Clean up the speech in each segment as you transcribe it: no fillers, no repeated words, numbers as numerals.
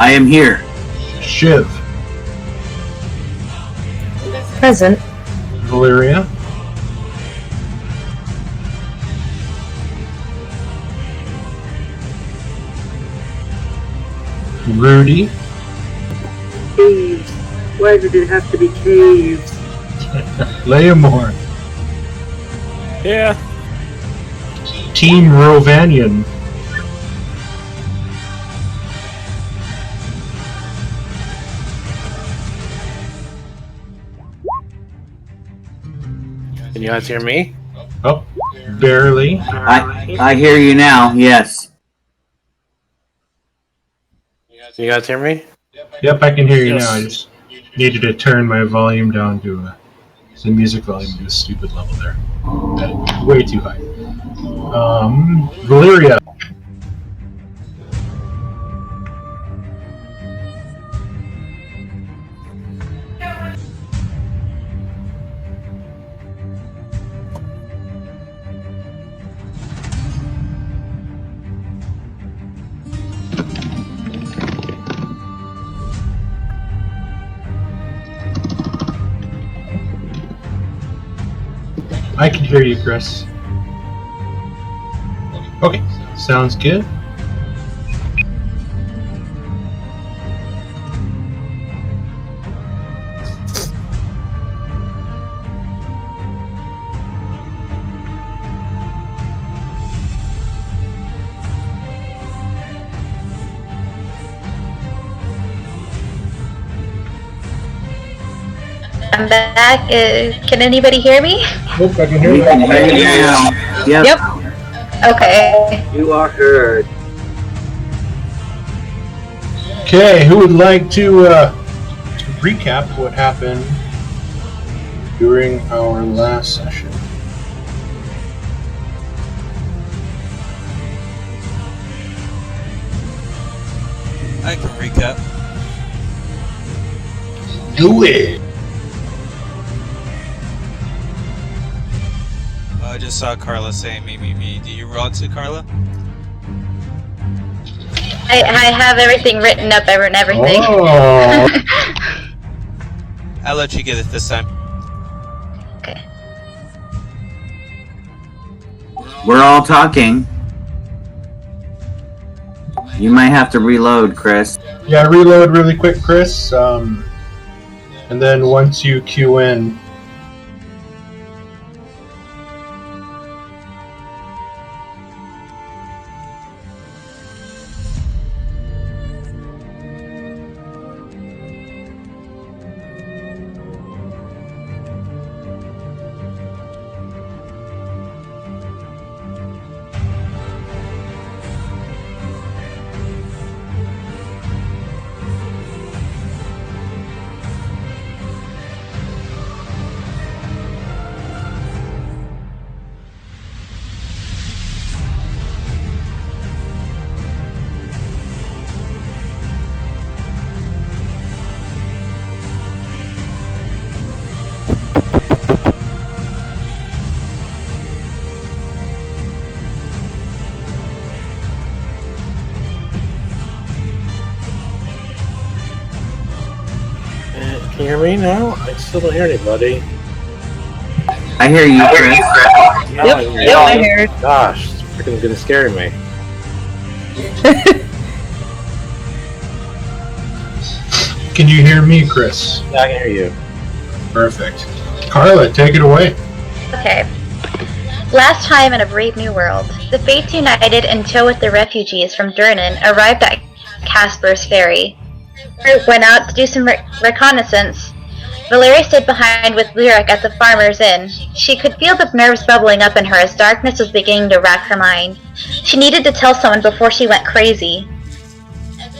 I am here. Shiv. Present. Valeria. Rudy. Caves. Why did it have to be caves? Leomore. Yeah. Team Rovanian. Can you guys hear me? Oh, barely. I hear you now, yes. Can you guys hear me? Yep, I can hear you Yes. now. I just needed to turn my volume down to the music volume to a stupid level there. Way too high. Valeria. I can hear you, Chris. Okay, sounds good. I'm back. Can anybody hear me? Nope, I can hear you. I hear you now. Yep. Okay. You are heard. Okay, who would like to recap what happened during our last session? I can recap. Do it! I just saw Carla saying me. Do you want to, Carla? I have everything written up and everything. Oh. I'll let you get it this time. Okay. We're all talking. You might have to reload, Chris. Yeah, reload really quick, Chris. And then once you queue in, Can you hear me now? I still don't hear anybody. I hear you, Chris. Yep, I heard. Gosh, it's freaking gonna scare me. can you hear me, Chris? Yeah, I can hear you. Perfect. Carla, take it away. Okay. Last time in A Brave New World, the Fates united in tow with the refugees from Durnan arrived at Casper's Ferry. The group went out to do some reconnaissance. Valeria stayed behind with Lyric at the Farmer's Inn. She could feel the nerves bubbling up in her as darkness was beginning to rack her mind. She needed to tell someone before she went crazy.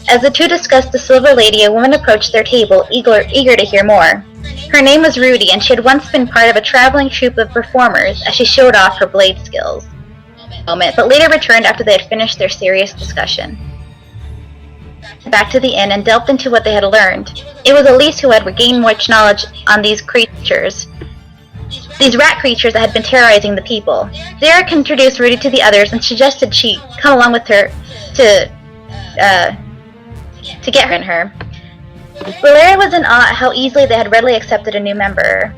As the two discussed the Silver Lady, a woman approached their table, eager to hear more. Her name was Rudy, and she had once been part of a traveling troupe of performers as she showed off her blade skills. But later returned after they had finished their serious discussion. Back to the inn and delved into what they had learned. It was Elise who had gained much knowledge on these creatures. These rat creatures that had been terrorizing the people. Zarek introduced Rudy to the others and suggested she come along with her to to get in her. Valeria was in awe at how easily they had readily accepted a new member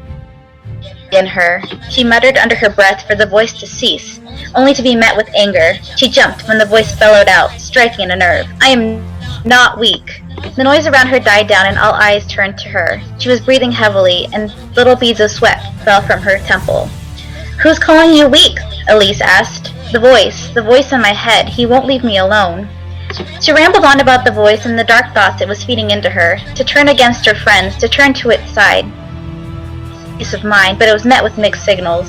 in her. She muttered under her breath for the voice to cease, only to be met with anger. She jumped when the voice bellowed out, striking a nerve. "I am not weak." The noise around her died down and all eyes turned to her. She was breathing heavily, and little beads of sweat fell from her temple. "Who's calling you weak?" Elise asked. The voice in my head. He won't leave me alone." She rambled on about the voice and the dark thoughts it was feeding into her, to turn against her friends, to turn to its side. Peace of mind, but it was met with mixed signals.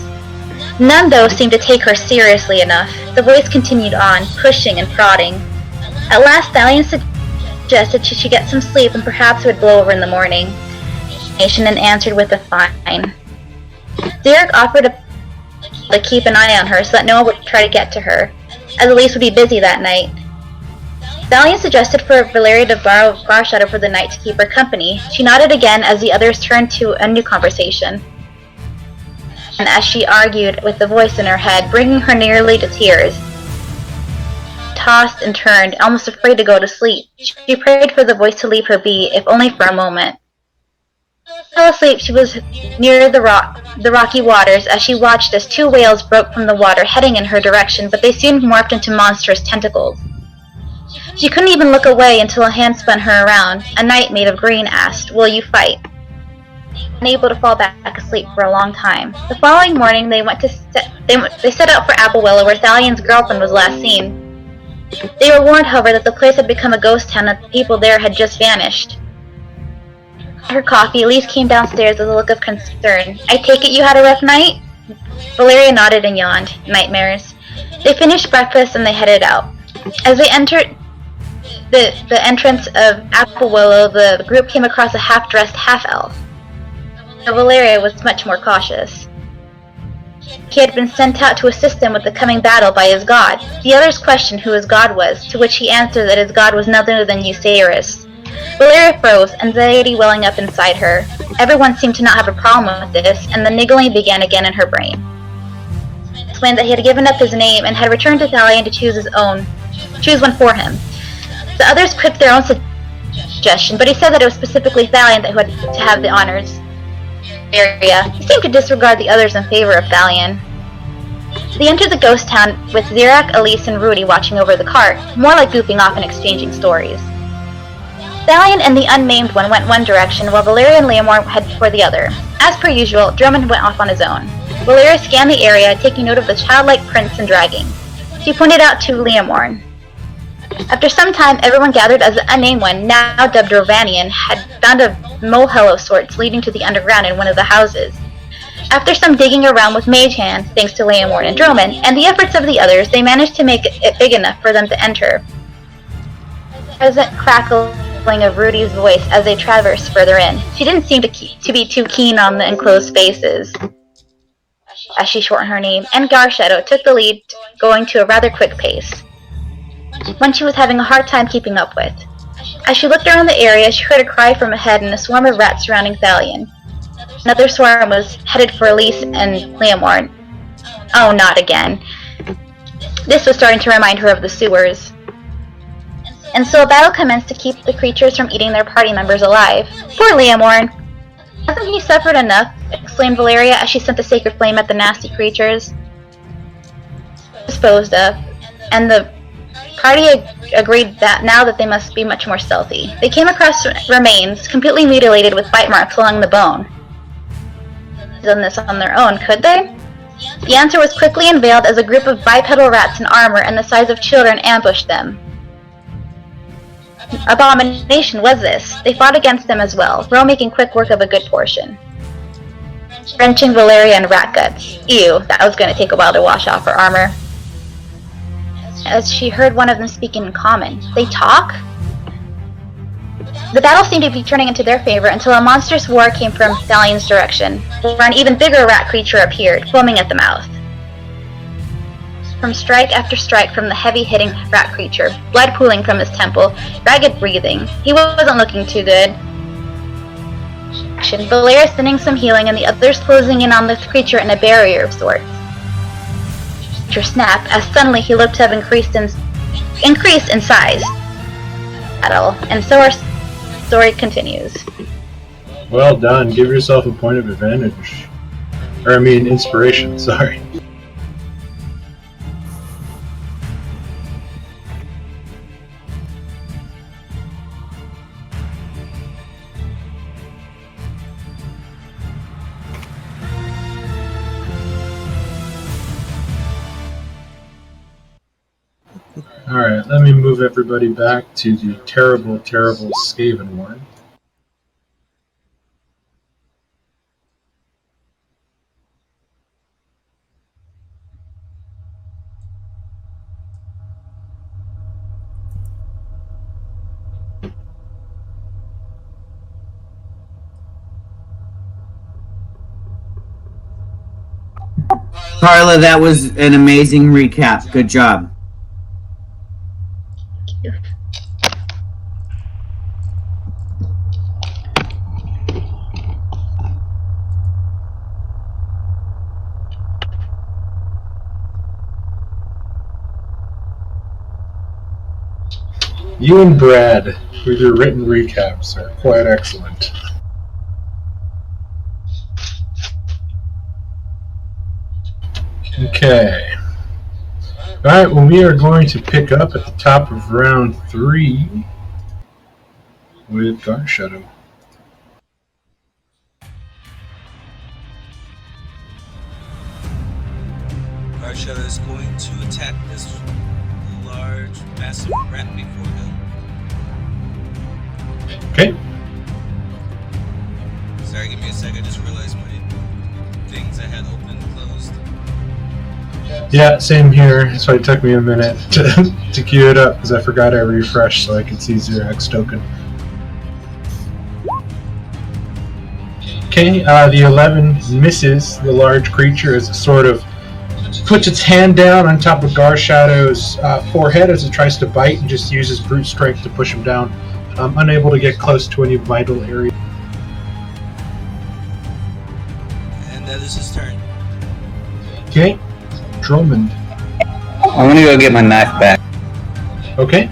None, though, seemed to take her seriously enough. The voice continued on, pushing and prodding. At last, Thalion suggested she should get some sleep and perhaps it would blow over in the morning. Nation and answered with a fine. Derek offered to keep an eye on her so that no one would try to get to her, as Elise would be busy that night. Thalion suggested for Valeria to borrow Garshadow for the night to keep her company. She nodded again as the others turned to a new conversation. And as she argued with the voice in her head, bringing her nearly to tears, tossed and turned, almost afraid to go to sleep. She prayed for the voice to leave her be, if only for a moment. Fell asleep, she was near the rocky waters as she watched as two whales broke from the water, heading in her direction, but they soon morphed into monstrous tentacles. She couldn't even look away until a hand spun her around. A knight made of green asked, "Will you fight?" Unable to fall back asleep for a long time. The following morning, they set out for Applewillow, where Thalion's girlfriend was last seen. They were warned, however, that the place had become a ghost town and that the people there had just vanished. Her coffee, Elise came downstairs with a look of concern. "I take it you had a rough night?" Valeria nodded and yawned. "Nightmares." They finished breakfast and they headed out. As they entered the entrance of Applewillow, the group came across a half-dressed half-elf. Valeria was much more cautious. He had been sent out to assist them with the coming battle by his god. The others questioned who his god was, to which he answered that his god was none other than Eusairus. Valeria froze, anxiety welling up inside her. Everyone seemed to not have a problem with this, and the niggling began again in her brain. He explained that he had given up his name and had returned to Thalion to choose one for him. The others quipped their own suggestion, but he said that it was specifically Thalion that had to have the honors. He seemed to disregard the others in favor of Thalion. They entered the ghost town with Zirak, Elise, and Rudy watching over the cart, more like goofing off and exchanging stories. Thalion and the unnamed one went one direction, while Valeria and Leomorn headed for the other. As per usual, Drummond went off on his own. Valeria scanned the area, taking note of the childlike prints and dragging. She pointed out to Leomorn. After some time, everyone gathered as the unnamed one, now dubbed Rovanian, had found a molehill of sorts leading to the underground in one of the houses. After some digging around with mage hands, thanks to Leomorn and Drummond, and the efforts of the others, they managed to make it big enough for them to enter. Present crackling of Rudy's voice as they traversed further in. She didn't seem to be too keen on the enclosed spaces, as she shortened her name, and Garshadow took the lead, going to a rather quick pace, one she was having a hard time keeping up with. As she looked around the area, she heard a cry from ahead and a swarm of rats surrounding Thalion. Another swarm was headed for Elise and Leomorn. Oh, not again. This was starting to remind her of the sewers. And so a battle commenced to keep the creatures from eating their party members alive. Poor Leomorn! Hasn't he suffered enough? Exclaimed Valeria as she sent the sacred flame at the nasty creatures. Disposed of, and the party agreed that now that they must be much more stealthy. They came across remains, completely mutilated with bite marks along the bone. Done this on their own, could they? The answer was quickly unveiled as a group of bipedal rats in armor and the size of children ambushed them. Abomination was this. They fought against them as well, Ro making quick work of a good portion. Wrenching Valeria and rat guts. Ew, that was going to take a while to wash off her armor. As she heard one of them speaking in common. They talk? The battle seemed to be turning into their favor until a monstrous roar came from Thalion's direction, where an even bigger rat creature appeared, foaming at the mouth. From strike after strike from the heavy-hitting rat creature, blood pooling from his temple, ragged breathing. He wasn't looking too good. Valeria sending some healing and the others closing in on the creature in a barrier of sorts. Snapped as suddenly he looked to have increased in size. battle, and so our story continues. Well done. Give yourself a point of advantage. Or, I mean, inspiration, sorry. Alright, let me move everybody back to the terrible, terrible Skaven one. Carla, that was an amazing recap. Good job. You and Brad, with your written recaps, are quite excellent. Okay. Alright, well, we are going to pick up at the top of round 3 with Garshadow. Garshadow is going to attack this large, massive rat before him. Okay. Sorry, give me a second. I just realized my things I had open closed. Yeah, same here. That's why it took me a minute to queue it up, because I forgot I refreshed so I could see Xerax token. Okay, the 11 misses the large creature as it sort of puts its hand down on top of Garshadow's forehead as it tries to bite and just uses brute strength to push him down, unable to get close to any vital area. And that is his turn. Okay, Drummond. I'm gonna go get my knife back. Okay.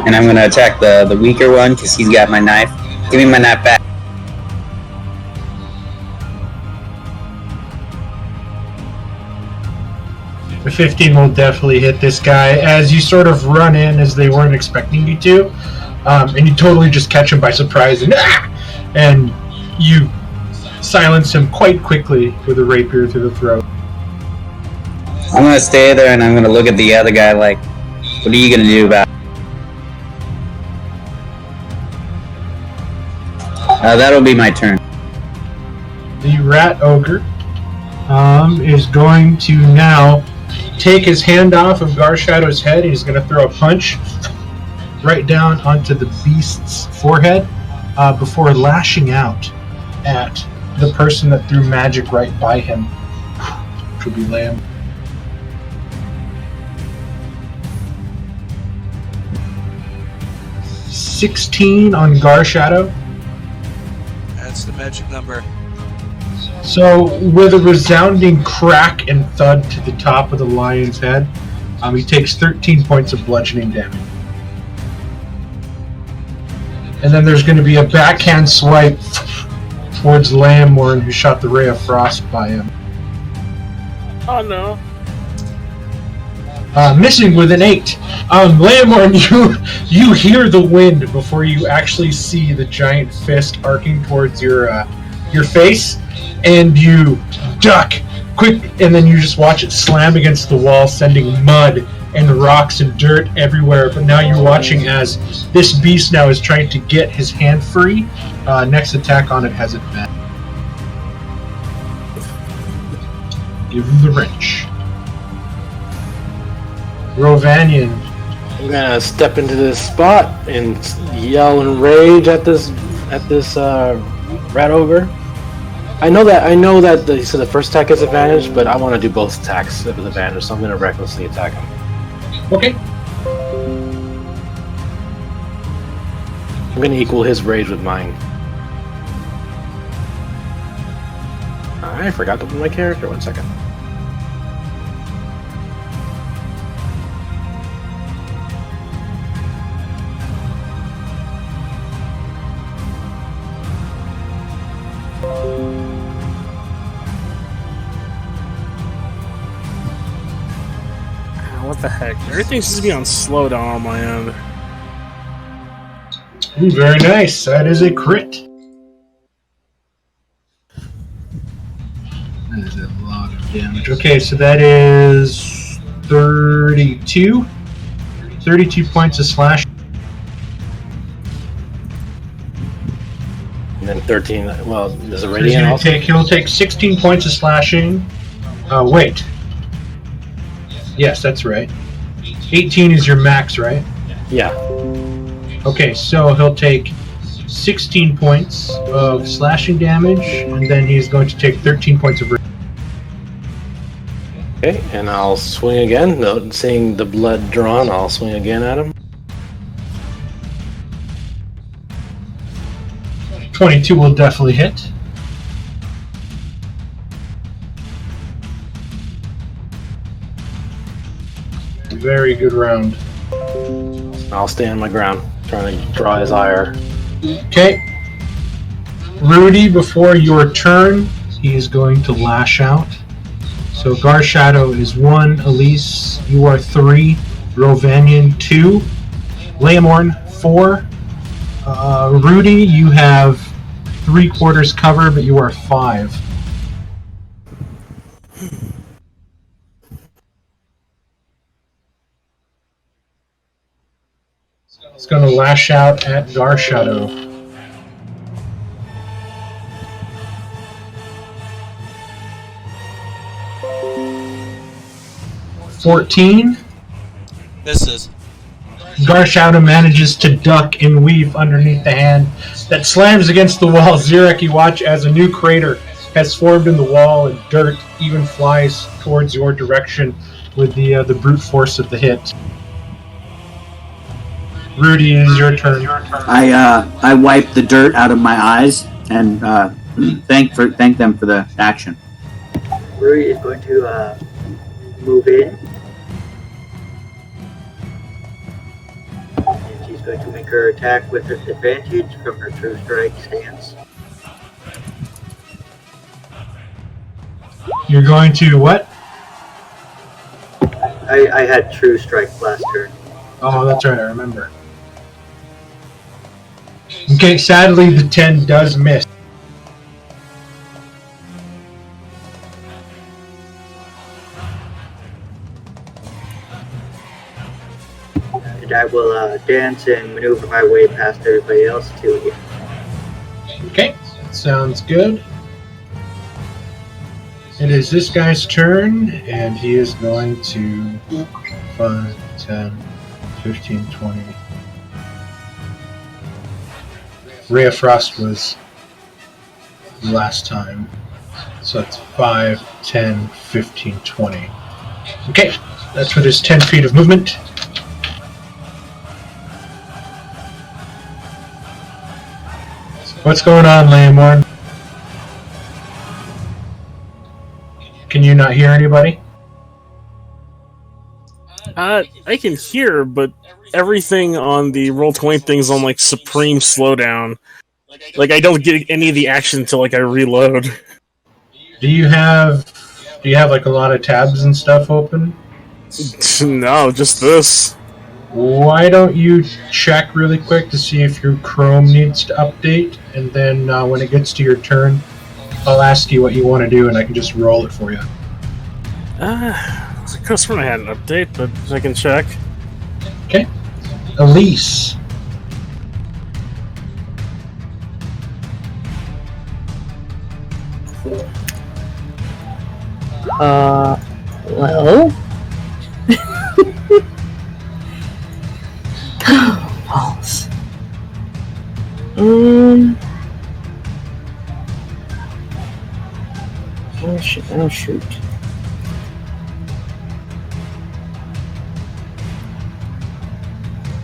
And I'm gonna attack the weaker one because he's got my knife. Give me my knife back. The 15 will definitely hit this guy as you sort of run in as they weren't expecting you to, and you totally just catch him by surprise and you silence him quite quickly with a rapier through the throat. I'm gonna stay there and I'm gonna look at the other guy like, what are you gonna do about it? That'll be my turn. The rat ogre is going to now take his hand off of Garshadow's head. He's going to throw a punch right down onto the beast's forehead before lashing out at the person that threw magic right by him, which would be Lamb. $16 on Garshadow. That's the magic number. So, with a resounding crack and thud to the top of the lion's head, he takes 13 points of bludgeoning damage. And then there's going to be a backhand swipe towards Lamborn, who shot the ray of frost by him. Oh no. Missing with an 8. Lamborn, you hear the wind before you actually see the giant fist arcing towards your face, and you duck quick, and then you just watch it slam against the wall, sending mud and rocks and dirt everywhere. But now you're watching as this beast now is trying to get his hand free. Next attack on it has it bent. Give him the wrench. Rovanian. I'm gonna step into this spot and yell in rage at this rat ogre. I know that the first attack has advantage, but I want to do both attacks with advantage, so I'm gonna recklessly attack him. Okay. I'm gonna equal his rage with mine. I forgot to put my character. 1 second. What the heck? Everything seems to be on slowdown on my end. Ooh, very nice. That is a crit. That is a lot of damage. Okay, so that is 32. 32 points of slash. And then 13. Well, there's a He's radiant gonna also. he'll take 16 points of slashing. Wait. Yes, that's right. 18 is your max, right? Yeah. Okay, so he'll take 16 points of slashing damage, and then he's going to take 13 points of. Okay, and I'll swing again. No, seeing the blood drawn, I'll swing again at him. 22 will definitely hit. Very good round. I'll stand my ground, trying to draw his ire. Okay. Rudy, before your turn, he is going to lash out. So Garshadow is 1, Elise, you are 3, Rovanian 2, Leomorn 4, Rudy, you have 3/4 cover, but you are 5. It's going to lash out at Garshadow. $14. Misses. Garshadow manages to duck and weave underneath the hand that slams against the wall. Xerek, you watch as a new crater has formed in the wall and dirt even flies towards your direction with the brute force of the hit. Rudy, it is your turn. I wipe the dirt out of my eyes and thank them for the action. Rudy is going to move in. And she's going to make her attack with disadvantage from her true strike stance. You're going to what? I had true strike last turn. Oh, that's right, I remember. Okay, sadly the 10 does miss. And I will dance and maneuver my way past everybody else to again. Okay, sounds good. It is this guy's turn, and he is going to 5, 10, 15, 20. Ray of Frost was last time. So it's 5, 10, 15, 20. Okay, that's with his 10 feet of movement. What's going on, Leomorn? Can you not hear anybody? I can hear, but everything on the Roll20 thing's on like supreme slowdown. Like I don't get any of the action until like I reload. Do you have like a lot of tabs and stuff open? No, just this. Why don't you check really quick to see if your Chrome needs to update, and then when it gets to your turn, I'll ask you what you want to do, and I can just roll it for you. I could have sworn I had an update, but I can check. Okay. Elise. Well. Balls. Oh shoot.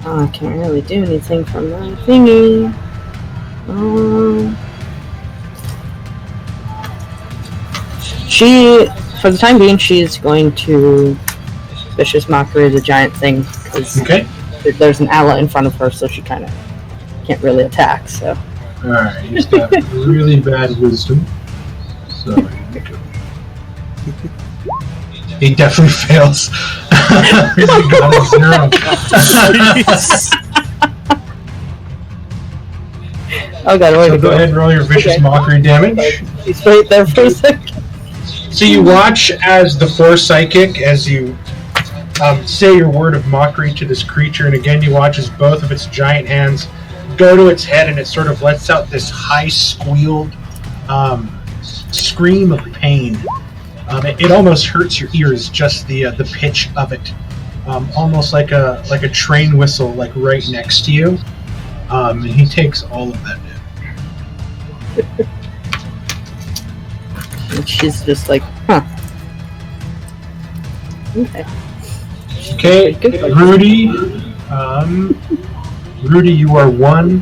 Oh, I can't really do anything from that thingy. She, for the time being, she's going to Vicious Mockery the giant thing, because there's an ally in front of her, so she kind of can't really attack, so. Alright, he's got really bad wisdom. So, he definitely fails. You got a 0. Oh god, wait So a go ahead and roll your vicious mockery damage. He's right there for a second. So you watch as the Force Psychic, as you say your word of mockery to this creature, and again you watch as both of its giant hands go to its head, and it sort of lets out this high squealed scream of pain. It almost hurts your ears, just the pitch of it, almost like a train whistle, like right next to you. And he takes all of that damage. And she's just like, huh. Okay. Okay, Rudy. Rudy, you are 1.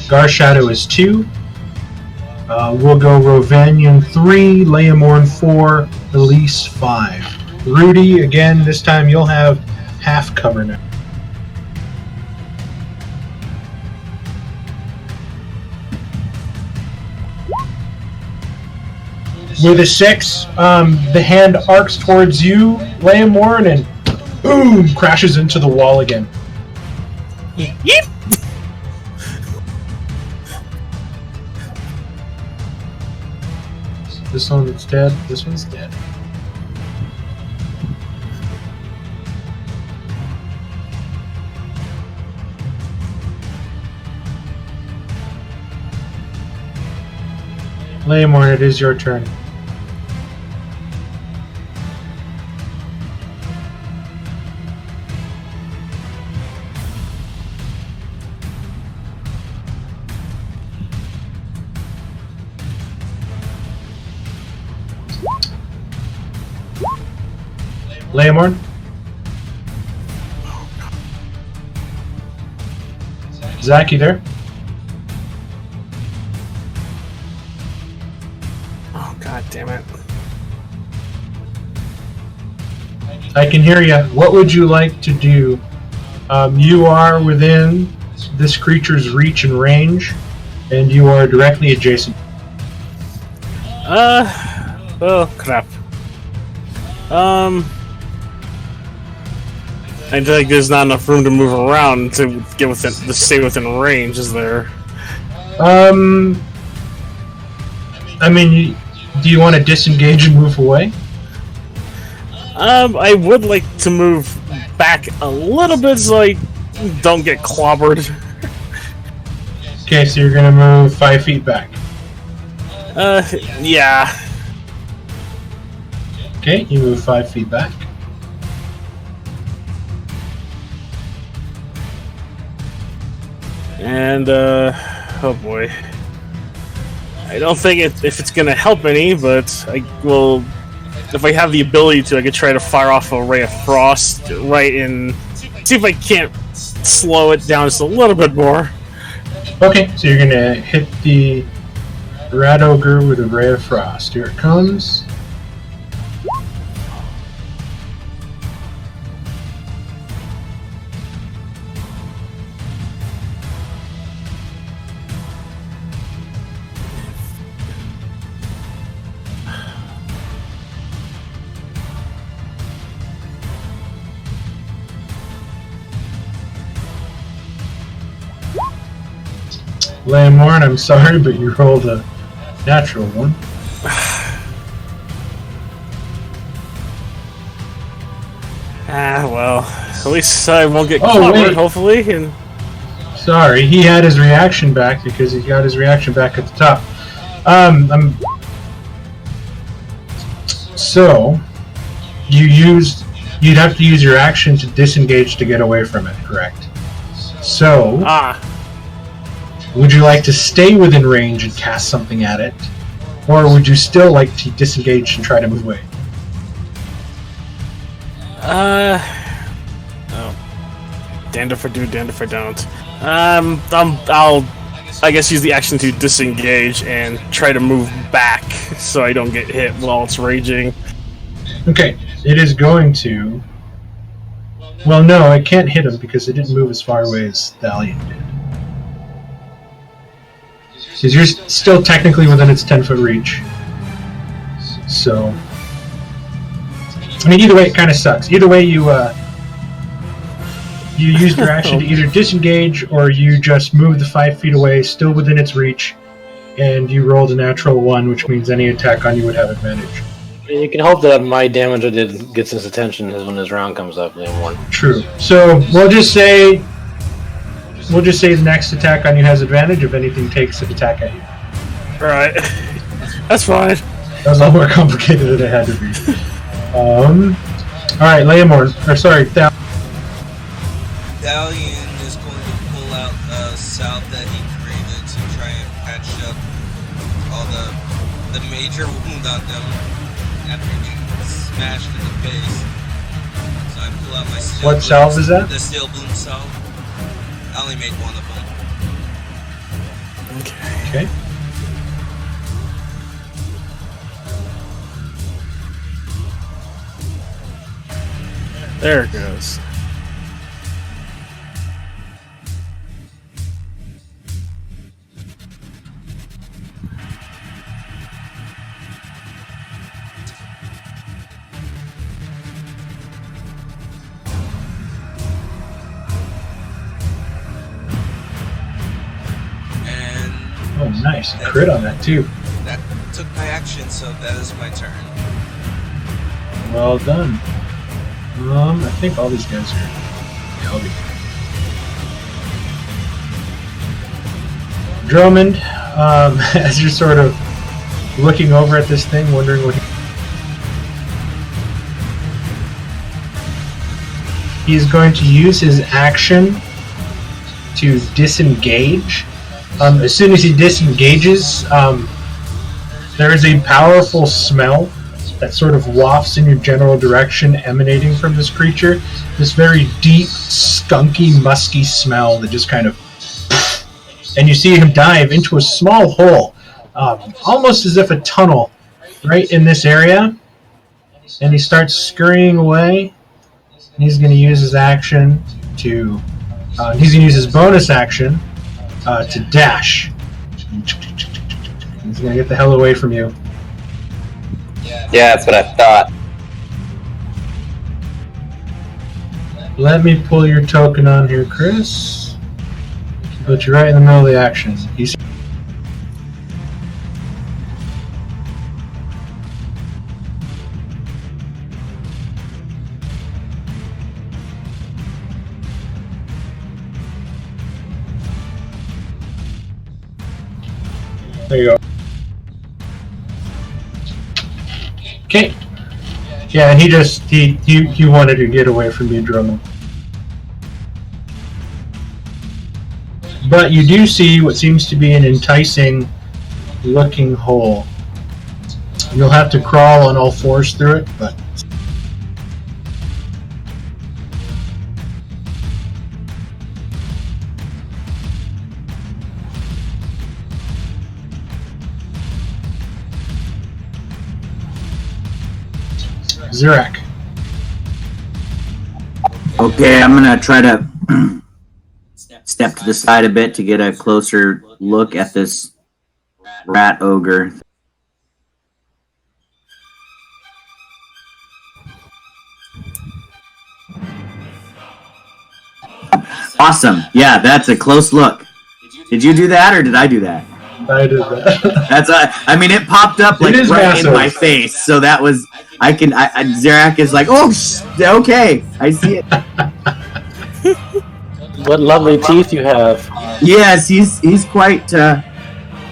Garshadow is 2. We'll go Rovanian 3, Leomorn 4, Elise 5. Rudy, again, this time you'll have half cover now. With a 6, the hand arcs towards you, Leomorn, and boom, crashes into the wall again. Yep. This one's dead. This one's dead. Leomorn, it is your turn. Leomorn? Zach, you there? Oh god damn it. I can hear you. What would you like to do? You are within this creature's reach and range, and you are directly adjacent. Oh crap. I think there's not enough room to move around to get within, to stay within range, is there? I mean, do you want to disengage and move away? I would like to move back a little bit so I don't get clobbered. Okay, so you're gonna move 5 feet back. Yeah. Okay, you move 5 feet back. And, oh boy. I don't think if it's gonna help any, but I will... If I have the ability to, I could try to fire off a Ray of Frost right in... See if I can't slow it down just a little bit more. Okay, so you're gonna hit the Rat Ogre with a Ray of Frost. Here it comes. Leomorn, I'm sorry, but you rolled a natural one. Well, at least I won't get clobbered, hopefully. And sorry, he had his reaction back because he got his reaction back at the top. So, you'd have to use your action to disengage to get away from it, correct? So, would you like to stay within range and cast something at it? Or would you still like to disengage and try to move away? Damned if I do, damned if I don't. I'll, I guess, use the action to disengage and try to move back so I don't get hit while it's raging. Okay, it is going to... Well, no, it can't hit him because it didn't move as far away as Thalion did. Because you're still technically within its 10-foot reach. So... I mean, either way, it kind of sucks. Either way, you used your action to either disengage or you just move the 5 feet away, still within its reach, and you rolled a natural 1, which means any attack on you would have advantage. You can hope that my damage I did gets his attention when his round comes up. True. So we'll just say the next attack on you has advantage if anything takes an attack at you. Alright. That's fine. That was a lot more complicated than it had to be. Alright, Leomorn. Or sorry, Dalian is going to pull out a salve that he created to try and patch up all the major wound on them after getting smashed in the face. So I pull out my steel What bloom, salve is that? The steel bloom salve. I only made one of them. Okay. There it goes. Oh, nice. Crit on that, too. That took my action, so that is my turn. Well done. I think all these guys are... Yeah, I'll be... Drummond, as you're sort of looking over at this thing, wondering what he's going to use his action to disengage. As soon as he disengages, there is a powerful smell that sort of wafts in your general direction, emanating from this creature. This very deep, skunky, musky smell that just kind of... And you see him dive into a small hole, almost as if a tunnel, right in this area. And he starts scurrying away. And he's going to use his action to... he's going to use his bonus action to dash. He's going to get the hell away from you. Yeah, that's what I thought. Let me pull your token on here, Chris. Put you right in the middle of the action. He's there you go. Okay. Yeah, and he wanted to get away from you, Drummond. But you do see what seems to be an enticing looking hole. You'll have to crawl on all fours through it, but Zirak. Okay, I'm gonna try to step to the side a bit to get a closer look at this rat ogre. Awesome. Yeah, that's a close look. Did you do that or did I do that? I did that. That's I mean, it popped up like right massive in my face, so that was Zirak is like, oh, okay, I see it. What lovely teeth you have. Yes, he's quite a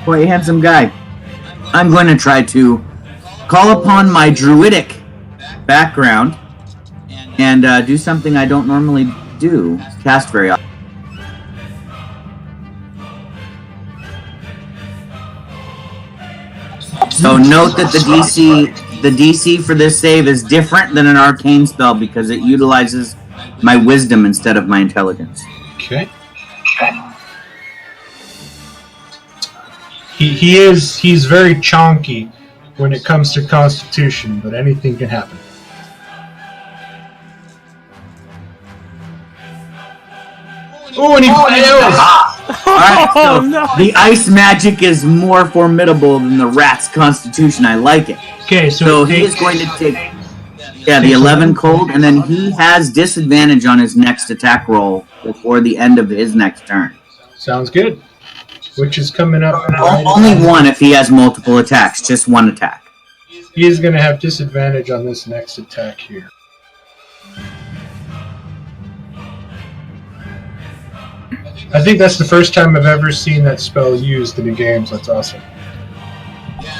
handsome guy. I'm going to try to call upon my druidic background and do something I don't normally do, cast very often. So note that the DC for this save is different than an arcane spell because it utilizes my wisdom instead of my intelligence. Okay. He's very chonky when it comes to Constitution, but anything can happen. Oh, and he fails! Alright, so no. the ice magic is more formidable than the rat's constitution. I like it. Okay, So he is going to take Yeah, the 11 cold, and then he has disadvantage on his next attack roll before the end of his next turn. Sounds good. Which is coming up. Only one if he has multiple attacks, just one attack. He is going to have disadvantage on this next attack here. I think that's the first time I've ever seen that spell used in a game, so that's awesome.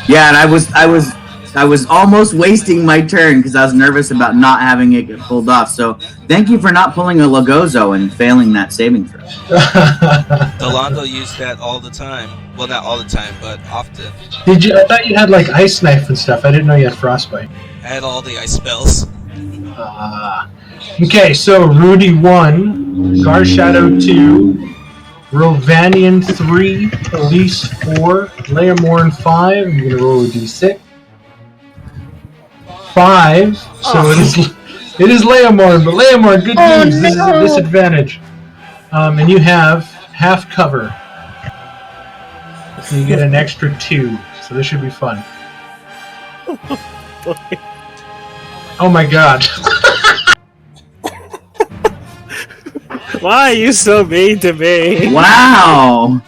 Yeah, and I was almost wasting my turn because I was nervous about not having it get pulled off. So thank you for not pulling a Lagozo and failing that saving throw. Delando used that all the time. Well, not all the time, but often. Did you? I thought you had like Ice Knife and stuff. I didn't know you had Frostbite. I had all the ice spells. Okay, so Rudy 1, Gar Shadow 2, Rovanian 3, Elise 4, Leomorn 5. I'm going to roll a d6. 5. So it is Leomorn, but Leomorn, good news. This is a disadvantage. And you have half cover. So you get an extra 2. So this should be fun. Oh my god. Why are you so mean to me? Wow!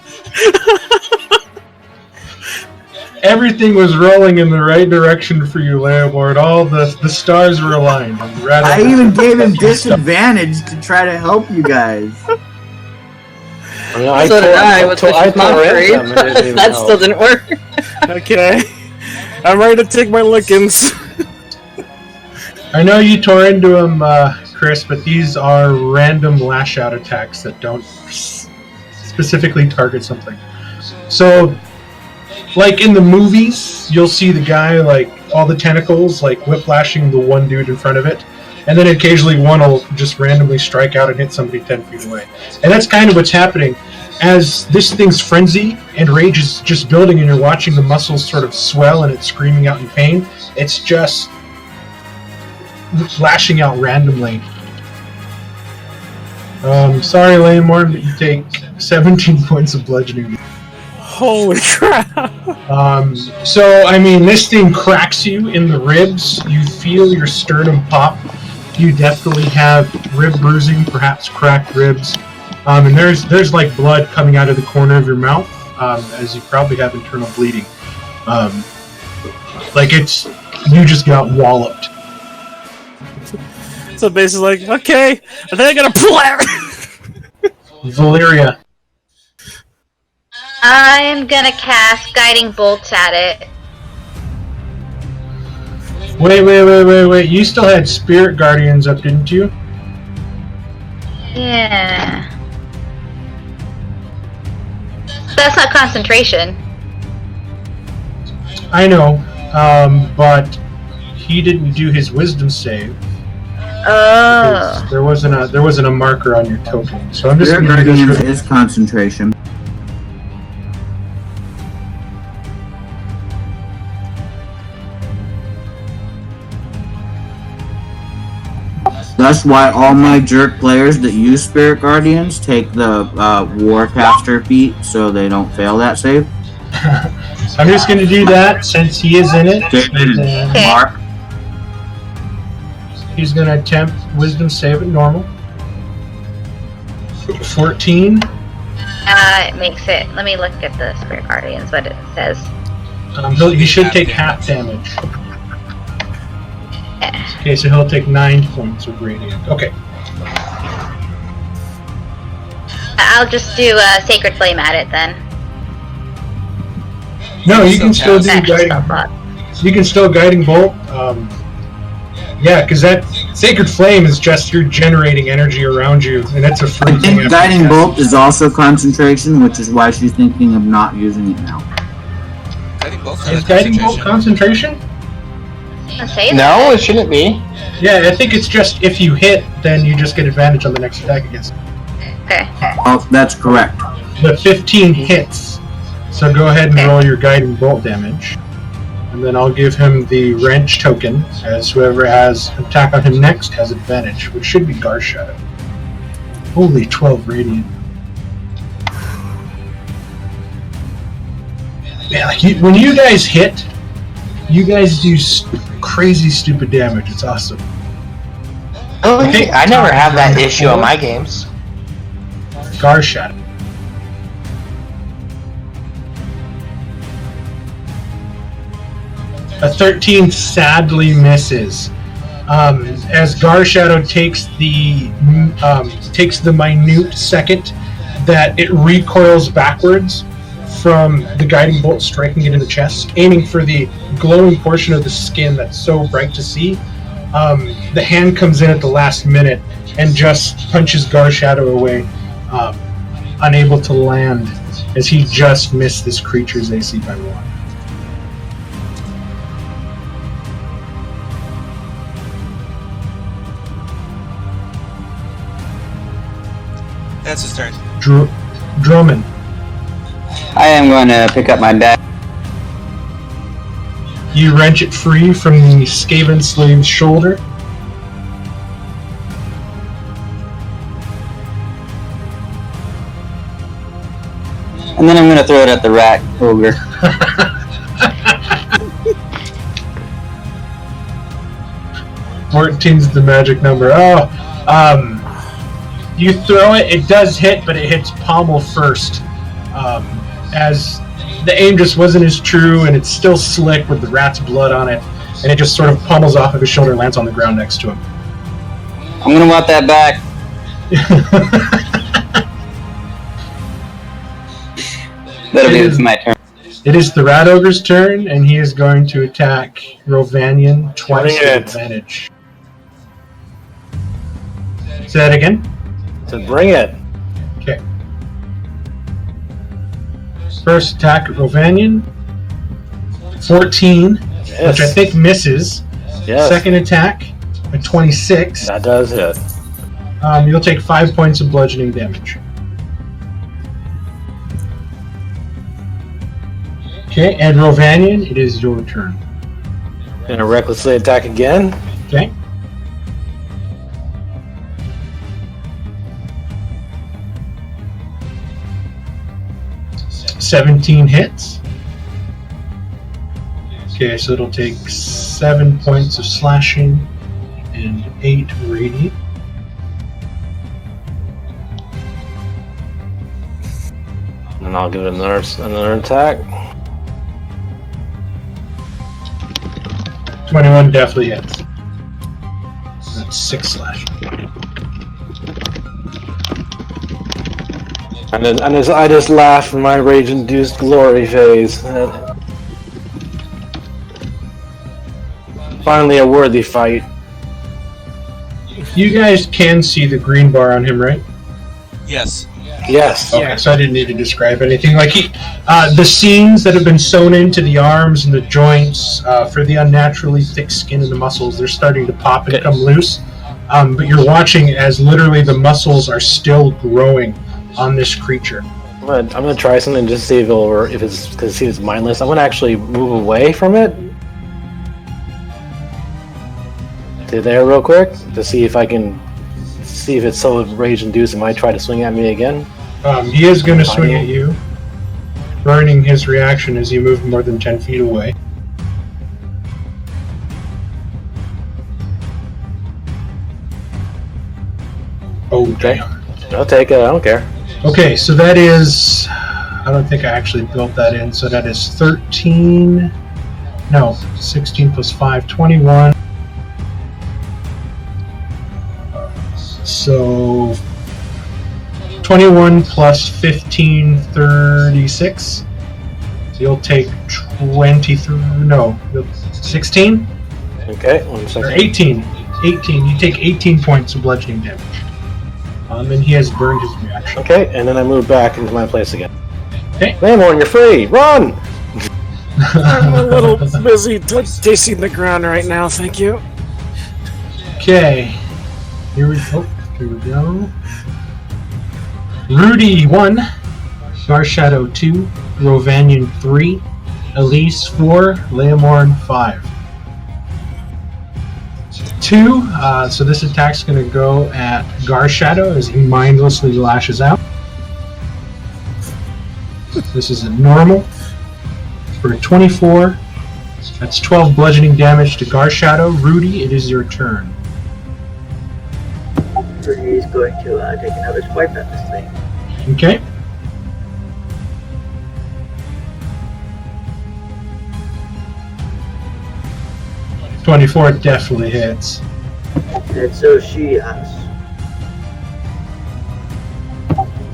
Everything was rolling in the right direction for you, Leomord. All the stars were aligned. I even gave him disadvantage to try to help you guys. So did I with Vicious Mockery. That still didn't work. Okay. I'm ready to take my lickings. I know you tore into him, Chris, but these are random lash-out attacks that don't specifically target something. So, like in the movies, you'll see the guy, like, all the tentacles, like, whiplashing the one dude in front of it, and then occasionally one will just randomly strike out and hit somebody 10 feet away. And that's kind of what's happening. As this thing's frenzy and rage is just building and you're watching the muscles sort of swell and it's screaming out in pain, it's just lashing out randomly. Sorry, Leomorn, but you take 17 points of bludgeoning. Holy crap! So, I mean, this thing cracks you in the ribs. You feel your sternum pop. You definitely have rib bruising, perhaps cracked ribs. And there's like blood coming out of the corner of your mouth, as you probably have internal bleeding. Like you just got walloped. So basically, like, okay, I think I'm gonna pull out. Valeria. I'm gonna cast Guiding Bolts at it. Wait. You still had Spirit Guardians up, didn't you? Yeah. That's not concentration. I know, but he didn't do his Wisdom save. Oh. There wasn't a marker on your token, so I'm just Spirit going to do Guardian this. is concentration. That's why all my jerk players that use Spirit Guardians take the Warcaster feat so they don't fail that save. I'm just going to do that since he is in it. And Mark. he's going to attempt Wisdom save at normal. 14. It makes it. Let me look at the Spirit Guardians, what it says. He should take half damage. Okay, so he'll take 9 points of radiant. Okay. I'll just do a Sacred Flame at it then. No, you can still do guiding. You can still guiding bolt. Yeah, because that Sacred Flame is just you're generating energy around you, and it's a free I think Guiding Bolt is also concentration, which is why she's thinking of not using it now. Is Guiding Bolt concentration? No, it shouldn't be. Yeah, I think it's just if you hit, then you just get advantage on the next attack against it. Okay. Oh, that's correct. But 15 hits. So go ahead and roll your Guiding Bolt damage. And then I'll give him the Wrench token, as whoever has an attack on him next has advantage, which should be Gar Shadow. Holy 12 radiant. Man, like when you guys hit, you guys do crazy stupid damage. It's awesome. Really? Okay. I never have that issue on my games. Garshadow. A 13 sadly misses. As Garshadow takes the minute second that it recoils backwards from the guiding bolt striking it in the chest, aiming for the glowing portion of the skin that's so bright to see. The hand comes in at the last minute and just punches Garshadow away, unable to land, as he just missed this creature's AC by 1. That's his turn. Drummond. I am going to pick up my dad. You wrench it free from the Skaven slave's shoulder. And then I'm going to throw it at the rat ogre. 14's the magic number. You throw it, it does hit, but it hits pommel first. As the aim just wasn't as true, and it's still slick with the rat's blood on it, and it just sort of pummels off of his shoulder and lands on the ground next to him. I'm going to want that back. That'll be my turn. It is the rat ogre's turn, and he is going to attack Rovanian twice with advantage. Say that again? So bring it. Okay. First attack at Rovanian. 14, Yes. which I think misses. Yes. Second attack, a 26. That does hit. You'll take 5 points of bludgeoning damage. Okay, and Rovanian, it is your turn. Gonna recklessly attack again. Okay. $17 hits. Okay, so it'll take 7 points of slashing and 8 radiant. And I'll give it another attack. 21 definitely hits. That's 6 slashing. And then I just laugh in my rage-induced glory phase. Finally, a worthy fight. You guys can see the green bar on him, right? Yes. Yes. Okay, so I didn't need to describe anything. Like the seams that have been sewn into the arms and the joints for the unnaturally thick skin and the muscles, they're starting to pop and come loose. But you're watching as literally the muscles are still growing on this creature. I'm gonna try something just see if it's because see it's mindless. I'm gonna actually move away from it. To there real quick to see if I can see if it's so rage induced. It might try to swing at me again. He is going to swing at you, burning his reaction as you move more than 10 feet away. Oh, okay. I'll take it. I don't care. Okay, so that is... I don't think I actually built that in. So that is 13... No, 16 plus 5, 21. So... 21 plus 15, 36. So you'll take 23... No, 16? Okay, 1 second. Or 18. 18. You take 18 points of bludgeoning damage. And he has burned his reaction. Okay, and then I move back into my place again. Okay. Lamorn, you're free! Run! I'm a little busy tasting the ground right now, thank you. Okay. Here we go. Rudy 1, Garshadow 2, Rovanian 3, Elise 4, Leomorn 5. 2, so this attack's going to go at Garshadow as he mindlessly lashes out. This is a normal for 24. That's 12 bludgeoning damage to Garshadow. Rudy, it is your turn. He's going to take another swipe at this thing. Okay. .24 definitely hits. And so she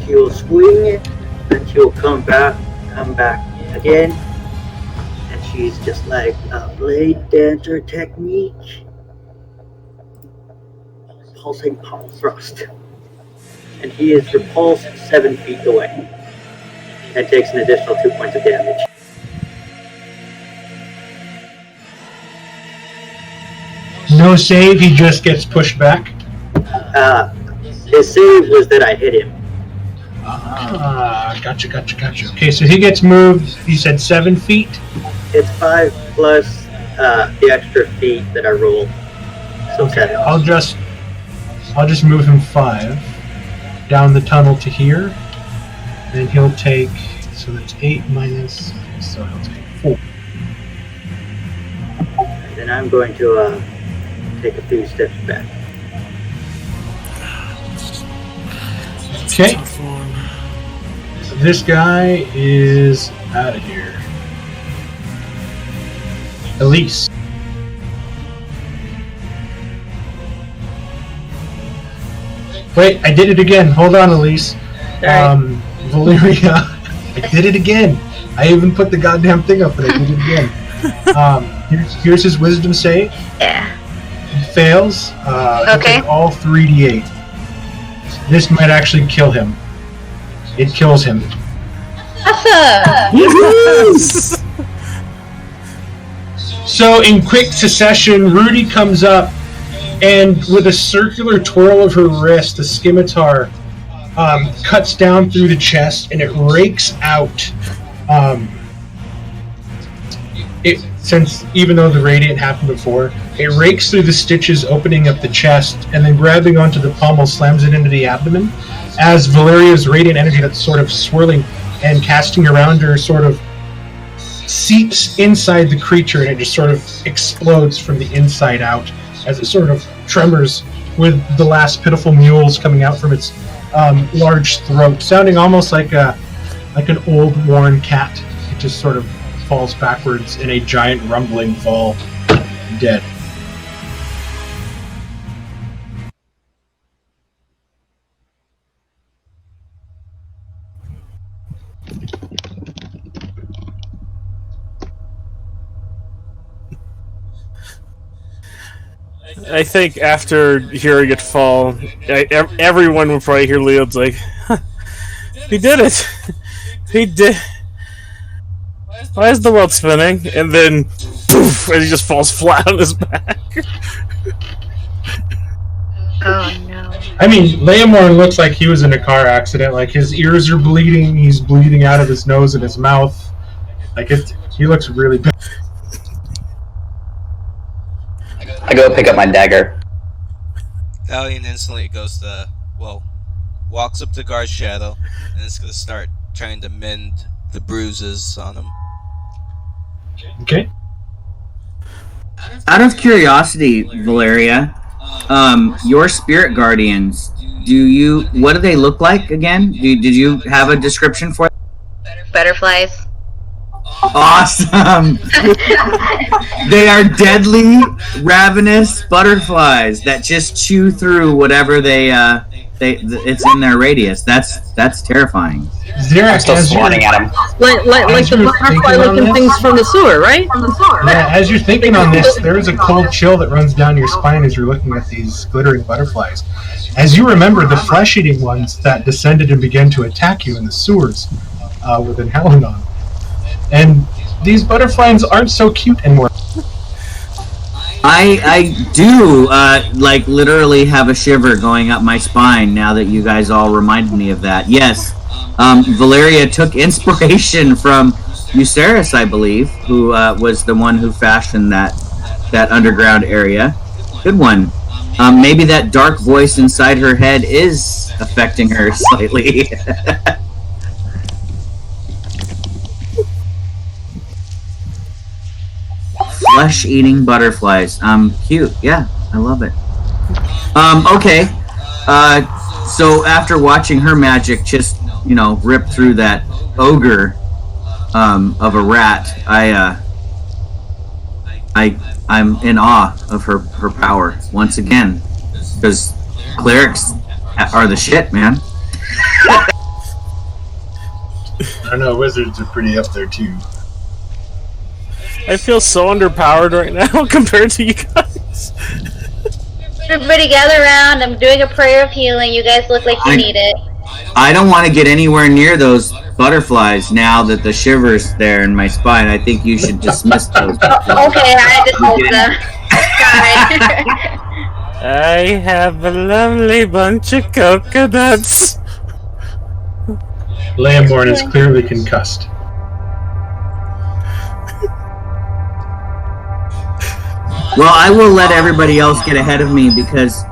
will swing, then she'll come back again, and she's just like a blade dancer technique, pulsing palm thrust, and he is repulsed 7 feet away, and takes an additional 2 points of damage. No save, he just gets pushed back. His save was that I hit him. Gotcha. Okay, so he gets moved, you said 7 feet? It's 5 plus the extra feet that I rolled. So Okay, 7. I'll just move him 5 down the tunnel to here. Then he'll take, so that's 8 minus, so he'll take 4. And then I'm going to take a few steps back. Okay. This guy is out of here. Elise. Wait, I did it again. Hold on, Elise. Valeria. I did it again. I even put the goddamn thing up, but I did it again. Here's his wisdom save. Yeah. He fails. He'll Okay. take all 3d8. This might actually kill him. It kills him. Awesome! So in quick succession, Rudy comes up, and with a circular twirl of her wrist, the scimitar cuts down through the chest, and it rakes out. Since even though the radiant happened before, it rakes through the stitches, opening up the chest, and then grabbing onto the pommel, slams it into the abdomen. As Valeria's radiant energy that's sort of swirling and casting around her sort of seeps inside the creature, and it just sort of explodes from the inside out as it sort of tremors with the last pitiful mewls coming out from its large throat, sounding almost like an old worn cat. It just sort of falls backwards in a giant rumbling fall, dead. I think after hearing it fall, everyone would probably hear Leon's like, huh, he did it! He did... Why is the world spinning? And then, poof, and he just falls flat on his back. Oh no. I mean, Leomorn looks like he was in a car accident. Like, his ears are bleeding, he's bleeding out of his nose and his mouth. Like, he looks really bad. I go pick up my dagger. Valiant instantly goes to, walks up to Guard's shadow, and is going to start trying to mend the bruises on him. Okay. Out of curiosity, Valeria, your spirit guardians, what do they look like again? Did you have a description for them? Butterflies. Awesome! They are deadly, ravenous butterflies that just chew through whatever it's in their radius. That's terrifying. Xerax, I'm still swatting at him. Like the butterfly-looking things from the sewer, right? Yeah, as you're thinking on this, there is a cold chill that runs down your spine as you're looking at these glittering butterflies. As you remember the flesh-eating ones that descended and began to attack you in the sewers within Hallandon. And these butterflies aren't so cute anymore. I do, literally have a shiver going up my spine now that you guys all reminded me of that. Yes, Valeria took inspiration from Euceris, I believe, who was the one who fashioned that underground area. Good one. Maybe that dark voice inside her head is affecting her slightly. Flesh-eating butterflies. Cute. Yeah, I love it. Okay. So after watching her magic just, rip through that ogre of a rat, I'm in awe of her power once again, because clerics are the shit, man. I don't know, wizards are pretty up there too. I feel so underpowered right now compared to you guys. Everybody gather around. I'm doing a prayer of healing. You guys look like you need it. I don't want to get anywhere near those butterflies now that the shiver's there in my spine. I think you should dismiss those. Okay, I dismissed them. Sorry. I have a lovely bunch of coconuts. Lamborn is clearly concussed. Well, I will let everybody else get ahead of me because,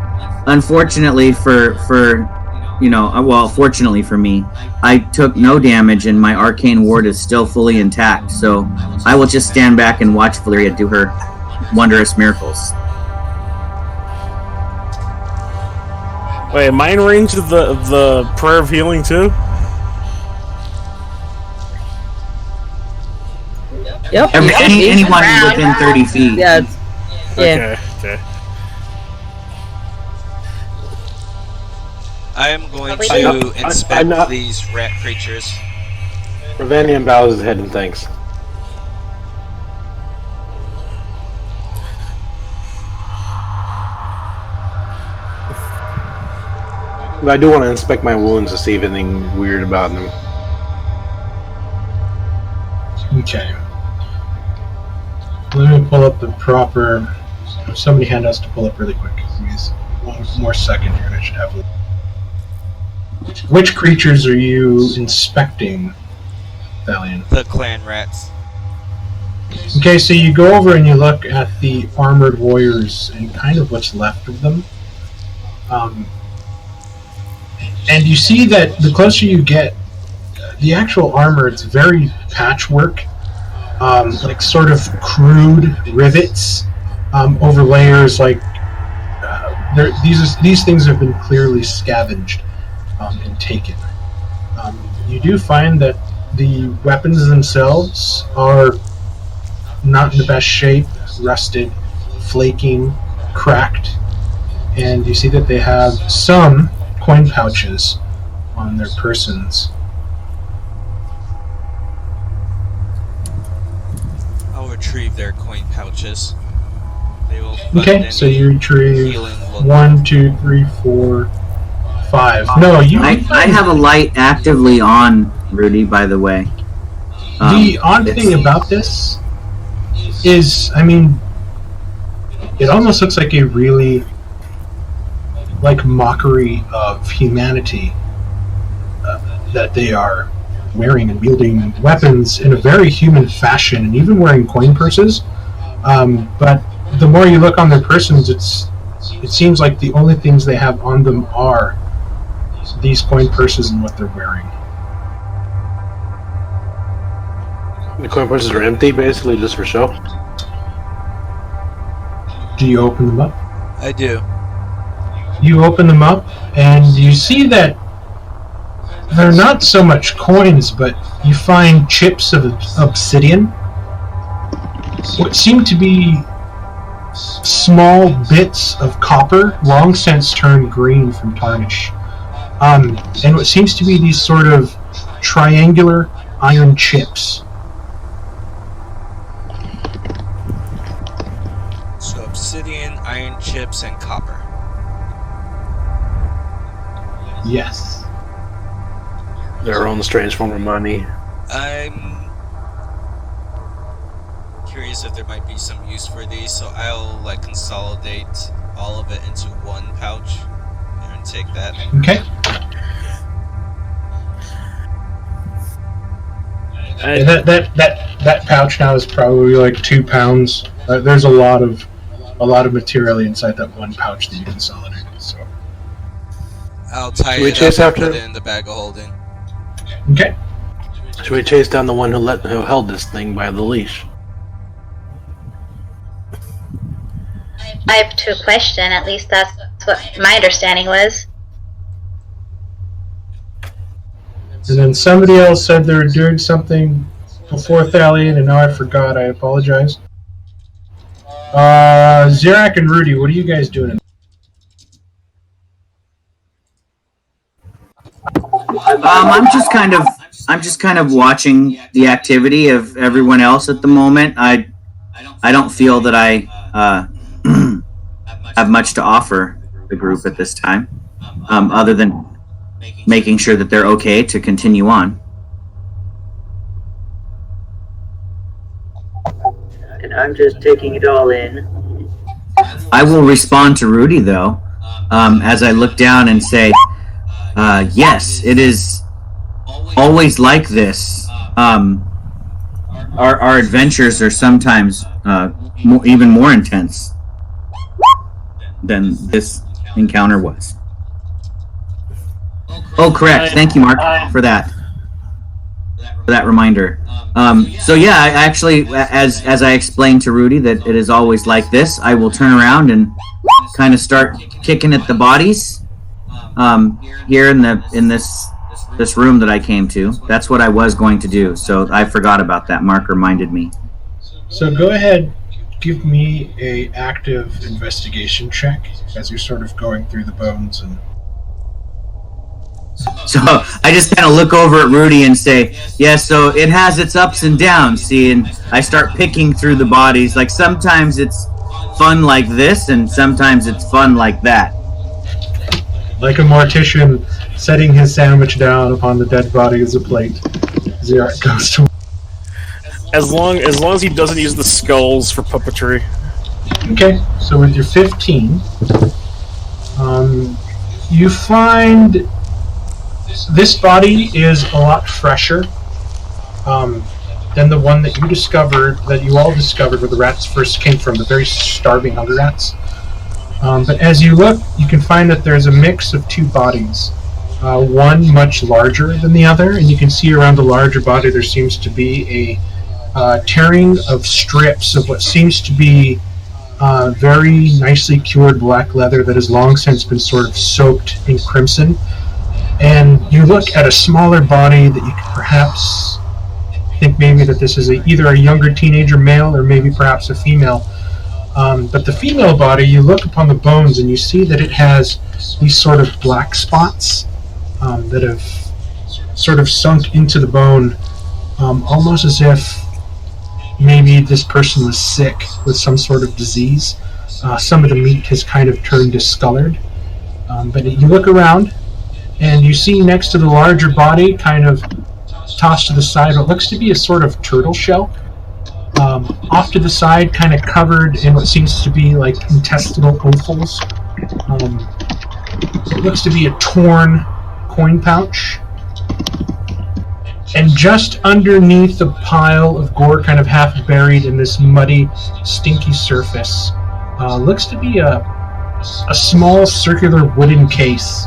unfortunately fortunately for me, I took no damage and my arcane ward is still fully intact. So I will just stand back and watch Valeria do her wondrous miracles. Wait, am I in range of the prayer of healing too? Yep. Anyone within 30 feet. Yeah. Okay. I am going to inspect these rat creatures. Ravanian bows his head and thanks. But I do want to inspect my wounds to see if anything weird about them. Okay. Let me pull up the proper... Somebody hand us to pull up really quick. Please. One more second here and I should have it. Which creatures are you inspecting, Valiant? The clan rats. Okay, so you go over and you look at the armored warriors and kind of what's left of them. And you see that the closer you get, the actual armor, it's very patchwork, like sort of crude rivets over layers. Like these things have been clearly scavenged and taken. You do find that the weapons themselves are not in the best shape, rusted, flaking, cracked, and you see that they have some coin pouches on their persons. I'll retrieve their coin pouches. They will Okay, so you retrieve 1, 2, 3, 4, 5. No, I have a light actively on, Rudy, by the way. The odd thing about this is, it almost looks like a really mockery of humanity that they are wearing and wielding weapons in a very human fashion, and even wearing coin purses. But the more you look on their persons, it seems like the only things they have on them are these coin purses and what they're wearing. The coin purses are empty, basically, just for show. Do you open them up? I do. You open them up, and you see that they're not so much coins, but you find chips of obsidian. What seem to be small bits of copper, long since turned green from tarnish. And what seems to be these sort of triangular iron chips. So obsidian, iron chips, and copper. Yes. Their own strange form of money. I'm curious if there might be some use for these, so I'll consolidate all of it into one pouch and take that. Okay. And that pouch now is probably 2 pounds. There's a lot of material inside that one pouch that you consolidated. So I'll tie it up and put it in the bag of holding. Okay. Should we chase down the one who held this thing by the leash? I have 2 questions. At least that's what my understanding was. And then somebody else said they were doing something before Thalion, and now I forgot. I apologize. Zirak and Rudy, what are you guys doing? I'm just kind of watching the activity of everyone else at the moment. I don't feel that I have much to offer the group at this time, other than making sure that they're okay to continue on. And I'm just taking it all in. I will respond to Rudy, though, as I look down and say, yes, it is always like this. Our adventures are sometimes even more intense than this encounter was. Oh, correct. Thank you, Mark, for that reminder. So yeah, I actually, as I explained to Rudy that it is always like this, I will turn around and kind of start kicking at the bodies here in this room that I came to. That's what I was going to do. So I forgot about that. Mark reminded me. So go ahead, give me a active investigation check as you're sort of going through the bones and. So I just kind of look over at Rudy and say, yeah, so it has its ups and downs, see, and I start picking through the bodies. Like, sometimes it's fun like this, and sometimes it's fun like that. Like a mortician setting his sandwich down upon the dead body as a plate. Zirak goes to... As long as he doesn't use the skulls for puppetry. Okay, so with your 15, you find... This body is a lot fresher than the one that you all discovered where the rats first came from, the very starving hunger rats. But as you look, you can find that there's a mix of two bodies. One much larger than the other, and you can see around the larger body there seems to be a tearing of strips of what seems to be very nicely cured black leather that has long since been sort of soaked in crimson. And you look at a smaller body that you could perhaps think maybe that this is either a younger teenager male or maybe perhaps a female. But the female body, you look upon the bones and you see that it has these sort of black spots that have sort of sunk into the bone, almost as if maybe this person was sick with some sort of disease. Some of the meat has kind of turned discolored. But you look around, and you see next to the larger body, kind of tossed to the side, what looks to be a sort of turtle shell. Off to the side, kind of covered in what seems to be like intestinal offals. It looks to be a torn coin pouch. And just underneath the pile of gore, kind of half buried in this muddy, stinky surface, looks to be a small circular wooden case.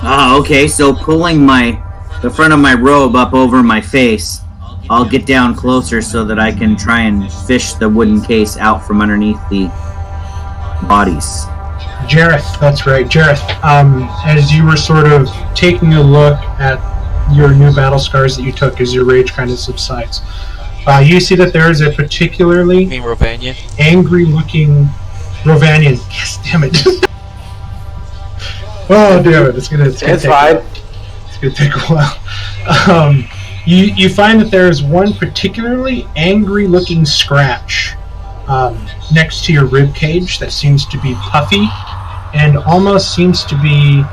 Okay, so pulling the front of my robe up over my face, I'll get down closer so that I can try and fish the wooden case out from underneath the bodies. Jareth, that's right. Jareth, as you were sort of taking a look at your new battle scars that you took as your rage kind of subsides, you see that there is a particularly angry-looking Rovanian. Yes, damn it. Oh, damn it. It's gonna take a while. You find that there is one particularly angry-looking scratch next to your rib cage that seems to be puffy and almost seems to be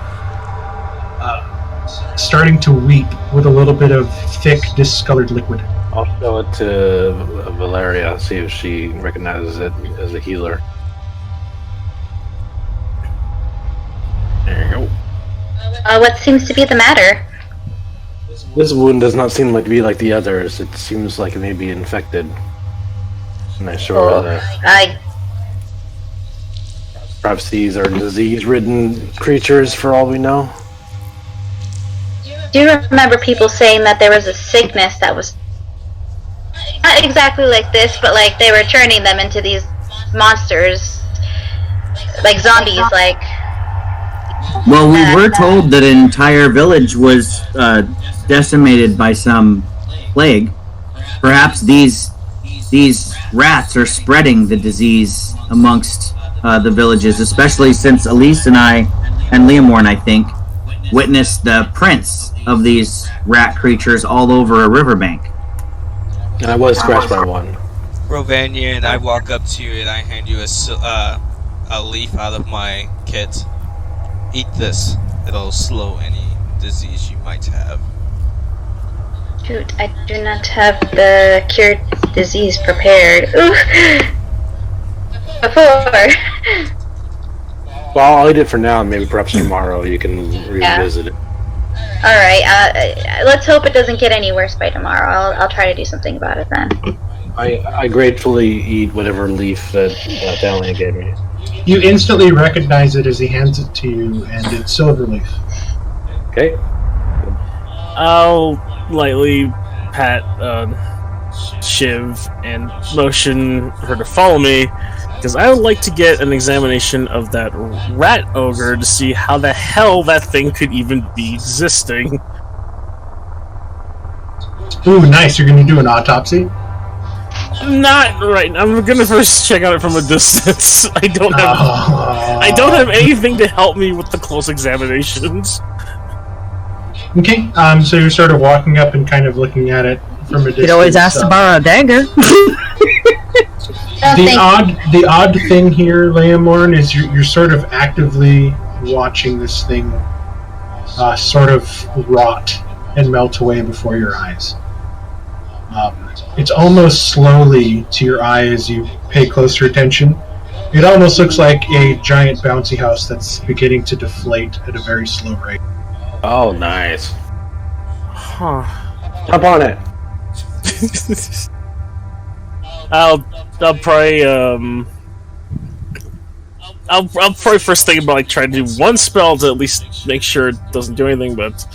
starting to weep with a little bit of thick, discolored liquid. I'll show it to Valeria, see if she recognizes it as a healer. There you go. What seems to be the matter? This wound does not seem like to be like the others. It seems like it may be infected. And I show her perhaps these are disease-ridden creatures for all we know. Do you remember people saying that there was a sickness that was not exactly like this, but like they were turning them into these monsters, like zombies, like... Well, we were told that an entire village was decimated by some plague. Perhaps these rats are spreading the disease amongst the villages, especially since Elise and I, and Leomorn, I think, witnessed the prints of these rat creatures all over a riverbank. And I was scratched by one. Rovanian, I walk up to you and I hand you a leaf out of my kit. Eat this. It'll slow any disease you might have. Shoot, I do not have the cured disease prepared. Ooh. Before. Well, I'll eat it for now, and maybe perhaps tomorrow you can revisit it. Alright, let's hope it doesn't get any worse by tomorrow. I'll try to do something about it then. I gratefully eat whatever leaf that Dalian gave me. You instantly recognize it as he hands it to you, and it's Silverleaf. Okay. I'll lightly pat Shiv and motion her to follow me, because I would like to get an examination of that rat ogre to see how the hell that thing could even be existing. Ooh, nice. You're going to do an autopsy? Not right now. I'm gonna first check out it from a distance. I don't have anything to help me with the close examinations. Okay, so you're sort of walking up and kind of looking at it from a distance. You could always ask to borrow a dagger. The odd thing here, Leomorn, is you're sort of actively watching this thing sort of rot and melt away before your eyes. It's almost slowly to your eye as you pay closer attention. It almost looks like a giant bouncy house that's beginning to deflate at a very slow rate. Oh, nice. Huh. Jump on it. I'll probably I'll probably first think about like trying to do one spell to at least make sure it doesn't do anything, but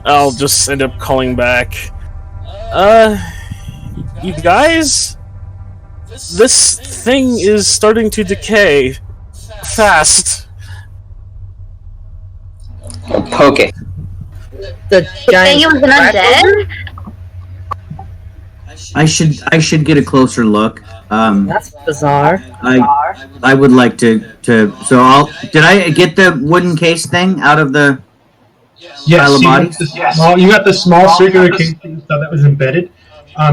I'll just end up calling back. You guys, this thing is starting to decay fast. Poke it. The Saying it was an undead? I should get a closer look. That's bizarre. I would like to so did I get the wooden case thing out of the pile of bodies? You got the small circular case that was embedded.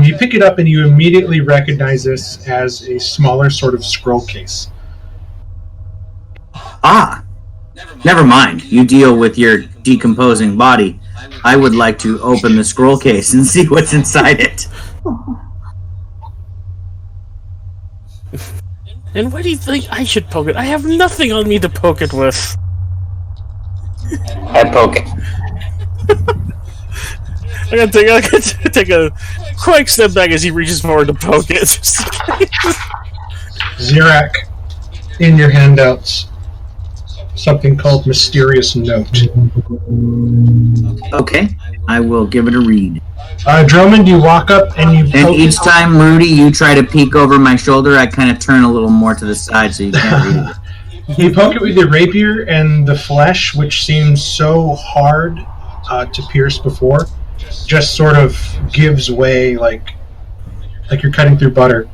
You pick it up and you immediately recognize this as a smaller sort of scroll case. Ah, never mind. You deal with your decomposing body. I would like to open the scroll case and see what's inside it. And why do you think I should poke it? I have nothing on me to poke it with. I poke it. I gotta take a quick step back as he reaches forward to poke it. Zirak, in your handouts, something called Mysterious Note. Okay, I will give it a read. Drummond, you walk up and you And poke each it. time, Rudy, you try to peek over my shoulder, I kind of turn a little more to the side so you can't read it. You poke it with your rapier, and the flesh, which seems so hard to pierce before, just sort of gives way like you're cutting through butter.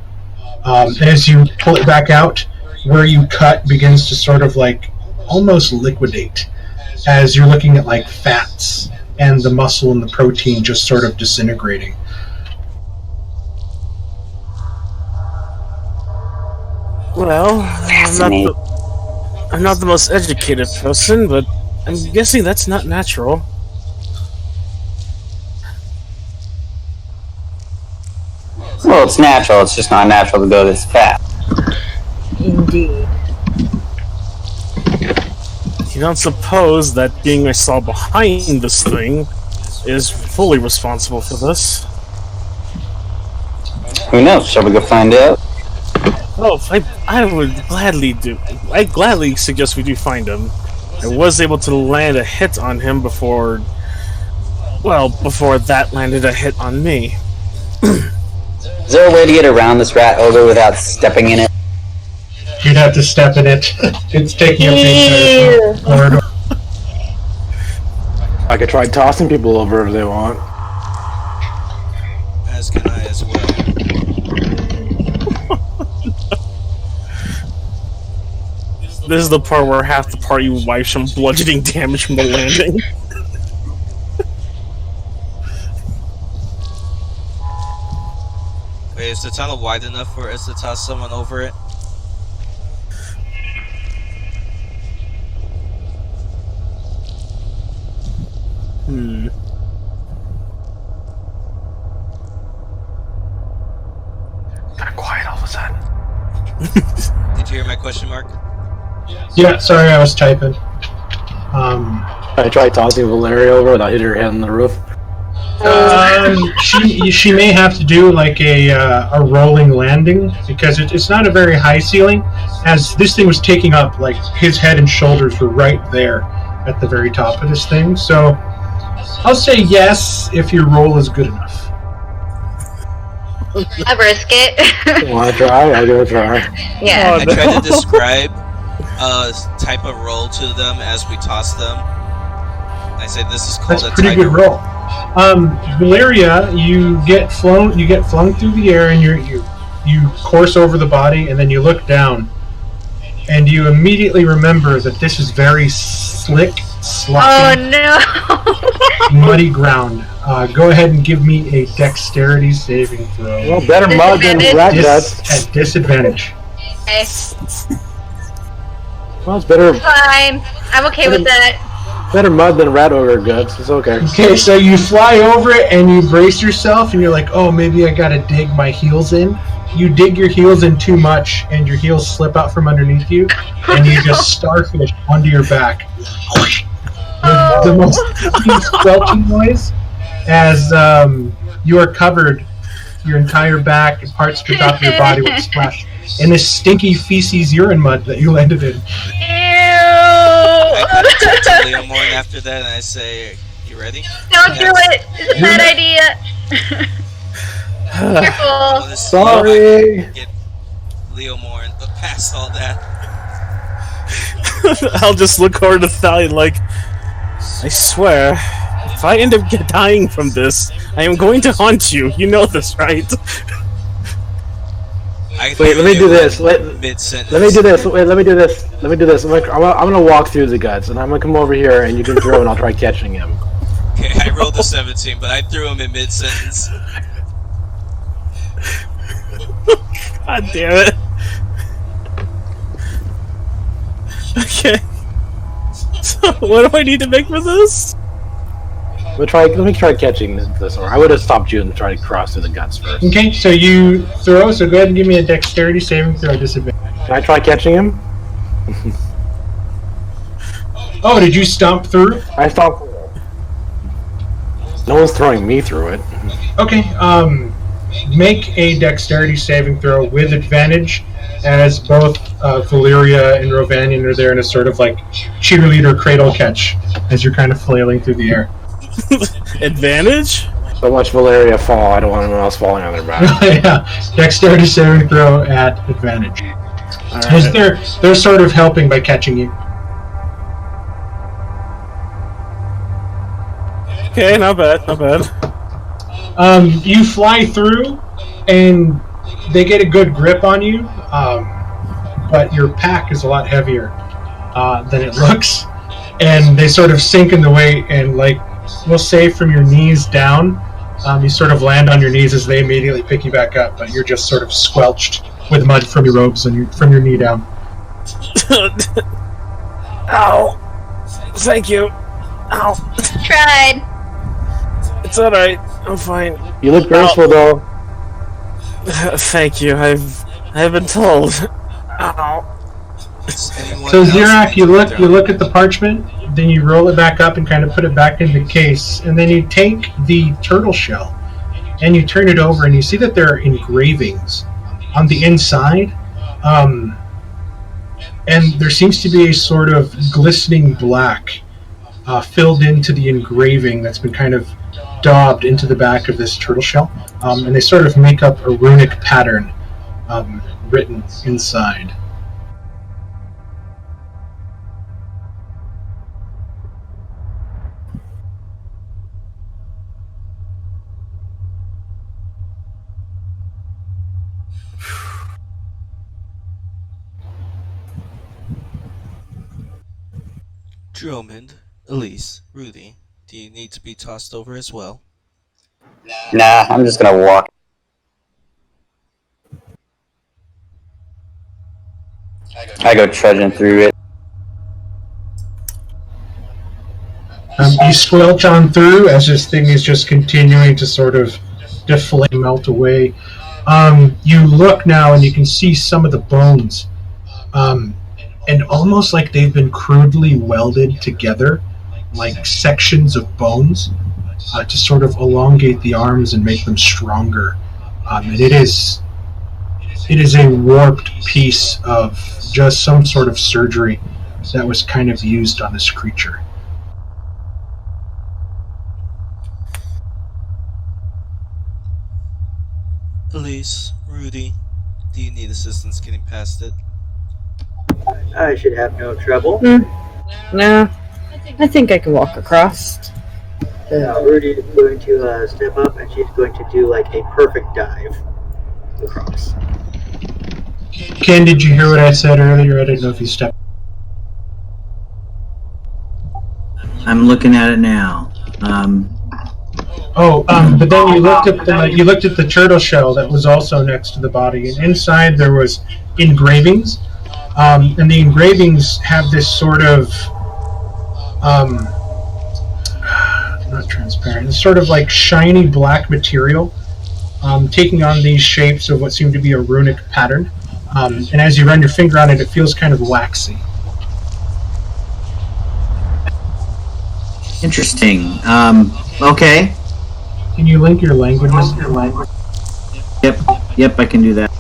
As you pull it back out, where you cut begins to sort of like almost liquidate, as you're looking at like fats and the muscle and the protein just sort of disintegrating. Well, I'm not the most educated person, but I'm guessing that's not natural. Well, it's natural. It's just not natural to go this fast. Indeed. You don't suppose that being I saw behind this thing is fully responsible for this? Who knows? Shall we go find out? Oh, I would gladly do. I gladly suggest we do find him. I was able to land a hit on him before that landed a hit on me. Is there a way to get around this rat ogre without stepping in it? You'd have to step in it. It's taking up the entire corridor. could try tossing people over if they want. As can I as well. This is the part where half the party wipes some bludgeoning damage from the landing. Wait, is the tunnel wide enough for us to toss someone over it? Got quiet all of a sudden. Did you hear my question mark? Yeah, sorry, I was typing. I tried tossing Valeria over without hitting her head on the roof. She may have to do like a rolling landing because it's not a very high ceiling, as this thing was taking up like his head and shoulders were right there at the very top of this thing. So I'll say yes if your roll is good enough. I risk it. Want to try? I'm gonna try. Yeah. I tried to describe a type of roll to them as we toss them. I said this is called That's a a pretty tiger good roll. Valeria, you get flung through the air, and you course over the body, and then you look down, and you immediately remember that this is very slick, sloppy, muddy ground. Go ahead and give me a dexterity saving throw. Well, better mud than rat guts. At disadvantage. Okay. Well, it's better. Fine. I'm okay with that. Better mud than rat ogre guts. It's okay. Okay, so you fly over it and you brace yourself, and you're like, oh, maybe I gotta dig my heels in. You dig your heels in too much, and your heels slip out from underneath you, and you just starfish onto your back. With the most squelching noise, as you are covered, your entire back and parts of the top of your body will splash in this stinky feces urine mud that you landed in. I turn to Leomorn after that and I say, you ready? Don't do it! It's a bad idea! Careful! Sorry! Get Leomorn, but past all that. I'll just look over to Thalion like, I swear, if I end up dying from this, I am going to haunt you. You know this, right? Wait, let me do this. Let me do this. Wait, let me do this. Let me do this. I'm gonna walk through the guts, and I'm gonna come over here, and you can throw, and I'll try catching him. Okay, I rolled a 17, but I threw him in mid-sentence. God damn it. Okay. So, what do I need to make for this? Let me try catching this, or I would have stopped you and tried to cross through the guts first. Okay, so you throw, so go ahead and give me a dexterity saving throw disadvantage. Can I try catching him? Oh, did you stomp through? I stopped. No one's throwing me through it. Okay, make a dexterity saving throw with advantage, as both Valeria and Rovanian are there in a sort of like cheerleader cradle catch as you're kind of flailing through the air. Advantage? So much Valeria fall, I don't want anyone else falling on their back. Yeah, dexterity saving throw at advantage. Right. They're sort of helping by catching you. Okay, not bad, not bad. You fly through, and they get a good grip on you, but your pack is a lot heavier than it looks, and they sort of sink in the weight, and like, we'll say from your knees down, you sort of land on your knees as they immediately pick you back up, but you're just sort of squelched with mud from your robes and from your knee down. Ow. Thank you. Ow. Tried. It's alright. I'm fine. You look graceful, though. Thank you. I've been told. Ow. So Xerak, you look at the parchment, then you roll it back up and kind of put it back in the case, and then you take the turtle shell and you turn it over, and you see that there are engravings on the inside, and there seems to be a sort of glistening black filled into the engraving that's been kind of daubed into the back of this turtle shell, and they sort of make up a runic pattern written inside. Drummond, Elise, Rudy, do you need to be tossed over as well? Nah, I'm just gonna walk. I go trudging through it. You squelch on through as this thing is just continuing to sort of deflate, melt away. You look now and you can see some of the bones, and almost like they've been crudely welded together, like sections of bones, to sort of elongate the arms and make them stronger. And it is a warped piece of just some sort of surgery that was kind of used on this creature. Elise, Rudy, do you need assistance getting past it? I should have no trouble. No, I think I can walk across. Rudy is going to step up, and she's going to do like a perfect dive across. Ken, did you hear what I said earlier? I didn't know if you stepped. I'm looking at it now. But then you looked at the turtle shell that was also next to the body, and inside there was engravings, and the engravings have this sort of not transparent, this sort of like shiny black material, taking on these shapes of what seem to be a runic pattern, and as you run your finger on it, it feels kind of waxy. Interesting. Okay. Can you link your languages? Yep, I can do that.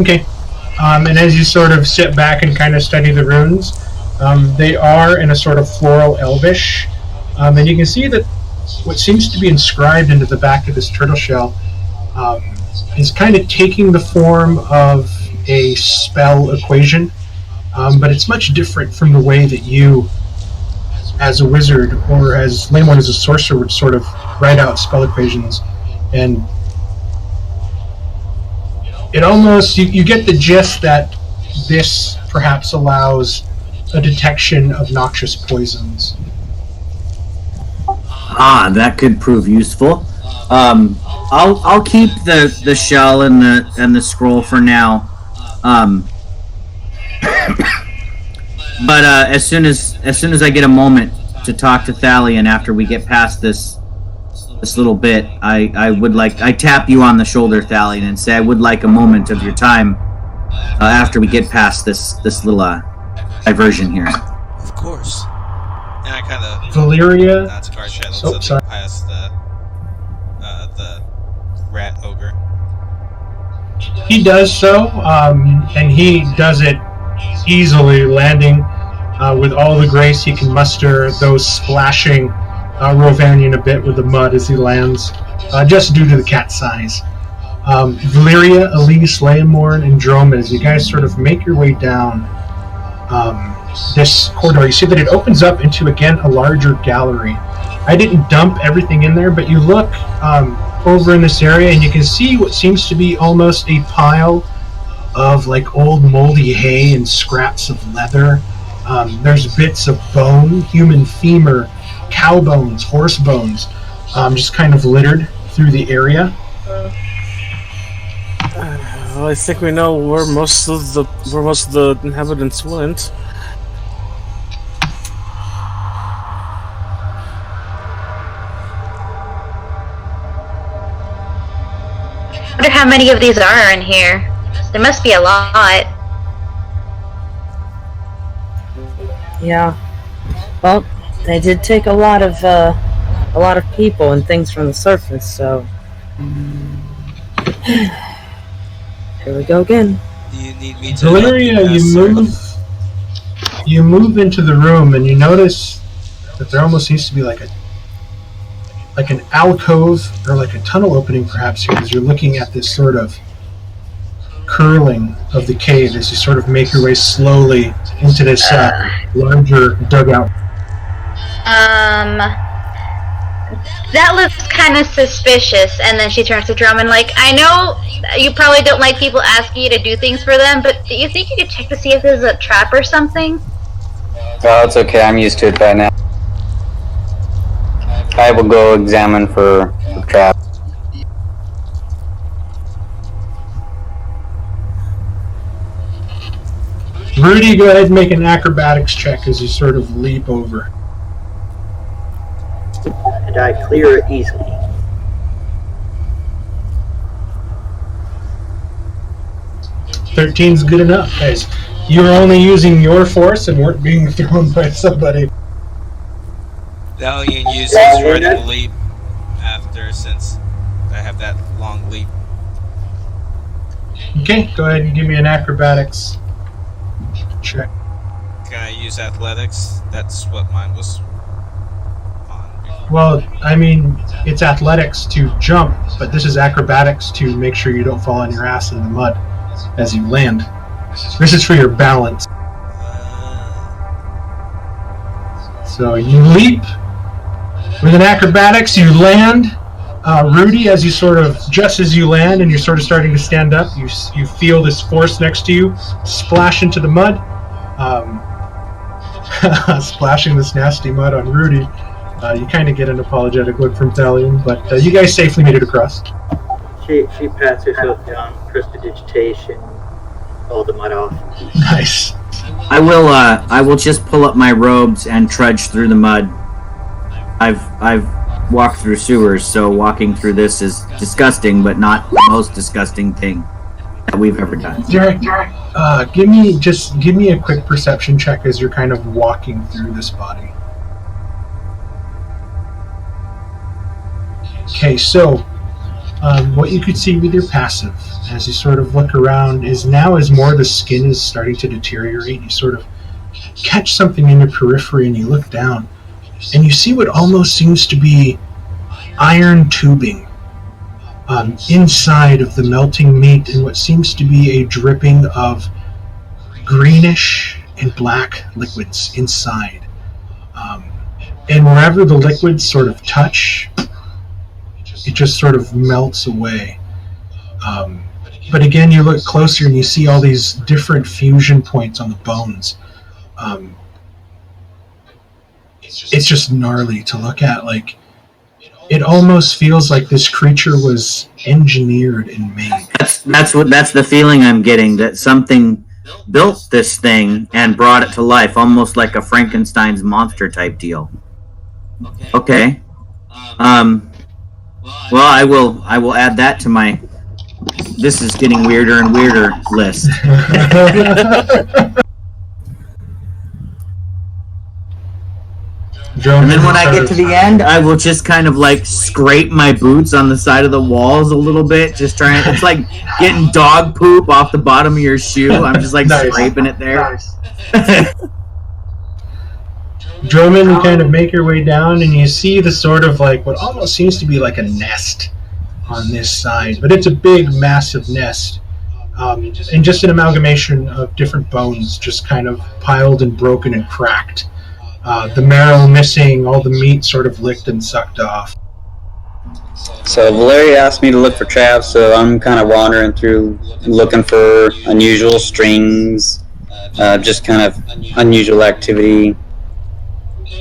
Okay. And as you sort of sit back and kind of study the runes, they are in a sort of floral elvish, and you can see that what seems to be inscribed into the back of this turtle shell is kind of taking the form of a spell equation, but it's much different from the way that you, as a wizard, or as Laymorn as a sorcerer, would sort of write out spell equations. And it almost, you get the gist that this perhaps allows a detection of noxious poisons. That could prove useful. I'll keep the shell and the scroll for now. But as soon as I get a moment to talk to Thalion after we get past this little bit, I tap you on the shoulder, Thalion, and say I would like a moment of your time after we get past this little diversion here. Of course. And I kind of Valyria. Not to shadow, so past the rat ogre. He does so, and he does it easily, landing with all the grace he can muster, though splashing Rovanian a bit with the mud as he lands, just due to the cat's size. Valyria, Elise, Laymorn, and Dromas, you guys sort of make your way down this corridor. You see that it opens up into, again, a larger gallery. I didn't dump everything in there, but you look over in this area and you can see what seems to be almost a pile of like old moldy hay and scraps of leather. There's bits of bone, human femur, cow bones, horse bones, just kind of littered through the area. Well, I think we know where most of the inhabitants went. I wonder how many of these are in here. There must be a lot. Yeah. Well, they did take a lot of people and things from the surface, so here we go again. Do you need me to Valyria, you move into the room and you notice that there almost seems to be like an alcove or like a tunnel opening perhaps here as you're looking at this sort of curling of the cave as you sort of make your way slowly into this larger dugout. That looks kind of suspicious. And then she turns to Drummond like, I know you probably don't like people asking you to do things for them, but do you think you could check to see if there's a trap or something? Oh, it's okay. I'm used to it by now. I will go examine for traps. Rudy, go ahead and make an acrobatics check as you sort of leap over. And I clear it easily. "13's good enough, guys. You were only using your force and weren't being thrown by somebody. Valiant uses running leap after, since I have that long leap. Okay, go ahead and give me an acrobatics check. Can I use athletics? That's what mine was on before. Well, I mean, it's athletics to jump, but this is acrobatics to make sure you don't fall on your ass in the mud as you land. This is for your balance. So you leap. With an acrobatics, you land. Rudy, as you just as you land and you're sort of starting to stand up, you feel this force next to you splash into the mud. Splashing this nasty mud on Rudy. You kind of get an apologetic look from Thalion, but you guys safely made it across. She pats herself down, prestidigitation, all the mud off. Nice. I will just pull up my robes and trudge through the mud. I've walked through sewers, so walking through this is disgusting, but not the most disgusting thing that we've ever done. Derek, give me a quick perception check as you're kind of walking through this body. Okay, so what you could see with your passive, as you sort of look around, is now as more of the skin is starting to deteriorate, you sort of catch something in your periphery and you look down, and you see what almost seems to be iron tubing inside of the melting meat, and what seems to be a dripping of greenish and black liquids inside. And wherever the liquids sort of touch, it just sort of melts away. But again, you look closer and you see all these different fusion points on the bones. It's just gnarly to look at. Like, it almost feels like this creature was engineered and made. That's the feeling I'm getting, that something built this thing and brought it to life, almost like a Frankenstein's monster type deal. Okay. Well, I will add that to my "this is getting weirder and weirder" list. And then when I get to the end, I will just kind of like scrape my boots on the side of the walls a little bit, just trying. It's like getting dog poop off the bottom of your shoe. I'm just like scraping it there. Nice. Drummond, you kind of make your way down, and you see the sort of like what almost seems to be like a nest on this side, but it's a big, massive nest, and just an amalgamation of different bones, just kind of piled and broken and cracked. The marrow missing, all the meat sort of licked and sucked off. So Valeria asked me to look for traps, so I'm kind of wandering through looking for unusual strings, just kind of unusual activity.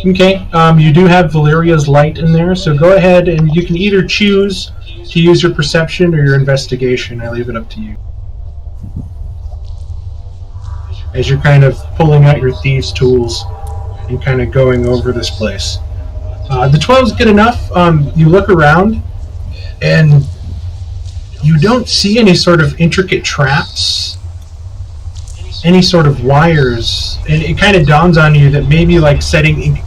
Okay, you do have Valeria's light in there, so go ahead and you can either choose to use your perception or your investigation. I leave it up to you. As you're kind of pulling out your thieves' tools and kind of going over this place. The 12 is good enough. You look around and you don't see any sort of intricate traps, any sort of wires, and it kind of dawns on you that maybe like setting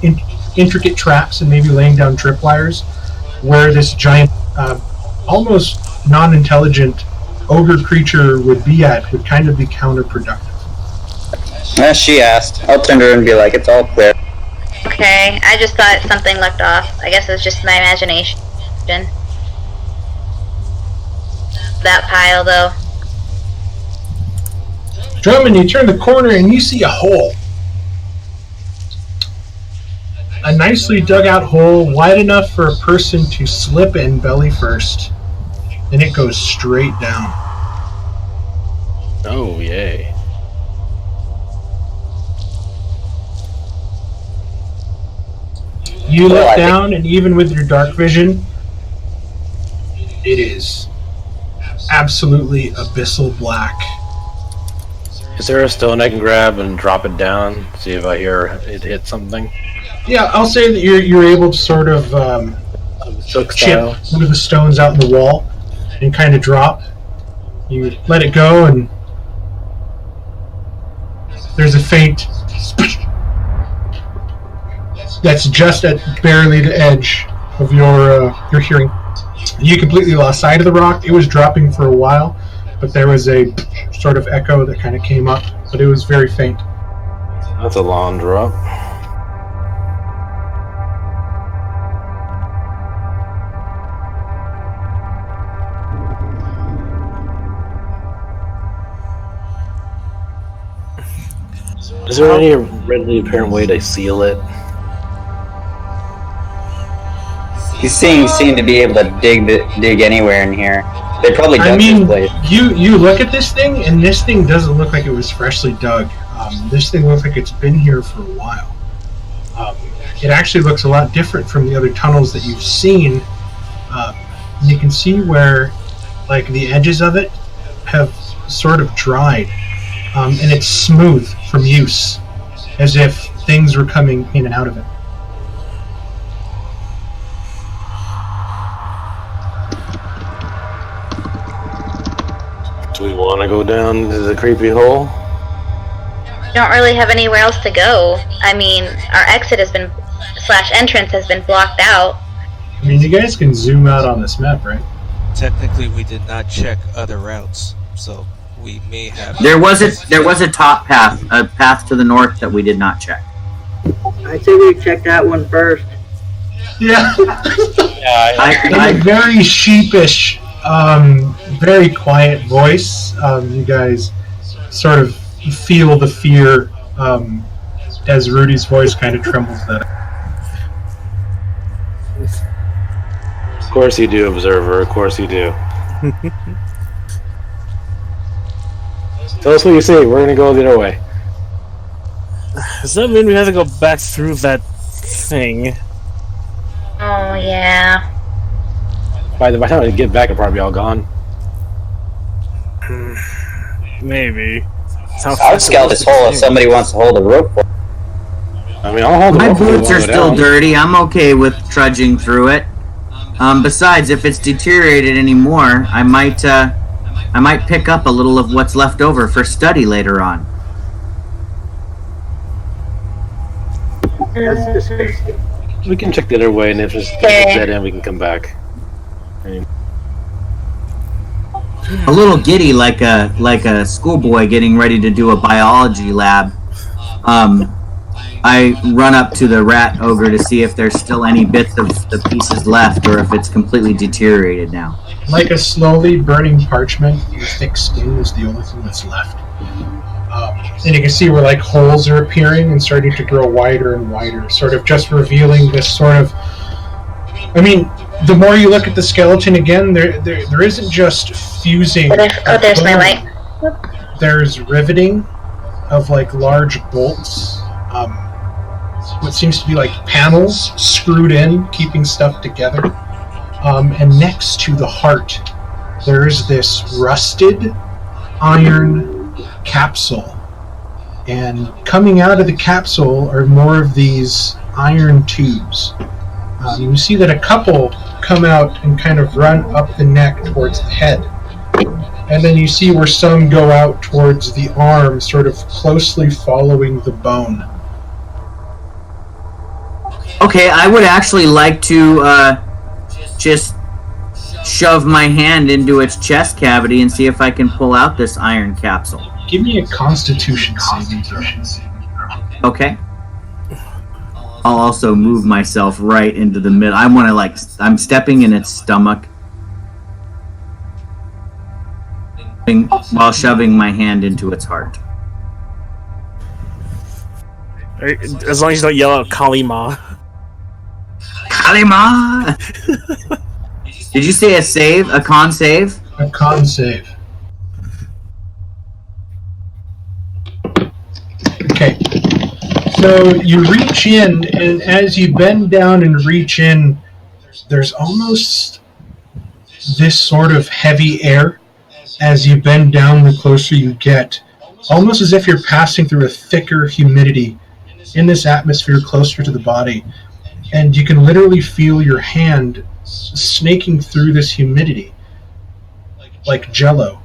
intricate traps and maybe laying down tripwires where this giant, almost non-intelligent ogre creature would be at would kind of be counterproductive. As she asked, I'll turn to her and be like, "It's all clear." Okay, I just thought something looked off. I guess it was just my imagination. That pile, though. Drummond, you turn the corner and you see a hole. a nicely dug out hole wide enough for a person to slip in belly first. And it goes straight down. Oh, yay. You look down, and even with your dark vision, it is absolutely abyssal black. Is there a stone I can grab and drop it down? See if I hear it hit something? Yeah, I'll say that you're able to sort of chip one of the stones out in the wall and kind of drop. You let it go, and there's a faint that's just at barely the edge of your hearing. You completely lost sight of the rock. It was dropping for a while, but there was a sort of echo that kind of came up, but it was very faint. That's a long drop. Is there any readily apparent way to seal it? These things seem to be able to dig anywhere in here. They probably dug this place. You look at this thing, and this thing doesn't look like it was freshly dug. This thing looks like it's been here for a while. It actually looks a lot different from the other tunnels that you've seen. You can see where, like, the edges of it have sort of dried, and it's smooth from use, as if things were coming in and out of it. Do we want to go down to the creepy hole? We don't really have anywhere else to go. I mean, our exit has been / entrance has been blocked out. I mean, you guys can zoom out on this map, right? Technically, we did not check other routes, so we may have. There was a top path, a path to the north that we did not check. I say we check that one first. Yeah. Yeah, In a very sheepish, very quiet voice, you guys sort of feel the fear as Rudy's voice kind of trembles there. Of course you do, Observer. Of course you do. Tell us what you see. We're gonna go the other way. Does that mean we have to go back through that thing? Oh, yeah. By the time I get back, it'll probably be all gone. Maybe. I would scout this hole if somebody wants to hold a rope for it. I mean, I'll hold the My rope. boots are still dirty. I'm okay with trudging through it. Besides, if it's deteriorated anymore, I might pick up a little of what's left over for study later on. That's disgusting. We can check the other way, and if it's dead end, we can come back. A little giddy, like a schoolboy getting ready to do a biology lab. I run up to the rat ogre to see if there's still any bits of the pieces left, or if it's completely deteriorated now. Like a slowly burning parchment, your thick skin is the only thing that's left. And you can see where like holes are appearing and starting to grow wider and wider, sort of just revealing this sort of. I mean, the more you look at the skeleton again, there isn't just fusing. Oh, there's my light. There's riveting of like large bolts. What seems to be like panels screwed in, keeping stuff together. And next to the heart, there's this rusted iron capsule. And coming out of the capsule are more of these iron tubes. You see that a couple come out and kind of run up the neck towards the head. And then you see where some go out towards the arm, sort of closely following the bone. Okay, I would actually like to just shove my hand into its chest cavity and see if I can pull out this iron capsule. Give me a Constitution saving throw. Okay. I'll also move myself right into the middle. I'm stepping in its stomach while shoving my hand into its heart. As long as you don't yell out Kali Ma. Kalima! Did you say a save? A con save? A con save. Okay. So you reach in, and as you bend down and reach in, there's almost this sort of heavy air as you bend down the closer you get. Almost as if you're passing through a thicker humidity in this atmosphere closer to the body. And you can literally feel your hand snaking through this humidity, like jello.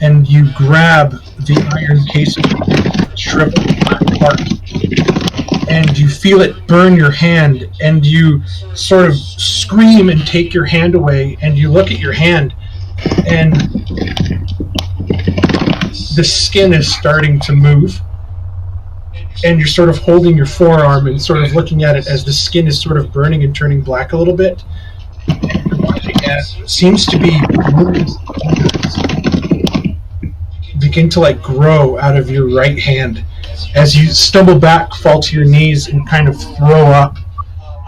And you grab the iron casing, shriveled black part, and you feel it burn your hand, and you sort of scream and take your hand away, and you look at your hand, and the skin is starting to move, and you're sort of holding your forearm and sort of looking at it as the skin is sort of burning and turning black a little bit. And you're watching as it seems to be begin to like grow out of your right hand as you stumble back, fall to your knees, and kind of throw up.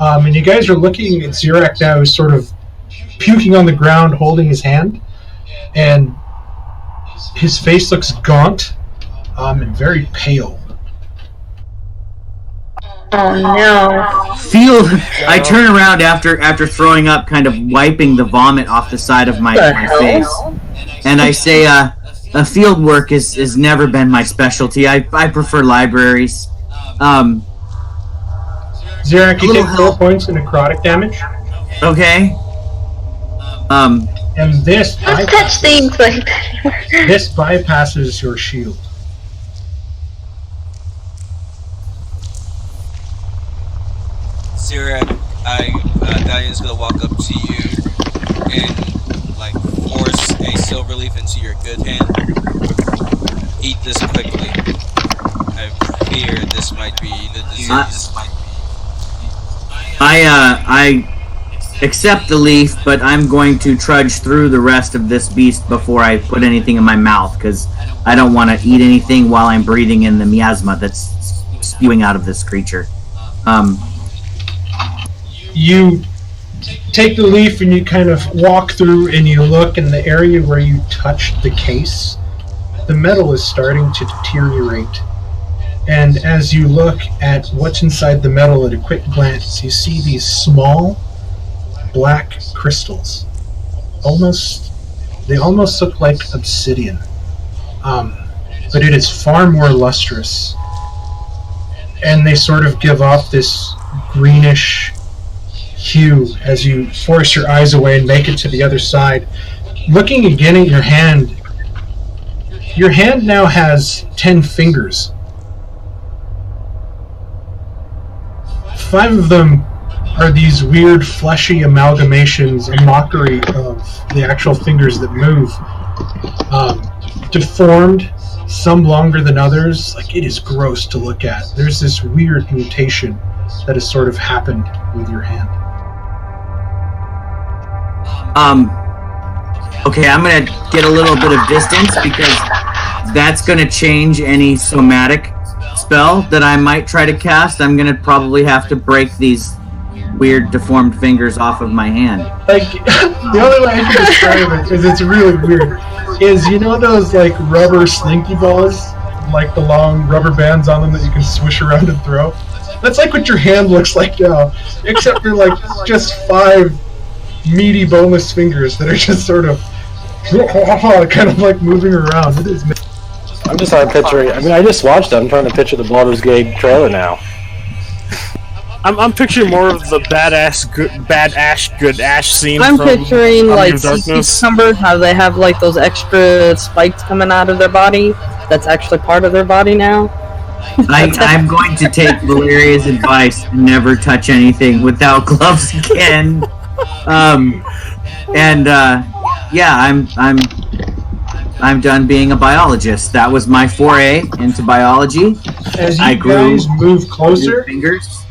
And you guys are looking at Zirak now, who's sort of puking on the ground, holding his hand, and his face looks gaunt and very pale. Oh no. I turn around after throwing up, kind of wiping the vomit off the side of my face, and I say, a field work has never been my specialty. I prefer libraries. Zirak, you take 4 points of necrotic damage. Okay. And this Don't touch things like that. this bypasses your shield. Zirak, Dalian's gonna walk up to you and like force a silver leaf into your good hand. Eat this quickly. I fear this might be the disease. I accept the leaf, but I'm going to trudge through the rest of this beast before I put anything in my mouth, because I don't want to eat anything while I'm breathing in the miasma that's spewing out of this creature. You take the leaf and you kind of walk through and you look in the area where you touched the case. The metal is starting to deteriorate. And as you look at what's inside the metal at a quick glance, you see these small black crystals. They almost look like obsidian. But it is far more lustrous. And they sort of give off this greenish hue as you force your eyes away and make it to the other side. Looking again at your hand now has 10 fingers. 5 of them are these weird fleshy amalgamations, a mockery of the actual fingers that move. Deformed, some longer than others. Like, it is gross to look at. There's this weird mutation that has sort of happened with your hand. Okay, I'm gonna get a little bit of distance, because that's gonna change any somatic spell that I might try to cast. I'm gonna probably have to break these weird deformed fingers off of my hand. Like, the only way I can describe it, because it's really weird, is, you know those like rubber slinky balls? Like the long rubber bands on them that you can swish around and throw? That's like what your hand looks like now, except for like just 5 meaty boneless fingers that are just sort of kind of like moving around. It is. I'm just trying to picture. I mean, I just watched it. I'm trying to picture the Baldur's Gate trailer now. I'm picturing more of the good Ash scene. I'm from picturing like sea Darkness. cucumbers, how they have like those extra spikes coming out of their body. That's actually part of their body now. I'm going to take Valeria's advice and never touch anything without gloves again. Yeah, I'm done being a biologist. That was my foray into biology. As you I grew guys move closer, fingers.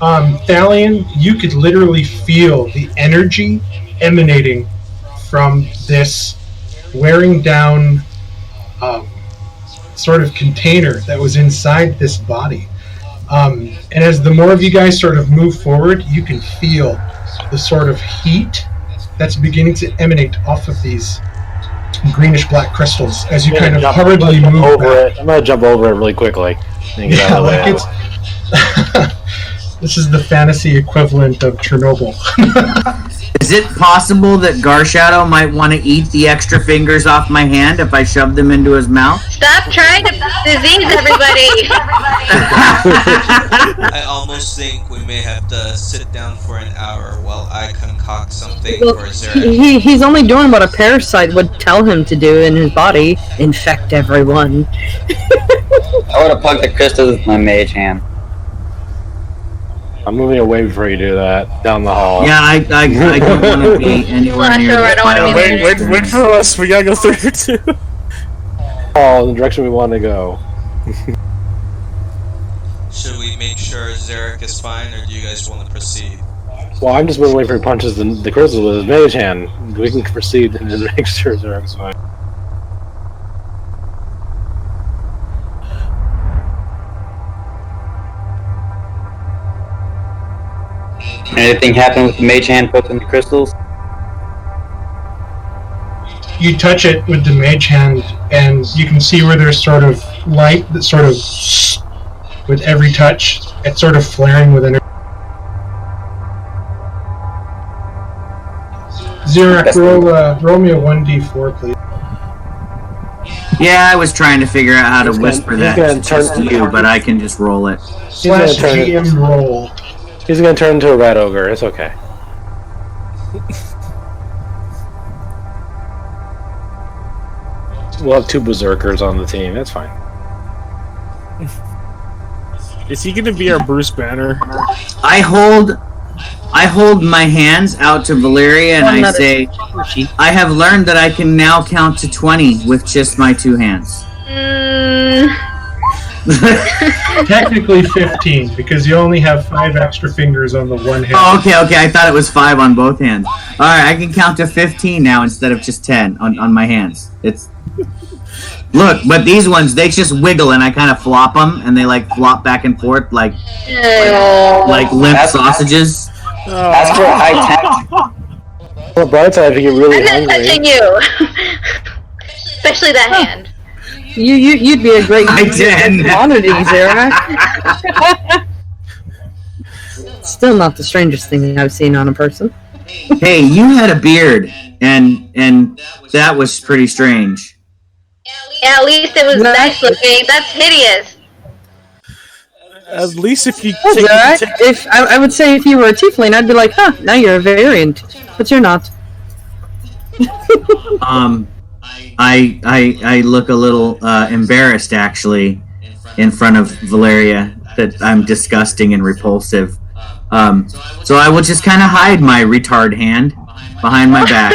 Thalian, you could literally feel the energy emanating from this wearing down sort of container that was inside this body. And as the more of you guys sort of move forward, you can feel the sort of heat that's beginning to emanate off of these greenish-black crystals as you kind of hurriedly move over back. it. I'm gonna jump over it really quickly. And get out of the way. This is the fantasy equivalent of Chernobyl. Is it possible that Garshadow might want to eat the extra fingers off my hand if I shove them into his mouth? Stop trying to disease everybody! I almost think we may have to sit down for an hour while I concoct something Well, for Zurich. he's only doing what a parasite would tell him to do in his body. Infect everyone. I would have plugged the crystals with my mage hand. I'm moving away before you do that. Down the hall. Yeah, I don't want to be anywhere Not near sure, I don't wanna be Wait for us. We gotta go through here too. Oh, in the direction we want to go. Should we make sure Zarek is fine, or do you guys want to proceed? Well, I'm just moving away from he punches the crystal with his mage hand. We can proceed and then make sure Zerek's fine. Anything happen with the mage hand put in the crystals? You touch it with the mage hand, and you can see where there's sort of light that sort of, with every touch, it's sort of flaring with energy. Xerac, roll me a 1d4, please. Yeah, I was trying to figure out how to whisper he's that gonna just to you, but I can just roll it. Slash GM roll. He's gonna turn into a rat ogre. It's okay. We'll have 2 berserkers on the team. That's fine. Is he gonna be our Bruce Banner? I hold my hands out to Valeria and I say, I have learned that I can now count to 20 with just my 2 hands. Technically 15, because you only have 5 extra fingers on the one hand. Oh, okay. I thought it was 5 on both hands. Alright, I can count to 15 now instead of just 10 on my hands. Look, but these ones, they just wiggle and I kind of flop them and they like flop back and forth like limp sausages. That's for high temp. On the bright side, if you get really I'm not hungry. touching you! Especially that hand. You'd be a great commodity, Xerac. Still not the strangest thing I've seen on a person. Hey, you had a beard and that was pretty strange. Yeah, at least it was nice looking. That's hideous. At least if you Xerac, if I would say if you were a tiefling, I'd be like, huh, now you're a variant, but you're not. I look a little embarrassed actually in front of Valeria that I'm disgusting and repulsive. So I will just kind of hide my retard hand behind my back.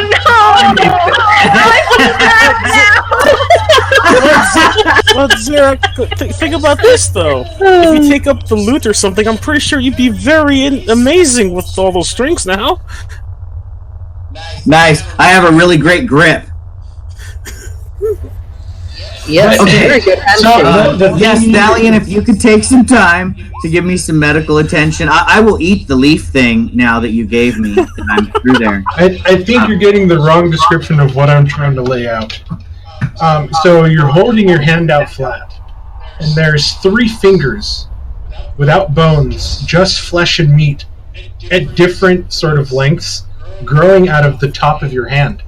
Well, Xerac, think about this though. If you take up the loot or something, I'm pretty sure you'd be very amazing with all those strings now. Nice. I have a really great grip. Yes, okay. very good. Yes, Stallion, if you could take some time to give me some medical attention, I will eat the leaf thing now that you gave me. That I'm through there. I think you're getting the wrong description of what I'm trying to lay out. So you're holding your hand out flat, and there's 3 fingers without bones, just flesh and meat, at different sort of lengths, growing out of the top of your hand.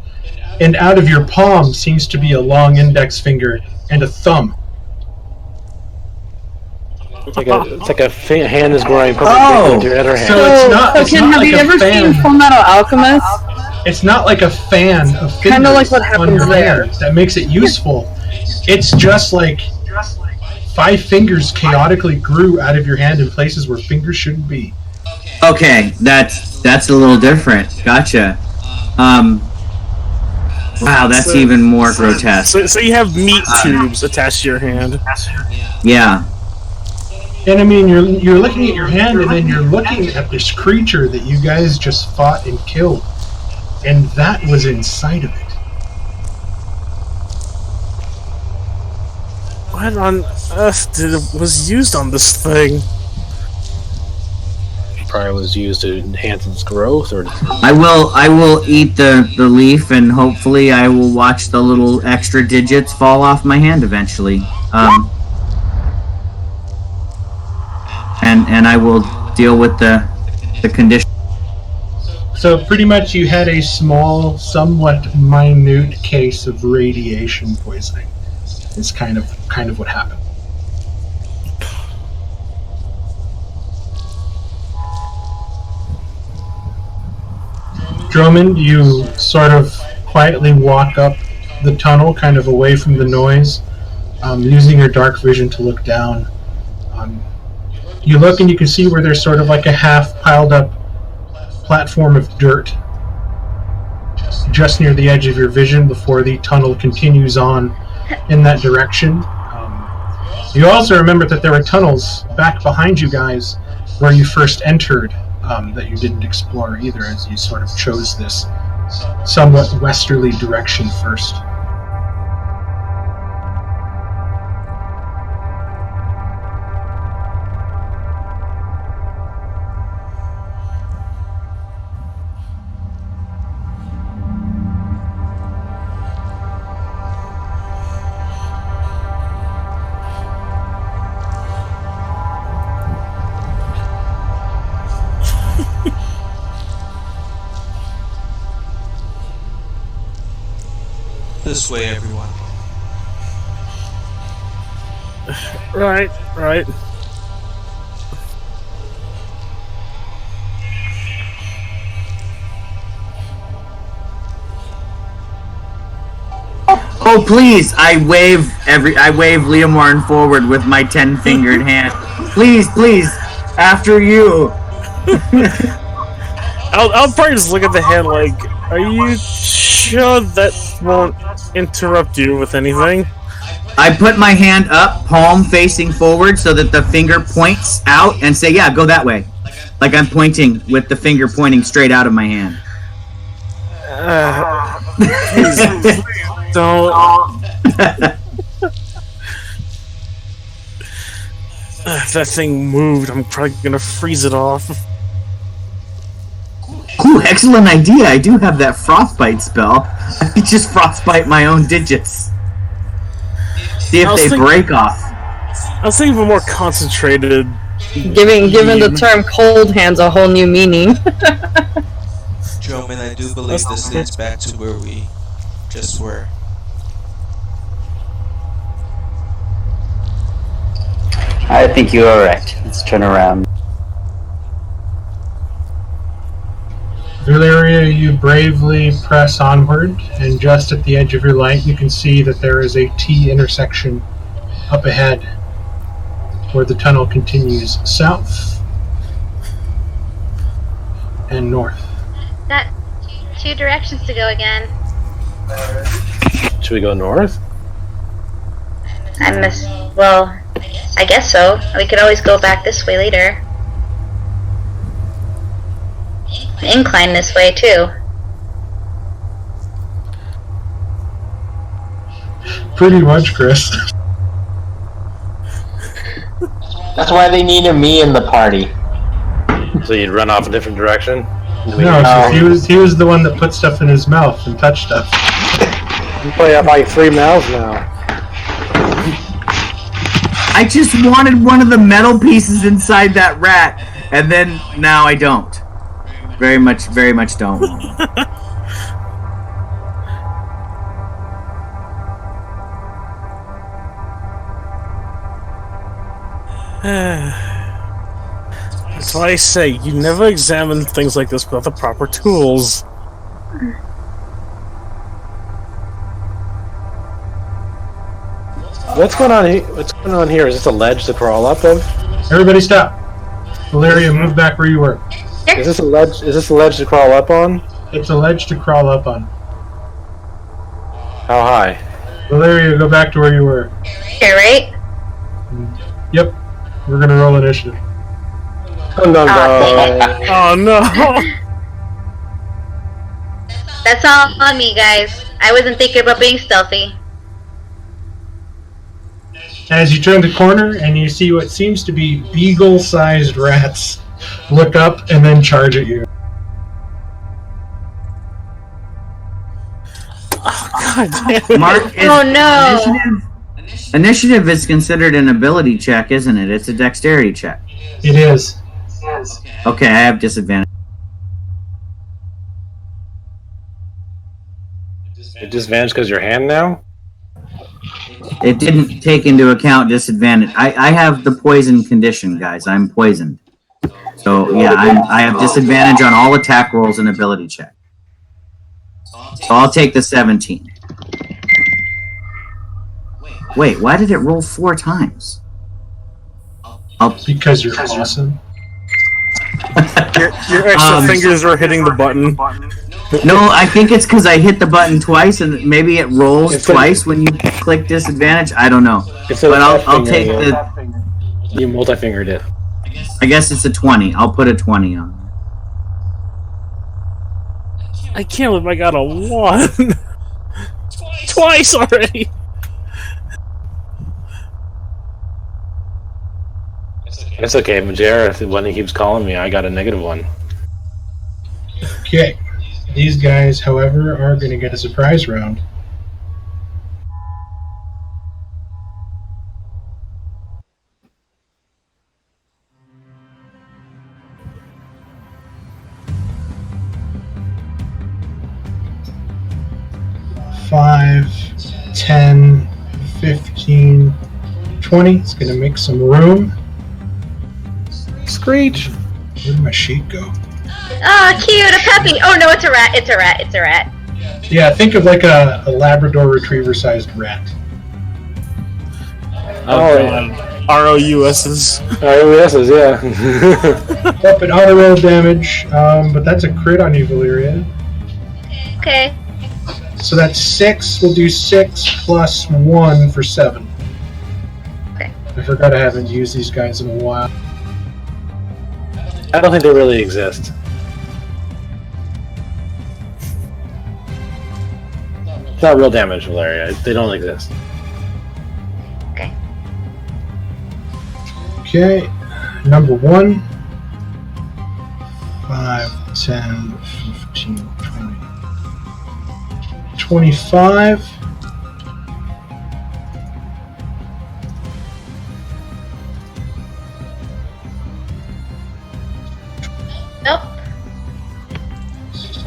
And out of your palm seems to be a long index finger and a thumb. It's like a hand is growing into your other hand. So it's not. It's not Have like you a ever fan. seen Full Metal Alchemist? It's not like a fan of fingers Kinda like what on happens your there. hand that makes it useful. It's just like 5 fingers chaotically grew out of your hand in places where fingers shouldn't be. Okay, that's a little different. Gotcha. Wow, that's even more grotesque. So you have meat tubes attached to your hand. Yeah. And I mean, you're looking at your hand, and then you're looking at this creature that you guys just fought and killed, and that was inside of it. What on earth was used on this thing? probably was used to enhance its growth, or I will eat the leaf, and hopefully I will watch the little extra digits fall off my hand eventually. And I will deal with the condition. So pretty much you had a small, somewhat minute case of radiation poisoning. Is kind of what happened. Drummond, you sort of quietly walk up the tunnel, kind of away from the noise, using your dark vision to look down. You look and you can see where there's sort of like a half piled up platform of dirt just near the edge of your vision before the tunnel continues on in that direction. You also remember that there were tunnels back behind you guys where you first entered that you didn't explore either, as you sort of chose this somewhat westerly direction first. This way, everyone. Right. Oh please! I wave Leomorn forward with my 10-fingered hand. Please, after you. I'll probably just look at the hand like, are you sure that won't interrupt you with anything? I put my hand up, palm facing forward, so that the finger points out, and say, yeah, go that way. Like I'm pointing with the finger pointing straight out of my hand. Please don't. If that thing moved, I'm probably gonna freeze it off. Ooh, excellent idea. I do have that frostbite spell. I could just frostbite my own digits. See if they break off. I was thinking of a more concentrated... Giving the term cold hands a whole new meaning. Gentlemen, I do believe this leads back to where we just were. I think you are right. Let's turn around. Valeria, you bravely press onward, and just at the edge of your light you can see that there is a T intersection up ahead where the tunnel continues south and north. Got 2 directions to go again. Should we go north? Well, I guess so. We could always go back this way later. Incline this way too. Pretty much, Chris. That's why they needed me in the party. So you'd run off a different direction? No, so he was the one that put stuff in his mouth and touched stuff. You probably have like 3 mouths now. I just wanted one of the metal pieces inside that rat, and then now I don't. Very much don't. That's why I say, you never examine things like this without the proper tools. What's going on here? Is this a ledge to crawl up of? Everybody stop. Valeria, move back where you were. Is this a ledge to crawl up on? It's a ledge to crawl up on. How high? Valeria, go back to where you were. Here, right? Yep. We're gonna roll initiative. Oh no. Oh no! That's all on me, guys. I wasn't thinking about being stealthy. As you turn the corner and you see what seems to be beagle-sized rats look up, and then charge at you. Oh, God damn it. Mark, Oh no! Initiative is considered an ability check, isn't it? It's a dexterity check. It is. Okay, I have disadvantage. It disadvantage because your hand now? It didn't take into account disadvantage. I have the poison condition, guys. I'm poisoned. So yeah, I have disadvantage on all attack rolls and ability check. So I'll take the 17. Wait, why did it roll 4 times? Because you're awesome. Your extra fingers were hitting the button. No, I think it's because I hit the button twice, and maybe it rolls twice when you click disadvantage. I don't know, but I'll take the. You multi-fingered it. I guess it's a 20. I'll put a 20 on. I can't believe I got a 1. Twice already. It's okay, Majera. When he keeps calling me, I got a -1. Okay. These guys, however, are going to get a surprise round. Five, 10, 15, 20. It's going to make some room. Screech! Where did my sheet go? Oh, cute, a puppy. Oh no, it's a rat. It's a rat. It's a rat. Yeah, think of like a Labrador Retriever-sized rat. Oh, God. ROUSs. ROUSs, yeah. Up at auto roll damage, but that's a crit on you, Valeria. Okay. So that's 6. We'll do 6 plus 1 for 7. Okay. I forgot I haven't used these guys in a while. I don't think they really exist. It's not real damage, Valeria. They don't exist. Okay. Okay, number 1. 5, 10, 15, 20. 25. Nope.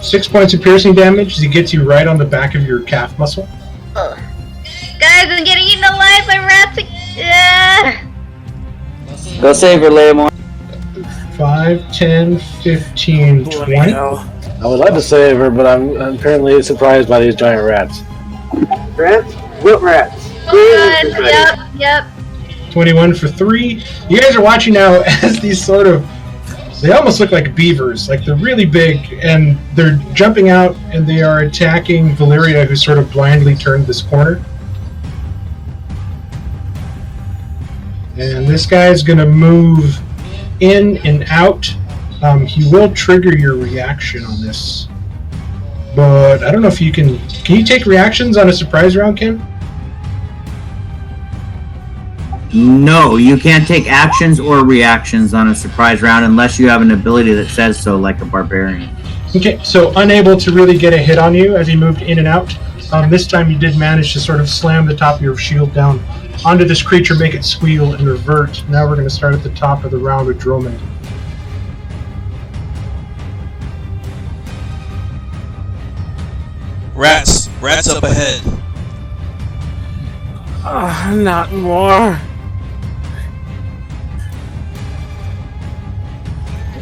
6 points of piercing damage. He gets you right on the back of your calf muscle. Ugh. Guys, I'm getting eaten alive by rats. Go save her, Leomore. 5, 10, 15, 20. I would love to save her, but I'm apparently surprised by these giant rats. Rats? What rats? Oh God, yep. 21 for 3. You guys are watching now as these sort of... They almost look like beavers. Like, they're really big, and they're jumping out, and they are attacking Valeria, who sort of blindly turned this corner. And this guy's going to move in and out. He will trigger your reaction on this. But I don't know if you can... Can you take reactions on a surprise round, Ken? No, you can't take actions or reactions on a surprise round unless you have an ability that says so, like a barbarian. Okay, so unable to really get a hit on you as he moved in and out. This time you did manage to sort of slam the top of your shield down onto this creature, make it squeal and revert. Now we're going to start at the top of the round with Drummond. Rats up ahead. Not more.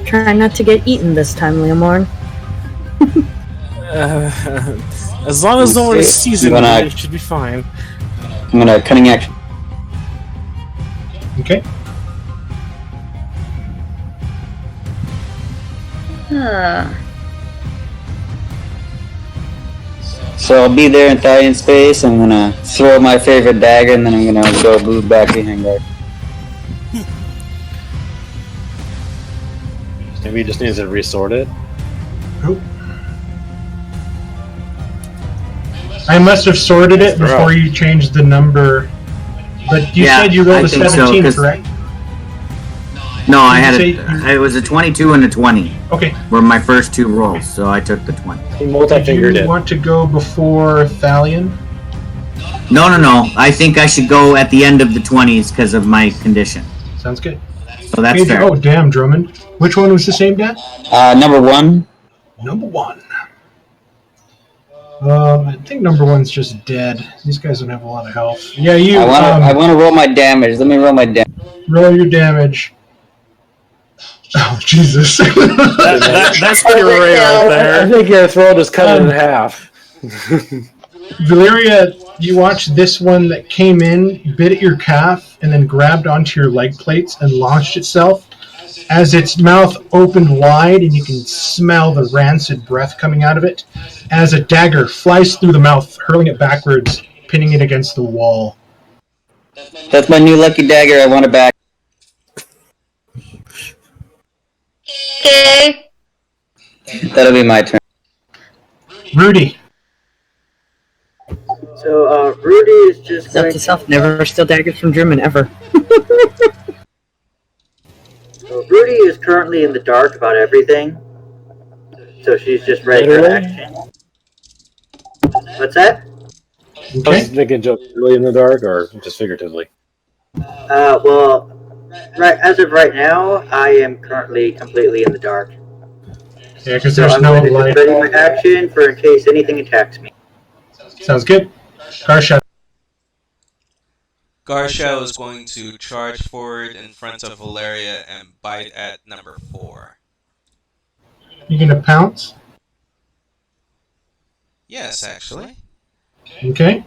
Try not to get eaten this time, Leomorn. As long as no one is seizing me, it should be fine. I'm gonna cunning action. Okay. So I'll be there in Thalian space. I'm gonna throw my favorite dagger, and then I'm gonna go move back behind guard. Maybe he just needs to resort it. Oh. I must have sorted it before you changed the number. But you said you rolled a 17, correct? No, I Did had you say it was a 22 and a 20. Okay. Were my first two rolls, so I took the 20. He Do multi-fingered you it. want to go before Thalion? No. I think I should go at the end of the 20s because of my condition. Sounds good. So that's Major, fair. oh, damn, Drummond. Which one was the same, Dad? Number 1. Number 1. I think number 1's just dead. These guys don't have a lot of health. Yeah, you. I want to roll my damage. Let me roll my damage. Roll your damage. Oh, Jesus. That's pure right I there. think your throat is cut in half. Valeria, you watch this one that came in, bit at your calf, and then grabbed onto your leg plates and launched itself. As its mouth opened wide, and you can smell the rancid breath coming out of it, as a dagger flies through the mouth, hurling it backwards, pinning it against the wall. That's my new lucky dagger. I want it back. Okay. That'll be my turn. Rudy. So, Rudy is just Note to self, never steal daggers from German, ever. So Rudy is currently in the dark about everything. So she's just ready for action. What's that? I was making a joke. Really in the dark, or just figuratively? Well, right as of right now, I am currently completely in the dark. Yeah, because So there's I'm no going to light. just ready my action for in case anything attacks me. Sounds good. Garsha. Garsha is going to charge forward in front of Valeria and bite at number 4. You gonna pounce? Yes, actually. Okay.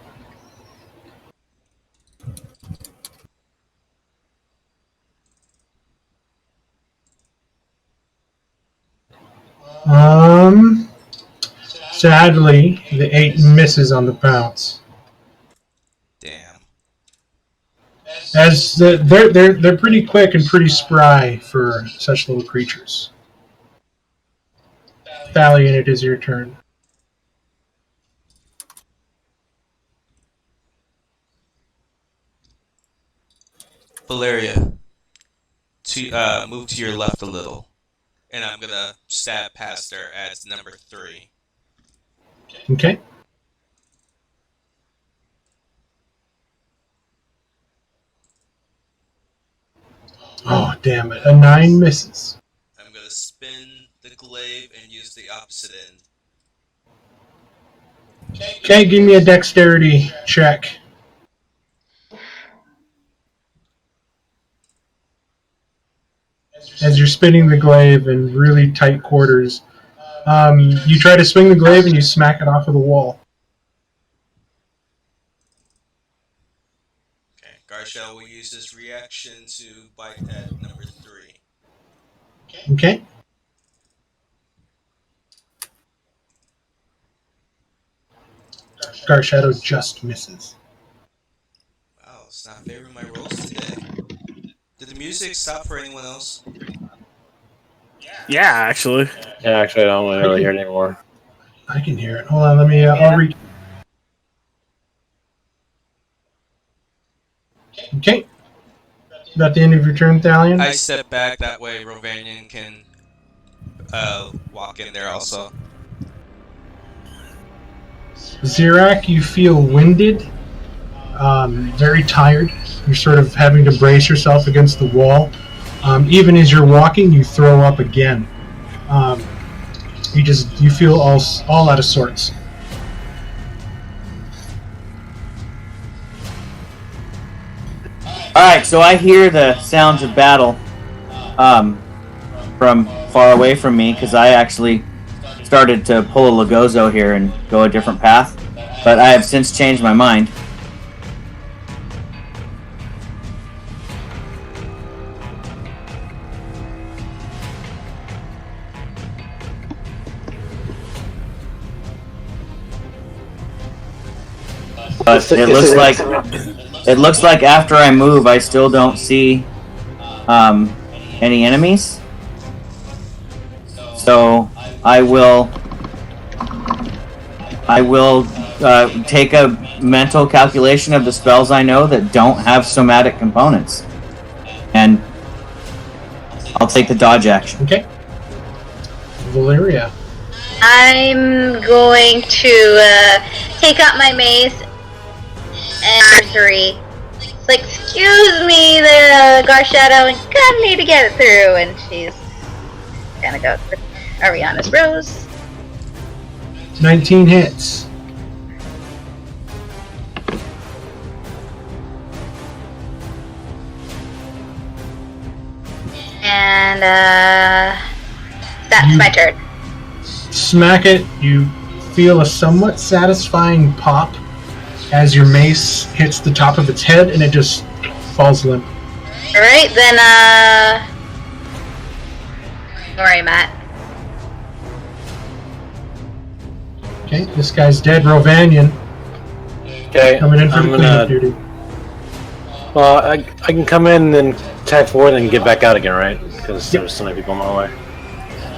Sadly, the 8 misses on the pounce. Damn. As they're pretty quick and pretty spry for such little creatures. Thalion, it is your turn. Valeria, to move to your left a little, and I'm gonna stab past her at number 3. Okay. Oh, damn it. A 9 misses. I'm gonna spin the glaive and use the opposite end. Okay, give me a dexterity check. As you're spinning the glaive in really tight quarters, you try to swing the glaive and you smack it off of the wall. Okay, Garsha will use this reaction to bite at number 3. Okay. Garshadow just misses. Wow, it's not favoring my rolls today. Did the music stop for anyone else? Yeah, actually. Yeah, actually, I don't really hear it anymore. I can hear it. Hold on, let me. I'll read. Okay. Is that the end of your turn, Thalion? I step back, that way Rovanian can walk in there also. Zirak, you feel winded, very tired. You're sort of having to brace yourself against the wall. Even as you're walking, you throw up again. You feel all out of sorts. Alright, so I hear the sounds of battle from far away from me, because I actually started to pull a Lagozo here and go a different path, but I have since changed my mind. But it looks like after I move, I still don't see any enemies. So I will take a mental calculation of the spells I know that don't have somatic components, and I'll take the dodge action. Okay. Valeria. I'm going to take out my mace and 3. It's like, excuse me there, Garshadow, and kind of need to get it through. And she's gonna go for Ariana's Rose. 19 hits. And that's my turn. Smack it. You feel a somewhat satisfying pop as your mace hits the top of its head, and it just falls limp. Alright, then, where are you, Matt? Okay, this guy's dead. Rovanian. Okay, Coming in for the I'm cleanup duty. Well, I can come in and attack forward and get back out again, right? Because there's so many people on my way.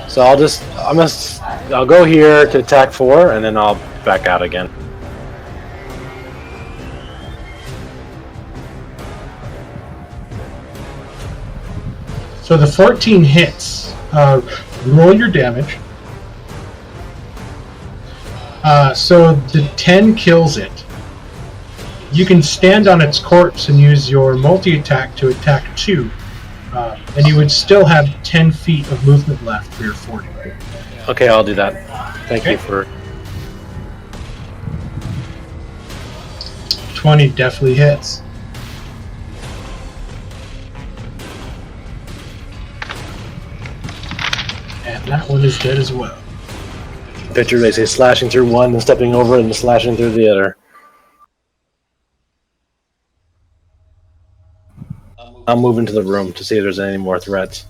So I'll go here to attack 4, and then I'll back out again. So the 14 hits. Roll your damage. So the 10 kills it. You can stand on its corpse and use your multi-attack to attack 2. And you would still have 10 feet of movement left for your 40. Okay, I'll do that. Thank you for... 20 definitely hits. And that one is dead as well. Picture, they say slashing through one, then stepping over and slashing through the other. I'll move into the room to see if there's any more threats.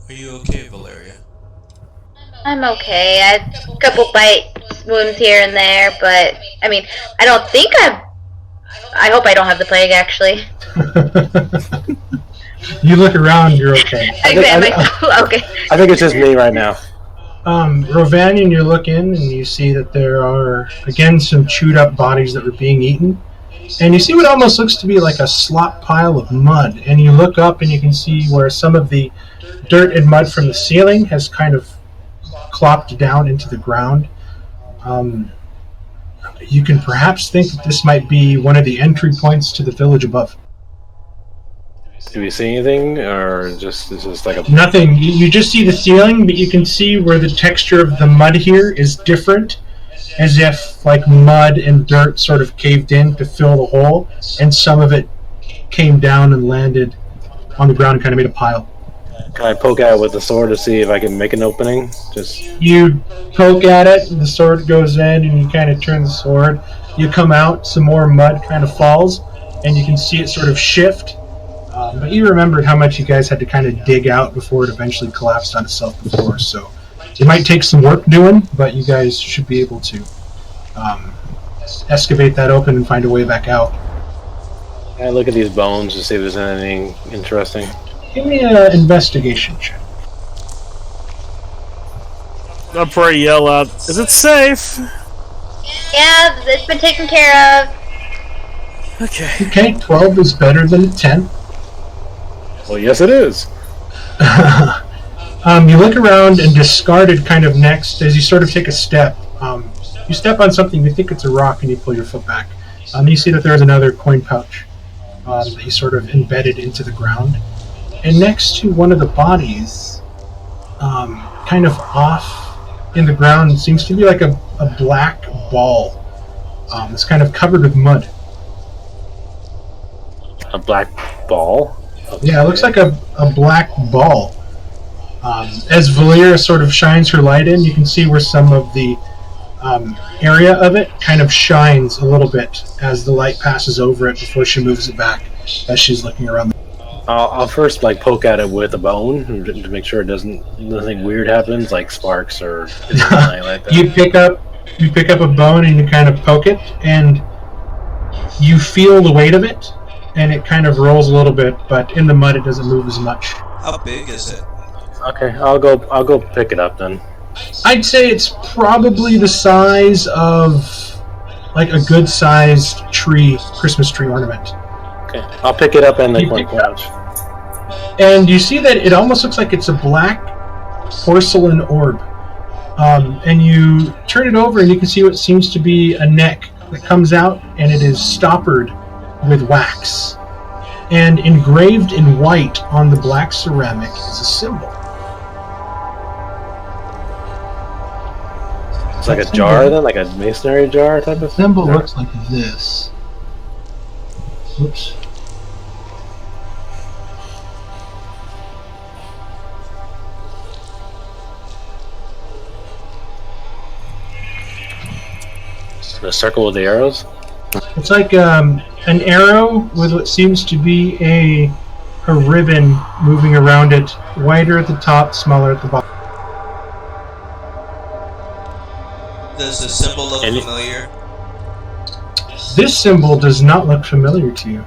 Are you okay, Valeria? I'm okay. I had a couple bite wounds here and there, but, I mean, I don't think I hope I don't have the plague, actually. You look around, you're okay. Okay. I think it's just me right now. Rovanian, you look in and you see that there are, again, some chewed up bodies that were being eaten. And you see what almost looks to be like a slop pile of mud. And you look up and you can see where some of the dirt and mud from the ceiling has kind of clopped down into the ground. You can perhaps think that this might be one of the entry points to the village above. Do we see anything, or it's just like a... Nothing. You just see the ceiling, but you can see where the texture of the mud here is different, as if like mud and dirt sort of caved in to fill the hole, and some of it came down and landed on the ground and kind of made a pile. Can I poke at it with the sword to see if I can make an opening? You poke at it, the sword goes in, and you kind of turn the sword. You come out, some more mud kind of falls, and you can see it sort of shift. But you remembered how much you guys had to kind of dig out before it eventually collapsed on itself before, so it might take some work doing, but you guys should be able to excavate that open and find a way back out. Can I look at these bones to see if there's anything interesting? Give me an investigation check. I'll probably yell out, "Is it safe?" Yeah, it's been taken care of. Okay. Okay, 12 is better than 10. Well, yes it is. You look around and discarded kind of next as you sort of take a step. You step on something, you think it's a rock, and you pull your foot back. You see that there's another coin pouch that you sort of embedded into the ground. And next to one of the bodies, kind of off in the ground, seems to be like a black ball. It's kind of covered with mud. A black ball? Okay. Yeah, it looks like a black ball. As Valeria sort of shines her light in, you can see where some of the area of it kind of shines a little bit as the light passes over it before she moves it back as she's looking around. I'll first poke at it with a bone to make sure nothing weird happens, like sparks or anything like that. You pick up a bone and you kind of poke it, and you feel the weight of it, and it kind of rolls a little bit, but in the mud it doesn't move as much. How big is it? Okay, I'll go pick it up then. I'd say it's probably the size of like a good-sized tree, Christmas tree ornament. Okay, I'll pick it up and the coin pouch. And you see that it almost looks like it's a black porcelain orb. And you turn it over and you can see what seems to be a neck that comes out, and it is stoppered with wax. And engraved in white on the black ceramic is a symbol. It's like a jar then? Like a masonry jar type of thing? Symbol looks like this. Oops. The circle with the arrows? It's like an arrow with what seems to be a ribbon moving around it, wider at the top, smaller at the bottom. Does the symbol look familiar? This symbol does not look familiar to you.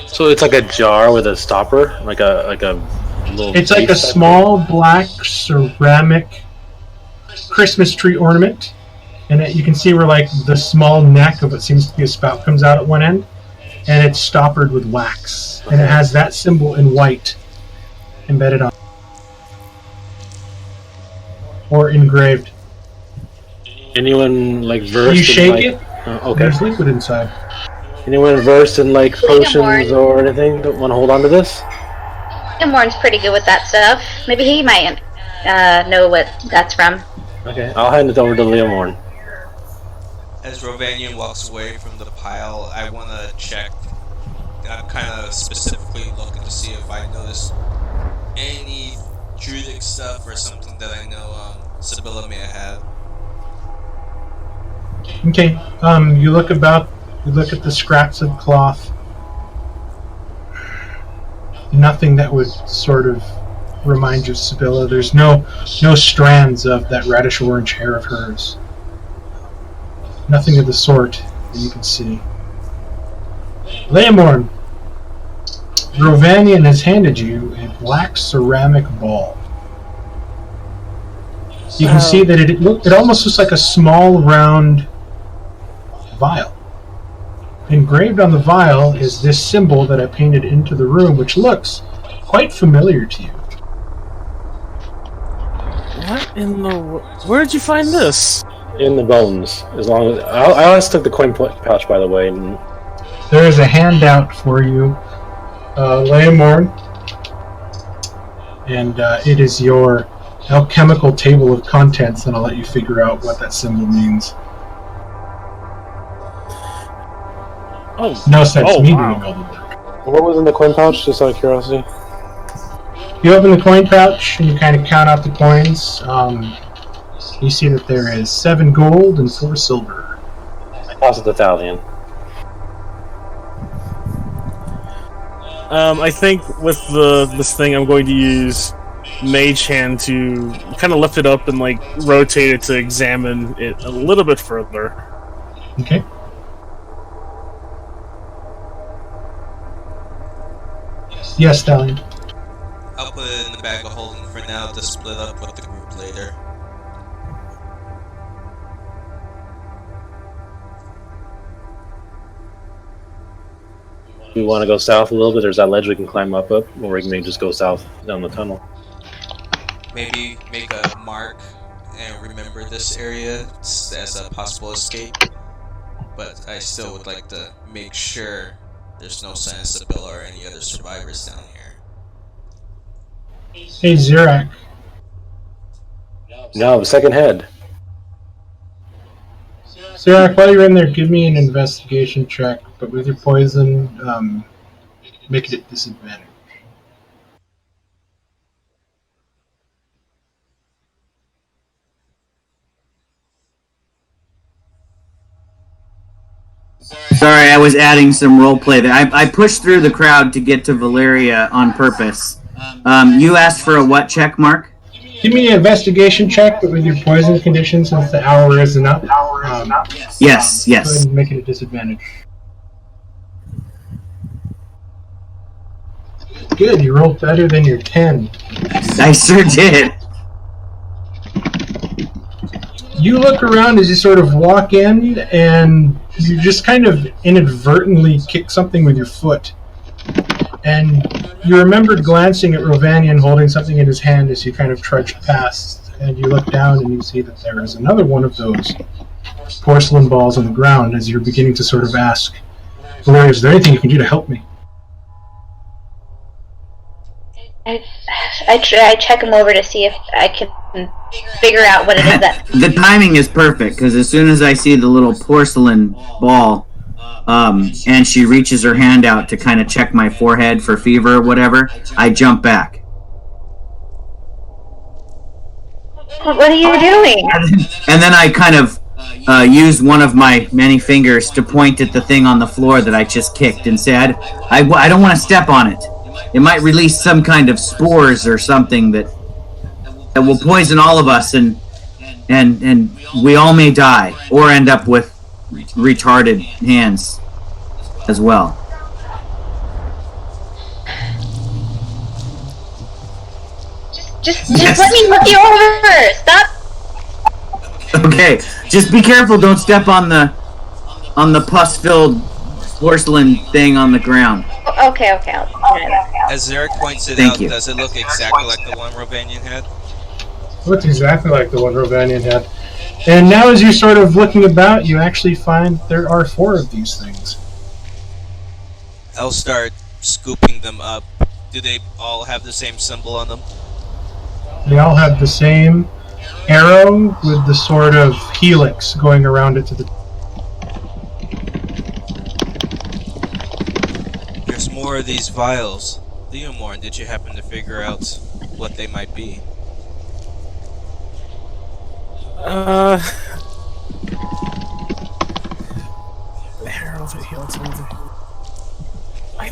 So it's like a jar with a stopper, like a little. It's like a small black ceramic Christmas tree ornament, and you can see where like the small neck of what seems to be a spout comes out at one end, and it's stoppered with wax, and it has that symbol in white embedded on, or engraved. Anyone like versed? You shake in, it. Okay. There's liquid inside. Anyone versed in like potions or anything that want to hold on to this? Morn's pretty good with that stuff. Maybe he might know what that's from. Okay, I'll hand it over to Leomorn. As Rovanian walks away from the pile, I want to check. I'm kind of specifically looking to see if I notice any druidic stuff or something that I know Sibylla may have. Okay. You look at the scraps of cloth. Nothing that would sort of remind you of Sibylla. There's no strands of that reddish orange hair of hers. Nothing of the sort that you can see. Leomorn, Rovanian has handed you a black ceramic ball. You can see that it almost looks like a small round vial. Engraved on the vial is this symbol that I painted into the room, which looks quite familiar to you. What in the... Where did you find this? In the bones. As long as I always took the coin pouch, by the way. And there is a handout for you, Leomorn, and it is your alchemical table of contents, and I'll let you figure out what that symbol means. Oh, no sense me doing wow. all the work. What was in the coin pouch, just out of curiosity? You open the coin pouch and you kind of count out the coins. You see that there is 7 gold and 4 silver. I toss it to Thalion. I think with this thing, I'm going to use Mage Hand to kind of lift it up and like rotate it to examine it a little bit further. Okay. Yes, Thalion. I'll put it in the bag of holding for now to split up with the group later. We want to go south a little bit. There's that ledge we can climb up, or we can just go south down the tunnel. Maybe make a mark and remember this area as a possible escape. But I still would like to make sure there's no sign of Sibylla or any other survivors down here. Hey, Zirak. No, second head. Zirak, while you're in there, give me an investigation check, but with your poison, make it at disadvantage. Sorry, I was adding some roleplay there. I pushed through the crowd to get to Valeria on purpose. You asked for a what check, Mark? Give me an investigation check, but with your poison condition, since the hour isn't up. Yes. Go ahead and make it a disadvantage. Good, you rolled better than your 10. I sure did. You look around as you sort of walk in, and you just kind of inadvertently kick something with your foot. And you remembered glancing at Rovanian holding something in his hand as you kind of trudged past, and you look down and you see that there is another one of those porcelain balls on the ground as you're beginning to sort of ask, Valeria, is there anything you can do to help me? I check him over to see if I can figure out what it is that... The timing is perfect, because as soon as I see the little porcelain ball, and she reaches her hand out to kind of check my forehead for fever or whatever, I jump back. What are you doing? And then I kind of use one of my many fingers to point at the thing on the floor that I just kicked and say, I don't want to step on it. It might release some kind of spores or something that will poison all of us, and we all may die or end up with retarded hands as well. Just let me look you over. Stop. Okay, just be careful. Don't step on the pus-filled porcelain thing on the ground. Okay. I'll try that. As Zarek points it Thank out, you. does it look exactly like the one Rovanian had? It looks exactly like the one Rovanian had. And now as you're sort of looking about, you actually find there are 4 of these things. I'll start scooping them up. Do they all have the same symbol on them? They all have the same arrow with the sort of helix going around it to the... There's more of these vials. Leomorn, did you happen to figure out what they might be? I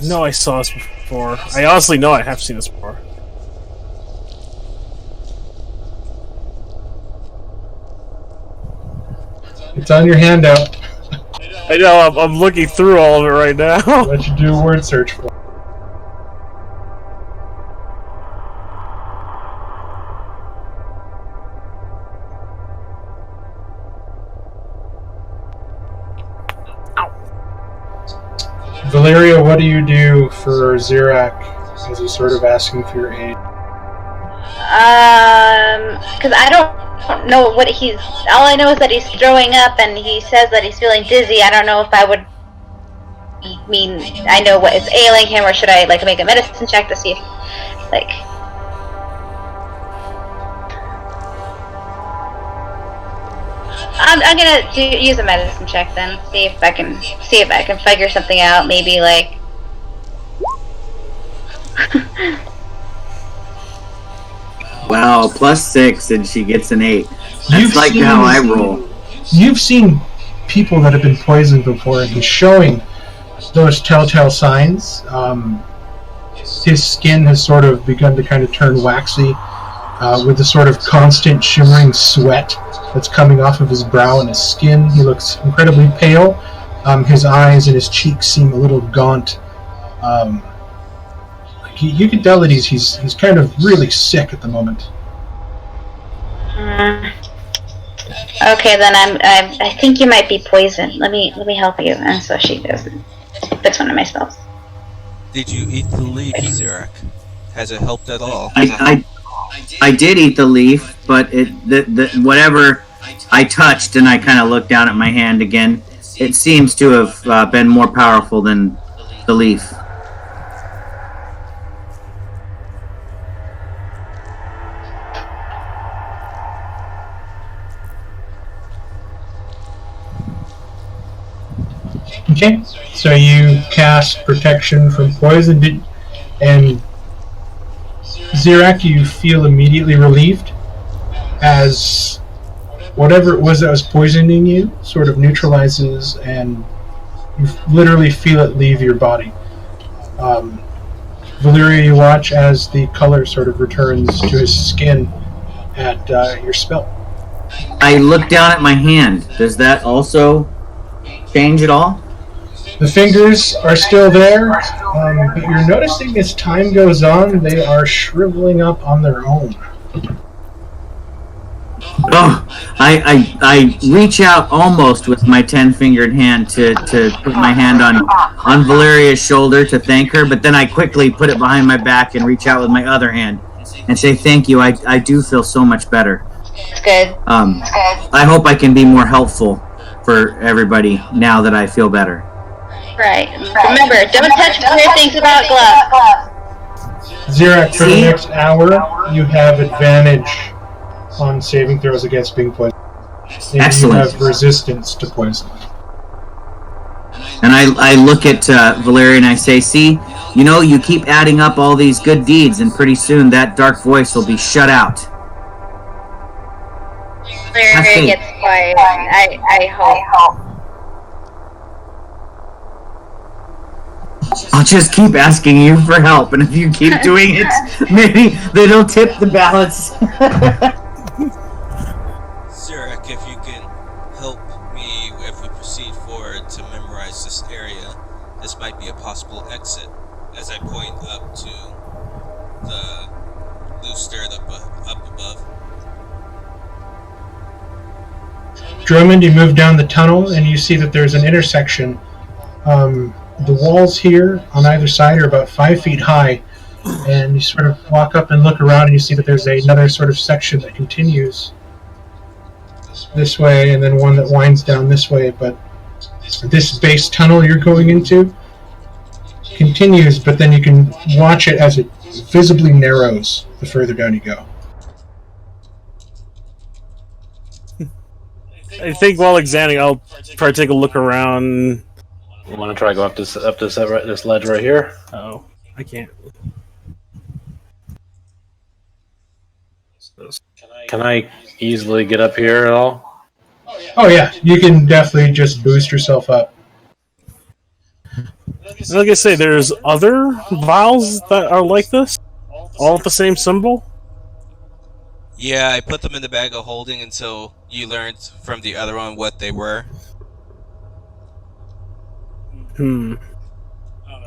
know I saw this before. I honestly know I have seen this before. It's on your handout. I know, I'm looking through all of it right now. Let you do a word search for it. Valeria, what do you do for Zirak as he's sort of asking for your aid? Because I don't know what he's... All I know is that he's throwing up and he says that he's feeling dizzy. I don't know if I would... I know what is ailing him, or should I, make a medicine check to see if, I'm gonna use a medicine check then. See if I can figure something out. Maybe Wow, +6 and she gets an 8. That's how I roll. You've seen people that have been poisoned before, and he's showing those telltale signs. His skin has sort of begun to kind of turn waxy, with the sort of constant shimmering sweat that's coming off of his brow and his skin. He looks incredibly pale. His eyes and his cheeks seem a little gaunt. You can tell that he's kind of really sick at the moment. Okay, then I think you might be poisoned. Let me help you. And so she goes and puts one of my spells. Did you eat the leaf, Zirak? Has it helped at all? I did eat the leaf, but whatever I touched, and I kind of looked down at my hand again, it seems to have been more powerful than the leaf. Okay, so you cast protection from poison, and Zirak, you feel immediately relieved as whatever it was that was poisoning you sort of neutralizes, and you literally feel it leave your body. Valeria, you watch as the color sort of returns to his skin at your spell. I look down at my hand. Does that also change at all? The fingers are still there, but you're noticing as time goes on, they are shriveling up on their own. Oh, I reach out almost with my 10-fingered hand to put my hand on Valeria's shoulder to thank her, but then I quickly put it behind my back and reach out with my other hand and say thank you. I do feel so much better. It's good. I hope I can be more helpful for everybody now that I feel better. Right. Remember, don't touch weird things about gloves. Xerac, for the next hour, you have advantage on saving throws against being poisoned. And Excellent. you have resistance to poison. And I look at Valeria and I say, see, you know, you keep adding up all these good deeds, and pretty soon that dark voice will be shut out. Valeria gets quiet. I hope. I'll just keep asking you for help, and if you keep doing it, maybe it'll tip the balance. Xerac, if you can help me if we proceed forward to memorize this area, this might be a possible exit, as I point up to the loose dirt up above. Drummond, you move down the tunnel and you see that there's an intersection. The walls here on either side are about 5 feet high, and you sort of walk up and look around and you see that there's another sort of section that continues this way and then one that winds down this way, but this base tunnel you're going into continues, but then you can watch it as it visibly narrows the further down you go. I think while examining, I'll try to take a look around. You want to try to go up this ledge right here? Oh, I can't. Can I easily get up here at all? Oh yeah, you can definitely just boost yourself up. Like I say, there's other vials that are like this? All with the same symbol? Yeah, I put them in the bag of holding until you learned from the other one what they were.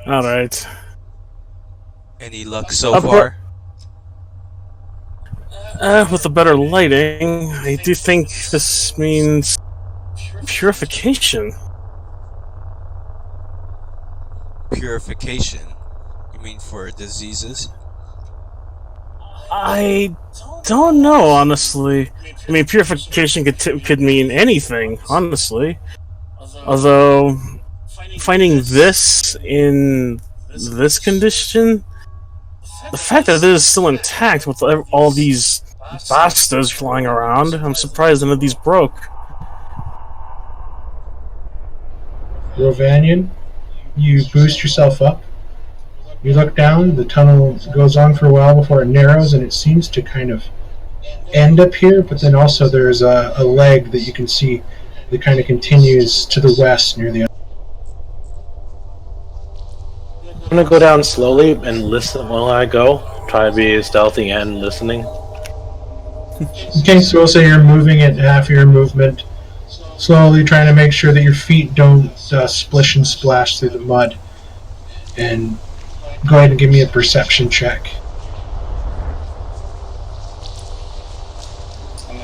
Alright. Any luck so far? With the better lighting, I do think this means purification. Purification? You mean for diseases? I don't know, honestly. I mean, purification could mean anything, honestly. Although, finding this in this condition, the fact that it is still intact with all these bastards flying around, I'm surprised none of these broke. Rovanian, you boost yourself up. You look down, the tunnel goes on for a while before it narrows, and it seems to kind of end up here, but then also there's a leg that you can see that kind of continues to the west near the other. I'm gonna go down slowly and listen while I go. Try to be stealthy and listening. Okay, so we'll say you're moving at half your movement, slowly trying to make sure that your feet don't splish and splash through the mud. And go ahead and give me a perception check.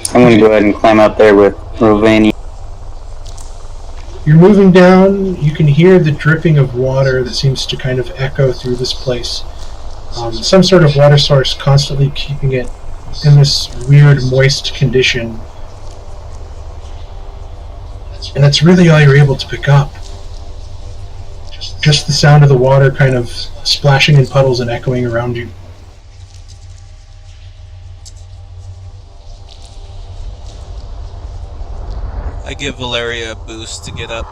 I'm going to go ahead and climb up there with Rovani. You're moving down, you can hear the dripping of water that seems to kind of echo through this place. Some sort of water source constantly keeping it in this weird moist condition. And that's really all you're able to pick up. Just the sound of the water kind of splashing in puddles and echoing around you. I give Valeria a boost to get up.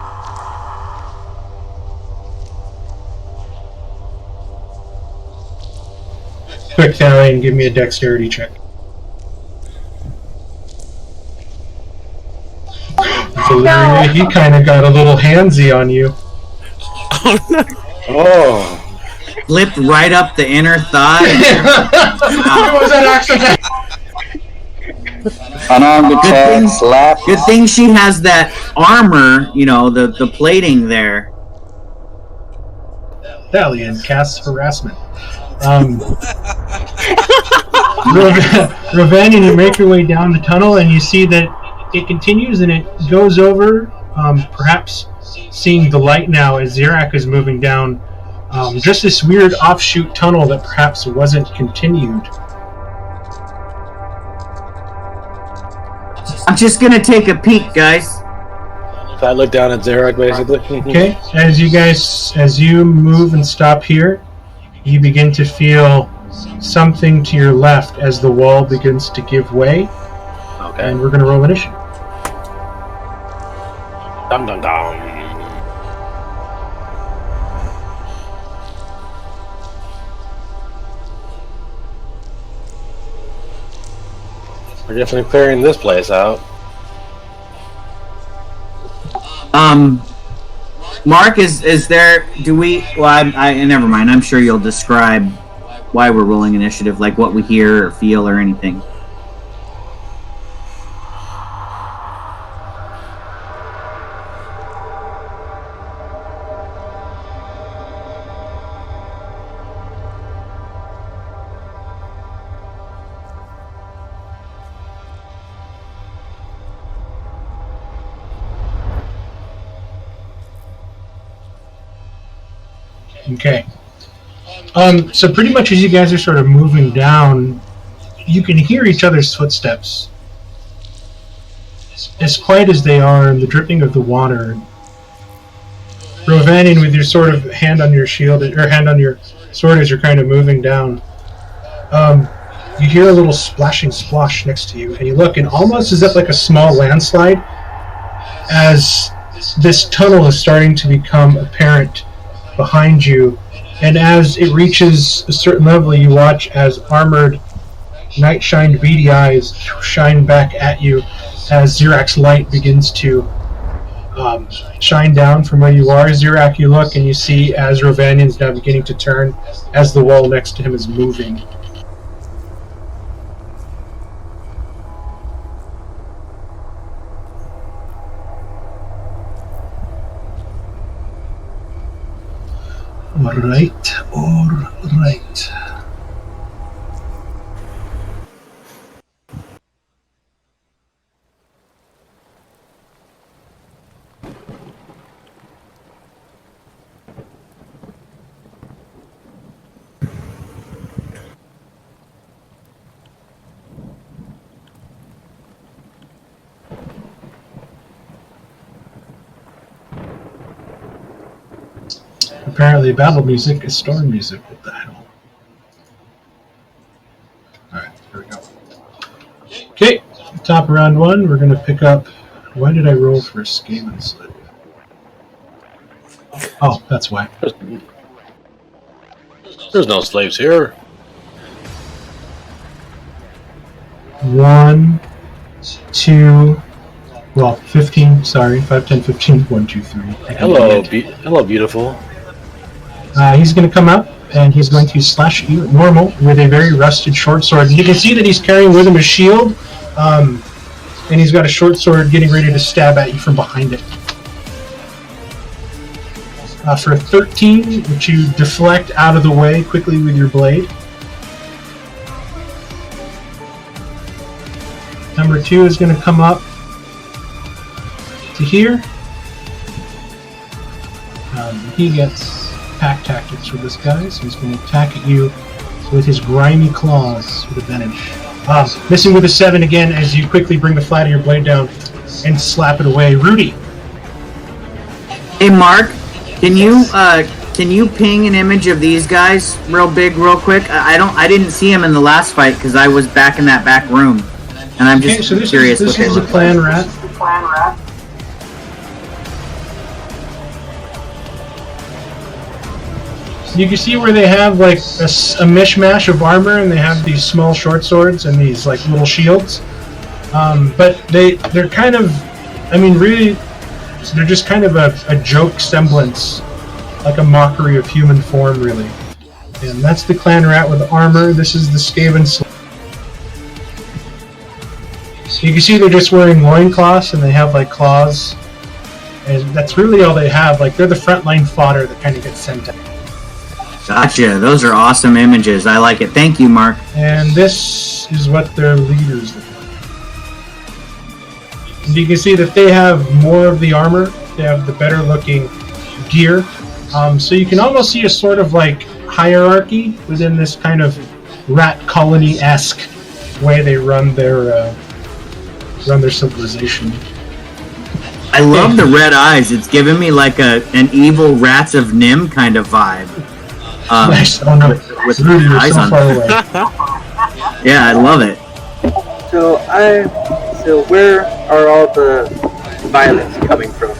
Quick, Tally, and give me a dexterity check. Valeria, he kind of got a little handsy on you. Oh no! Oh! Flipped right up the inner thigh. It was an accident! Unarmed attack, slap. Good thing she has that armor, you know, the plating there. Talion casts harassment. Ravanian, you make your way down the tunnel, and you see that it continues, and it goes over, perhaps seeing the light now as Zirak is moving down, just this weird offshoot tunnel that perhaps wasn't continued. I'm just gonna take a peek, guys. So I look down at Zirak, basically. Okay, as you move and stop here, you begin to feel something to your left as the wall begins to give way. Okay. And we're going to roll initiative. Dum dum dum. We're definitely clearing this place out. Mark, is there? Do we? Well, I never mind. I'm sure you'll describe why we're rolling initiative, like what we hear or feel or anything. Okay. So pretty much as you guys are sort of moving down, you can hear each other's footsteps. As quiet as they are, and the dripping of the water. Rovanian, with your sort of hand on your shield, or hand on your sword as you're kind of moving down, you hear a little splashing splosh next to you, and you look, and almost as if like a small landslide, as this tunnel is starting to become apparent behind you, and as it reaches a certain level, you watch as armored, night-shined, beady eyes shine back at you as Zirak's light begins to shine down from where you are. Zirak, you look and you see as Rovanian's now beginning to turn as the wall next to him is moving. All right. Apparently battle music is storm music. What the hell? Alright, here we go. Okay, top of round one, we're going to pick up... Why did I roll for Skaven Slave? Oh, that's why. There's no slaves here. 1, 2... Well, 15, sorry. 5, 10, 15, 1, 2, 3. Hello, hello, beautiful. He's going to come up, and he's going to slash at you at normal with a very rusted short sword. And you can see that he's carrying with him a shield, and he's got a short sword getting ready to stab at you from behind it. For a 13, which you deflect out of the way quickly with your blade. Number 2 is going to come up to here. He gets pack tactics with this guy, so he's going to attack at you with his grimy claws with advantage. Missing with a 7 again as you quickly bring the flat of your blade down and slap it away. Rudy. Hey Mark, can you ping an image of these guys real big, real quick? I didn't see him in the last fight because I was back in that back room, and I'm just curious. This is a clan rat. You can see where they have like a mishmash of armor, and they have these small short swords and these like little shields. But they're kind of, I mean, really, they're just kind of a joke semblance, like a mockery of human form, really. And that's the clan rat with armor. This is the Skaven Slave. So you can see they're just wearing loincloths, and they have like claws, and that's really all they have. Like they're the frontline fodder that kind of gets sent out. Gotcha. Those are awesome images. I like it. Thank you, Mark. And this is what their leaders look like. And you can see that they have more of the armor. They have the better looking gear. So you can almost see a sort of like hierarchy within this kind of rat colony-esque way they run their civilization. I love the red eyes. It's giving me like an evil Rats of Nim kind of vibe. Nice. Oh no, with Rudy, you're eyes so on far them. away. Yeah, I love it. So where are all the violence coming from?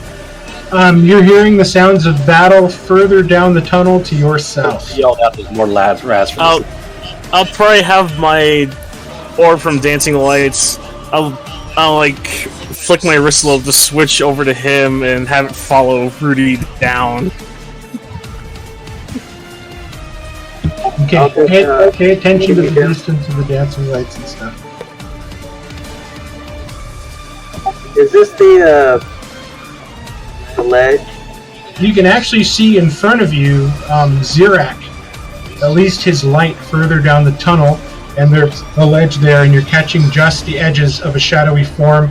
You're hearing the sounds of battle further down the tunnel to your south. Yelled out, "There's more rats!" I'll probably have my orb from Dancing Lights. I'll like flick my wrist lobe to switch over to him and have it follow Rudy down. Okay, pay attention to the distance of the dancing lights and stuff. Is this the ledge? You can actually see in front of you Zirak, at least his light further down the tunnel, and there's a ledge there, and you're catching just the edges of a shadowy form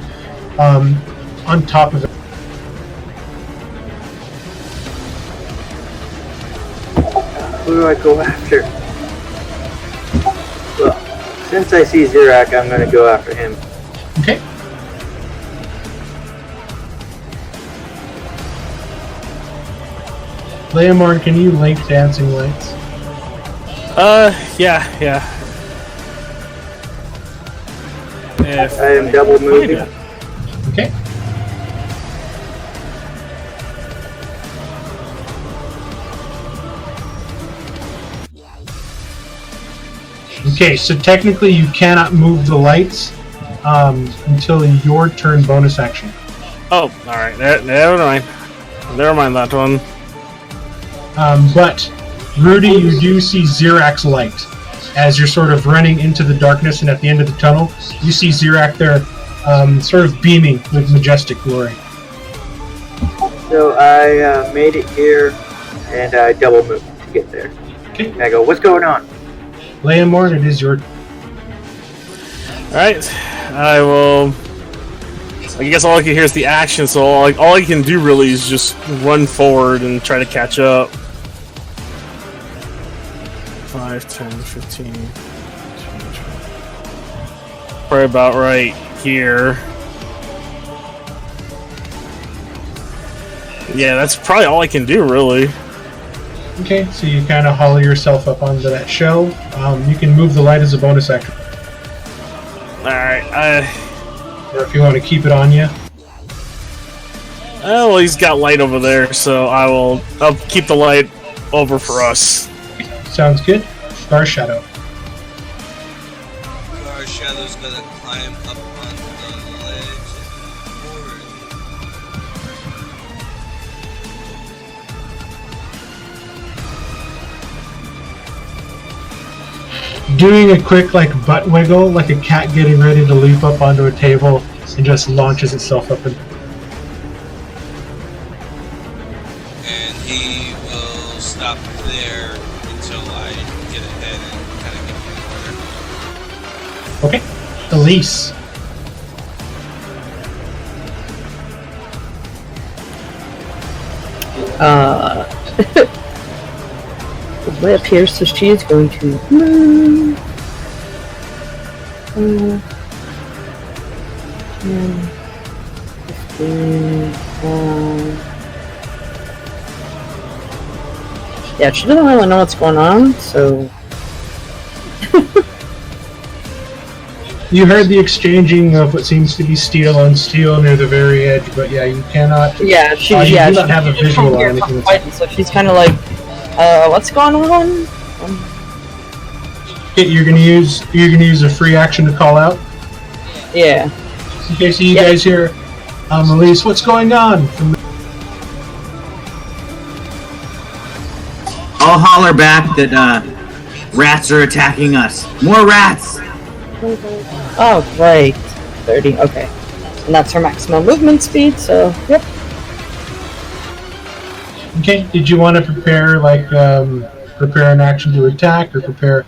on top of it. Who do I go after? Well, since I see Zirak, I'm going to go after him. Okay. Leomorn, can you link dancing lights? Yeah. I am double moving. Okay. Okay, so technically you cannot move the lights until your turn bonus action. Oh, alright. Never mind. Never mind that one. But, Rudy, you do see Zirak's light. As you're sort of running into the darkness and at the end of the tunnel, you see Zirak there sort of beaming with majestic glory. So I made it here, and I double moved to get there. Okay. And I go, what's going on? Leomorn, it is your... Alright. I will... I guess all I can hear is the action, so all I can do really is just run forward and try to catch up. 5, 10, 15... 20. Probably about right here. Yeah, that's probably all I can do, really. Okay, so you kind of haul yourself up onto that shell. You can move the light as a bonus action. Alright, or if you want to keep it on you. Oh, well, he's got light over there, so I'll keep the light over for us. Sounds good. Star Shadow. Our Shadow's gonna climb up on the ledge and Doing a quick butt wiggle, like a cat getting ready to leap up onto a table, and just launches itself up. And he will stop there until I get ahead and kind of give him an order. Okay, Elise. It appears so she is going to move. 10, 15, yeah, she doesn't really know what's going on, so... You heard the exchanging of what seems to be steel on steel near the very edge, but yeah, you cannot... Yeah, you do not have a visual on anything that's happening. So she's kind of like, what's going on? Okay, you're gonna use a free action to call out? Yeah. Okay, so you guys hear, Elise, what's going on? I'll holler back that rats are attacking us. More rats! Oh, right. 30, okay. And that's her maximum movement speed, so, yep. Okay, did you want to prepare, prepare an action to attack or prepare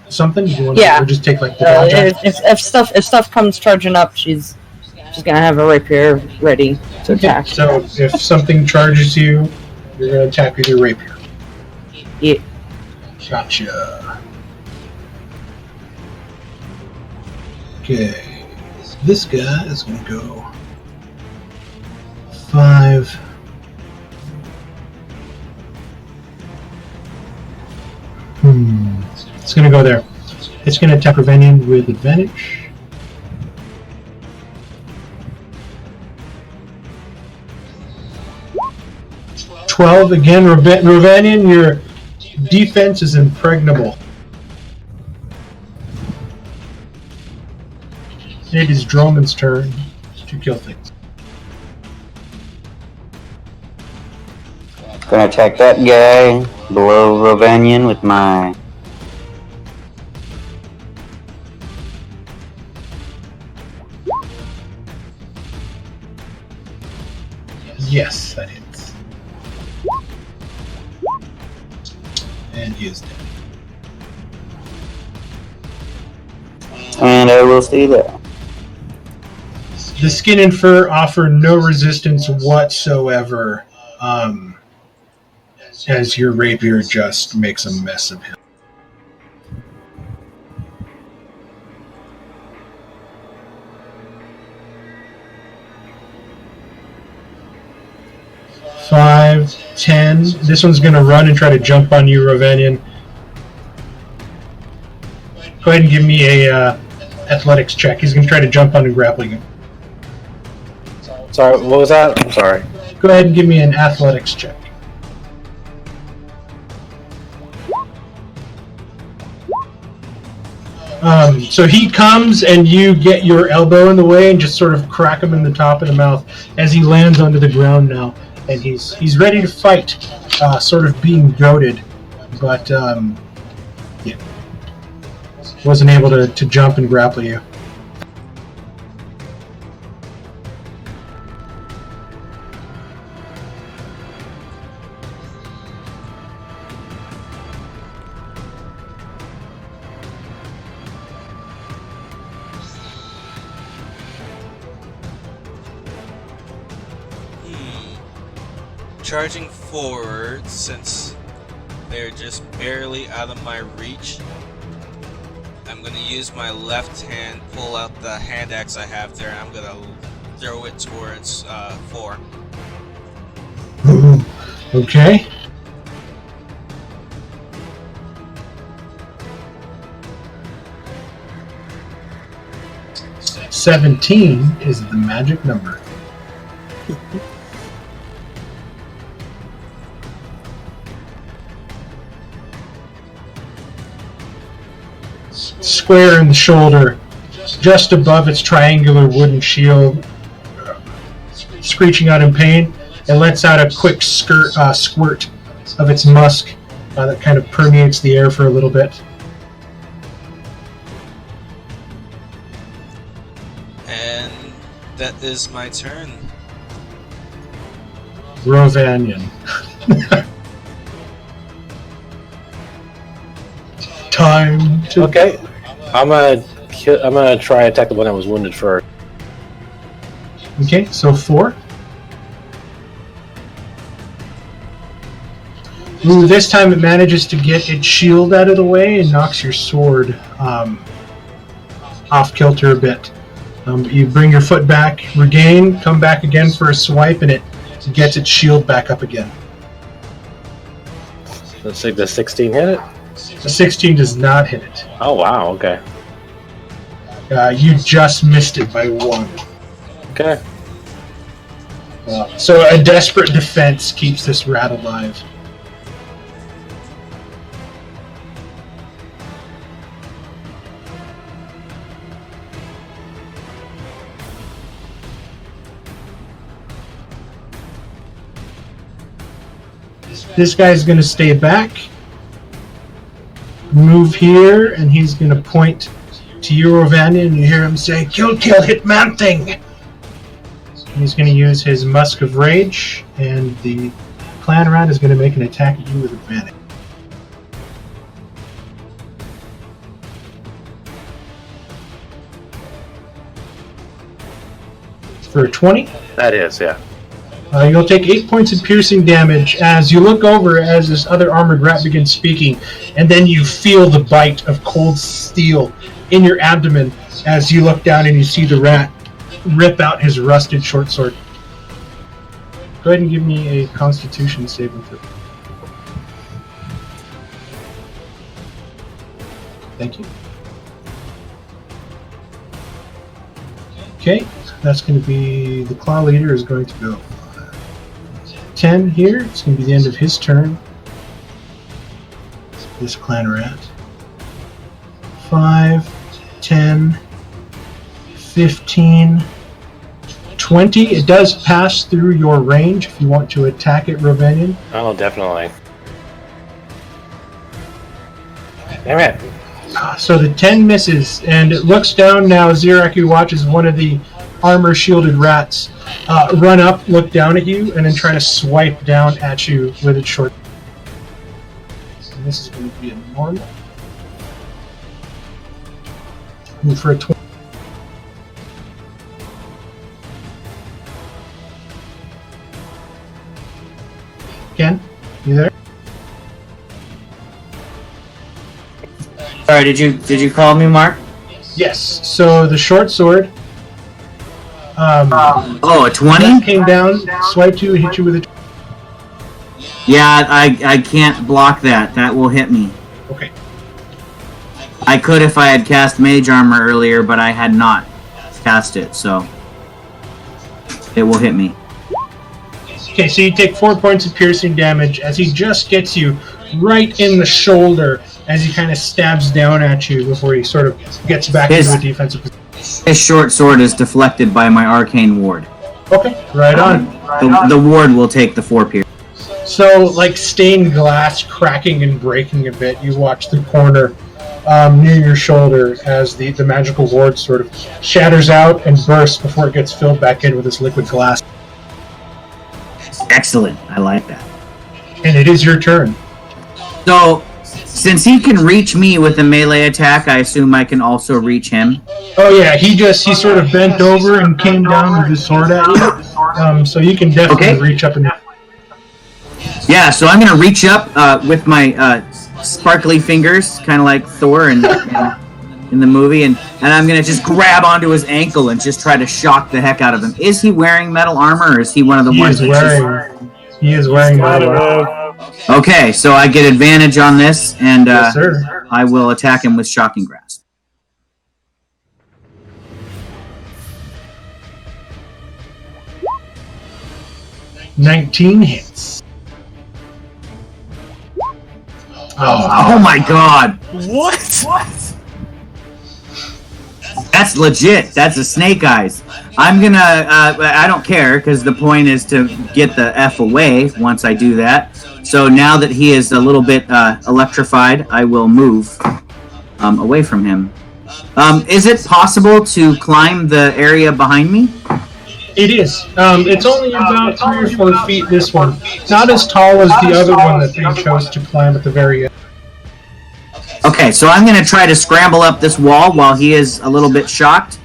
something? Do you want Yeah. to just take like the dodge action? If stuff comes charging up, she's gonna have a rapier ready to attack. So if something charges you, you're gonna attack with your rapier. Yeah. Gotcha. Okay. This guy is gonna go 5. It's gonna go there. It's gonna attack Ravenian with advantage. Again, Ravenian, your defense is impregnable. It is Droman's turn to kill things. Gonna attack that guy below Ravenian with my... Yes, that hits. And he is dead. And I will see that. The skin and fur offer no resistance whatsoever, as your rapier just makes a mess of him. Five, 10. This one's going to run and try to jump on you, Ravenian. Go ahead and give me a athletics check. He's going to try to jump on and grapple you. Sorry, what was that? I'm sorry. Go ahead and give me an athletics check. So he comes and you get your elbow in the way and just sort of crack him in the top of the mouth as he lands onto the ground now. And he's ready to fight, sort of being goaded, but yeah, wasn't able to jump and grapple you. Charging forward, since they're just barely out of my reach, I'm gonna use my left hand, pull out the hand axe I have there, and I'm gonna throw it towards 4. Okay. $17 is the magic number. Square in the shoulder, just above its triangular wooden shield, screeching out in pain. It lets out a quick squirt of its musk that kind of permeates the air for a little bit. And that is my turn. Rovanian. Time to... Okay. I'm gonna try to attack the one that was wounded first. Okay, so 4. Ooh, this time it manages to get its shield out of the way and knocks your sword off kilter a bit. You bring your foot back, regain, come back again for a swipe, and it gets its shield back up again. Let's see, does 16 hit it? The 16 does not hit it. Oh wow, okay. You just missed it by 1. Okay. So a desperate defense keeps this rat alive. This guy's going to stay back, move here, and he's going to point to Eurovania, and you hear him say, "Kill, hit man thing!" And he's going to use his Musk of Rage, and the clan rat is going to make an attack at you with advantage. For a 20? That is, yeah. You'll take 8 points of piercing damage as you look over as this other armored rat begins speaking, and then you feel the bite of cold steel in your abdomen as you look down and you see the rat rip out his rusted short sword. Go ahead and give me a Constitution saving throw. Thank you. Okay, that's going to be the claw leader is going to go 10 here. It's going to be the end of his turn. This clan rat. 5, 10, 15, 20. It does pass through your range if you want to attack it, Rovanian. Oh, definitely. Damn it. So the 10 misses, and it looks down now. Zirak, you watch as one of the armor-shielded rats run up, look down at you, and then try to swipe down at you with its short. And this is going to be a normal. Move for a 20. Ken, you there? Sorry, did you call me, Mark? Yes. So the short sword. Oh, a 20? Came down, swiped you, hit you with a. Yeah, I can't block that. That will hit me. Okay. I could if I had cast Mage Armor earlier, but I had not cast it, so it will hit me. Okay, so you take 4 points of piercing damage as he just gets you right in the shoulder as he kind of stabs down at you before he sort of gets back into a defensive position. His short sword is deflected by my arcane ward. Okay, right on. The ward will take the 4 pierce. So, like stained glass cracking and breaking a bit, you watch the corner near your shoulder as the magical ward sort of shatters out and bursts before it gets filled back in with this liquid glass. Excellent. I like that. And it is your turn. So, since he can reach me with a melee attack, I assume I can also reach him. Oh yeah, he sort of bent over and came down with his sword at you. So you can definitely reach up and. Yeah, so I'm gonna reach up with my sparkly fingers, kind of like Thor in the movie, and I'm gonna just grab onto his ankle and just try to shock the heck out of him. Is he wearing metal armor, or is he one of the ones? He is wearing metal armor. Okay, so I get advantage on this, and yes, sir. I will attack him with Shocking Grasp. $19 hits. Oh my god! What? That's legit. That's a snake eyes. I'm gonna, I don't care, because the point is to get the F away once I do that. So now that he is a little bit electrified, I will move away from him. Is it possible to climb the area behind me? It is. It's only about 3 or 4 feet, this one. Not as tall as the other one that they chose to climb at the very end. Okay, so I'm going to try to scramble up this wall while he is a little bit shocked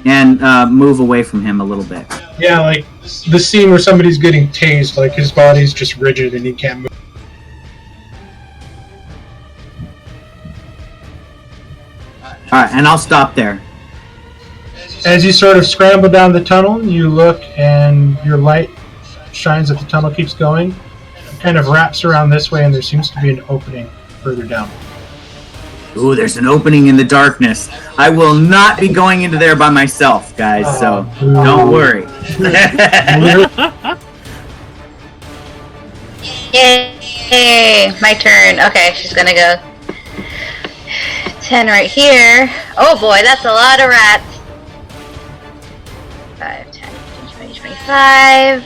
and move away from him a little bit. Yeah, like the scene where somebody's getting tased, like his body's just rigid and he can't move. Alright, and I'll stop there. As you sort of scramble down the tunnel, you look and your light shines as the tunnel keeps going. It kind of wraps around this way and there seems to be an opening further down. Ooh, there's an opening in the darkness. I will not be going into there by myself, guys, so don't worry. Yay! My turn. Okay, she's gonna go 10 right here. Oh boy, that's a lot of rats. 5, 10, 15, 20, 25.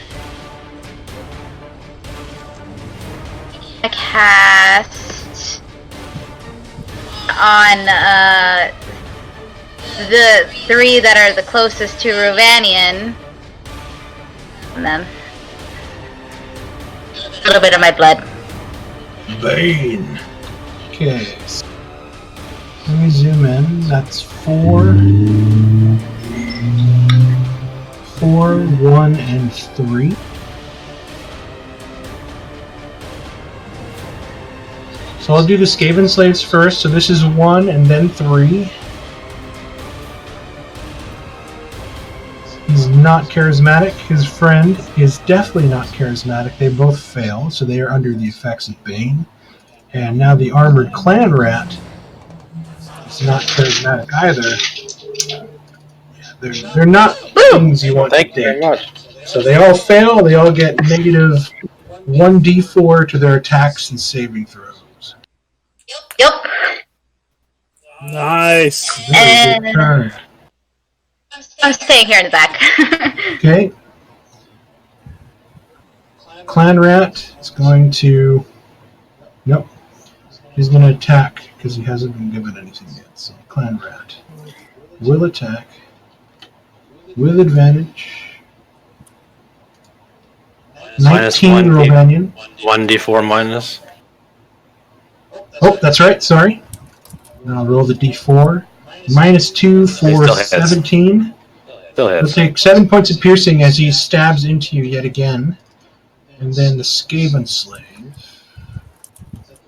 I cast on the 3 that are the closest to Rovanian. And then A little bit of my blood. Bane. Okay. So let me zoom in. That's 4, 1, and 3. So I'll do the Skaven slaves first. So this is 1 and then 3. He's not charismatic. His friend is definitely not charismatic. They both fail, so they are under the effects of Bane. And now the armored clan rat is not charismatic either. They're not things you want to take. Thank you very much. So they all fail. They all get negative 1d4 to their attacks and saving throws. Yep. Nice. Very good turn. I'm staying here in the back. Okay. Clan rat is going to. Nope. He's going to attack because he hasn't been given anything yet. So clan rat will attack with advantage. Minus 19 Romanian. 1d4 minus. Oh, that's right. Sorry. Then I'll roll the d4. Minus 2 for Still hits. 17. Still He'll hits. take 7 points of piercing as he stabs into you yet again. And then the Skaven slave.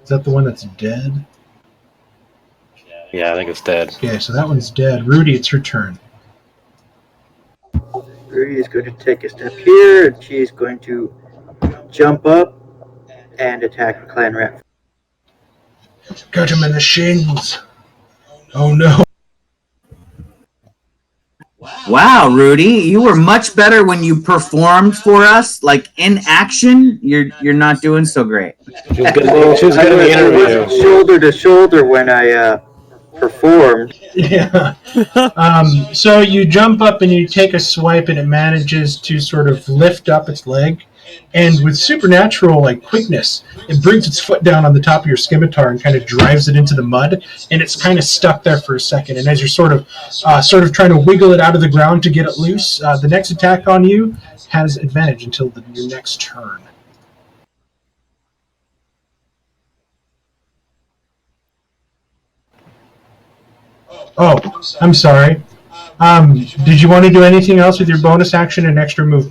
Is that the one that's dead? Yeah, I think it's dead. Okay, so that one's dead. Rudy, it's your turn. Rudy is going to take a step here, and she's going to jump up and attack Clan Rat. Got him in the shins. Oh no. Wow, Rudy, you were much better when you performed for us, like in action. You're not doing so great. She was good in the interview. Shoulder to shoulder when I performed. Yeah. So you jump up and you take a swipe, and it manages to sort of lift up its leg, and with supernatural quickness, it brings its foot down on the top of your scimitar and kind of drives it into the mud, and it's kind of stuck there for a second. And as you're sort of trying to wiggle it out of the ground to get it loose, the next attack on you has advantage until your next turn. Oh, I'm sorry. Did you want to do anything else with your bonus action and extra move?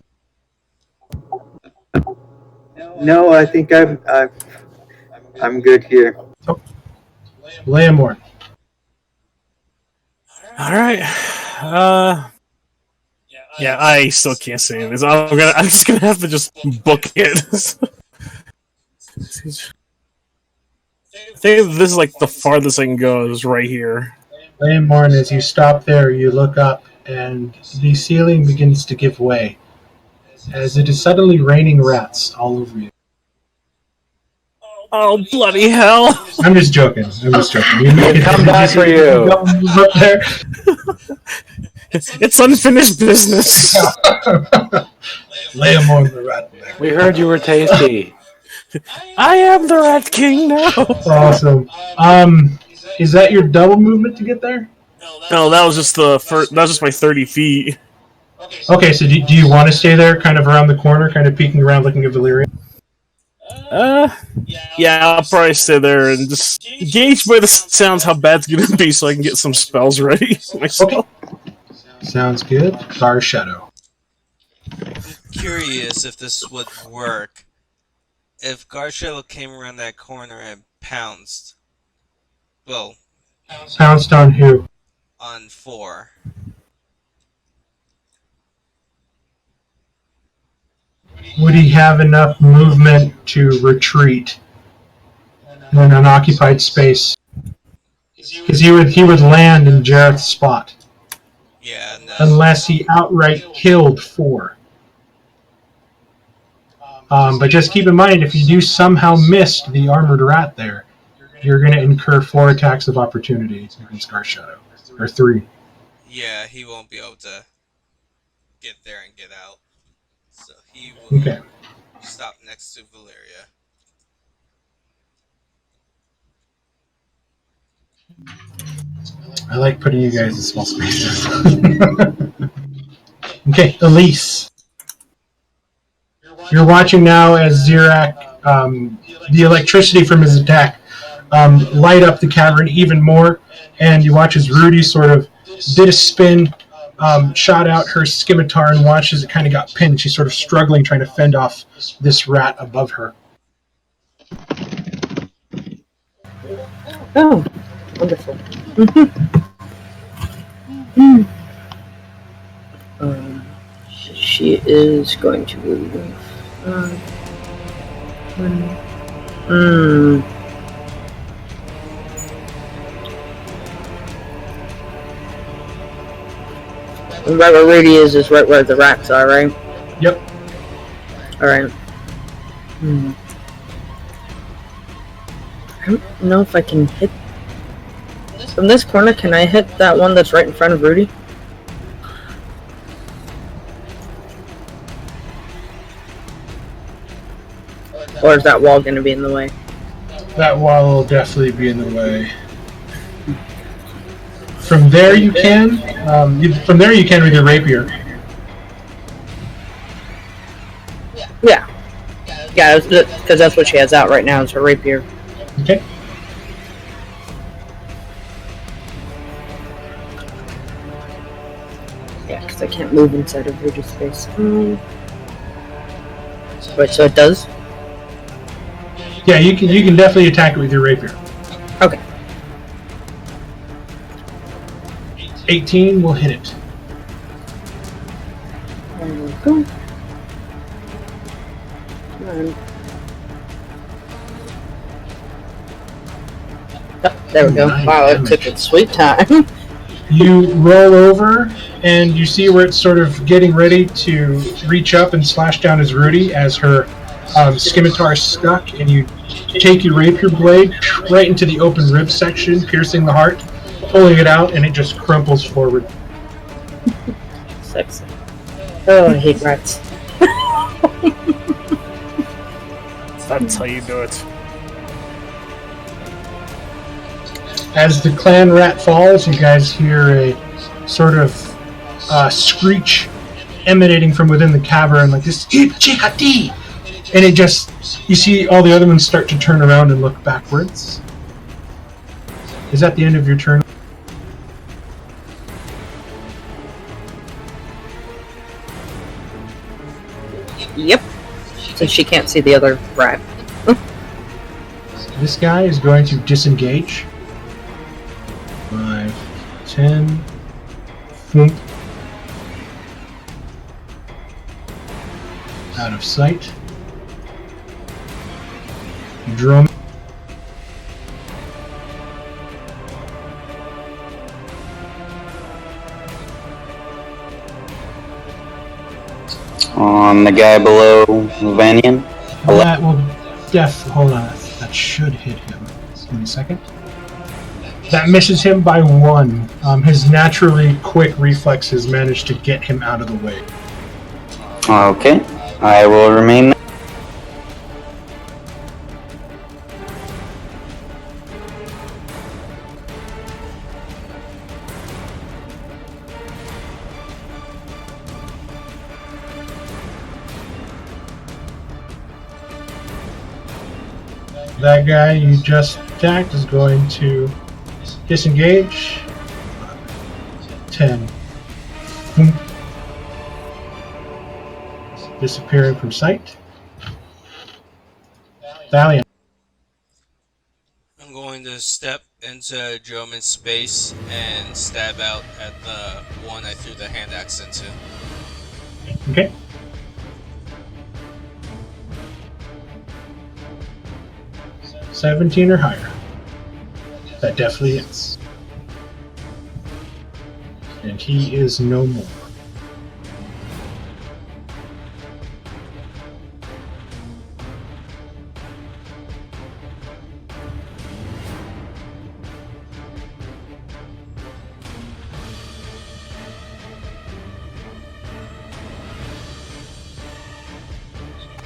No, I think I'm good here. Oh. Leamorn. All right. Yeah, I still can't say this. I'm just gonna have to just book it. I think this is like the farthest I can go is right here. Leamorn, as you stop there, you look up, and the ceiling begins to give way, as it is suddenly raining rats all over you. Oh, bloody hell! I'm just joking. You come back for you. Up there. It's unfinished business. Leamorn the rat. We heard you were tasty. I am the Rat King now. Awesome. Is that your double movement to get there? No, that was just the first. That was just my 30 feet. Okay, so do you want to stay there, kind of around the corner, kind of peeking around, looking at Valyria? Yeah, I'll probably stay there and just gauge by the sounds how bad it's gonna be, so I can get some spells ready myself. Okay. Sounds good. Gar Shadow. Curious if this would work. If Garshadow came around that corner and pounced. Well, Pounced on who? on 4. Would he have enough movement to retreat in an unoccupied space? Because he would land in Jareth's spot. Yeah, no. Unless he outright killed 4. But just keep in mind, if you do somehow miss the armored rat there, you're going to incur 4 attacks of opportunity against Gar Shadow. Or 3. Yeah, he won't be able to get there and get out. So he will Okay. stop next to Valyria. I like putting you guys in small spaces. Okay, Elise. You're watching now as Zirak, the electricity from his attack, light up the cavern even more, and you watch as Rudy sort of did a spin, shot out her scimitar, and watched as it kind of got pinned. She's sort of struggling, trying to fend off this rat above her. Oh, wonderful. She is going to move. Right where Rudy is right where the rats are, right? Yep. Alright. I don't know if I can hit... From this corner, can I hit that one that's right in front of Rudy? Or is that wall going to be in the way? That wall will definitely be in the way. From there you can. From there you can with your rapier. Yeah. Yeah, because that's what she has out right now is her rapier. Okay. Yeah, because I can't move inside of Rudy's space. Wait, so it does? Yeah, you can definitely attack it with your rapier. Okay. 18 will hit it. There we go. Come on. Oh, there we go. Wow, it took its sweet time. You roll over, and you see where it's sort of getting ready to reach up and slash down as Rudy as her scimitar stuck, and you take your rapier blade right into the open rib section, piercing the heart, pulling it out, and it just crumples forward. Sexy. Oh, I hate rats. That's how you do it. As the clan rat falls, you guys hear a sort of screech emanating from within the cavern, like this, Chikati! And it just, you see all the other ones start to turn around and look backwards. Is that the end of your turn? Yep. Since she can't see the other rat. This guy is going to disengage. 5, 10. Thump. Out of sight. Drum. On the guy below Vanian. That will hold on. That should hit him. Give me a second. That misses him by 1. His naturally quick reflexes managed to get him out of the way. Okay, I will remain there. That guy you just attacked is going to disengage. 10. Boom. Disappearing from sight. Valiant. I'm going to step into Droman's space and stab out at the one I threw the hand axe into. Okay. $17 or higher. That definitely is. And he is no more.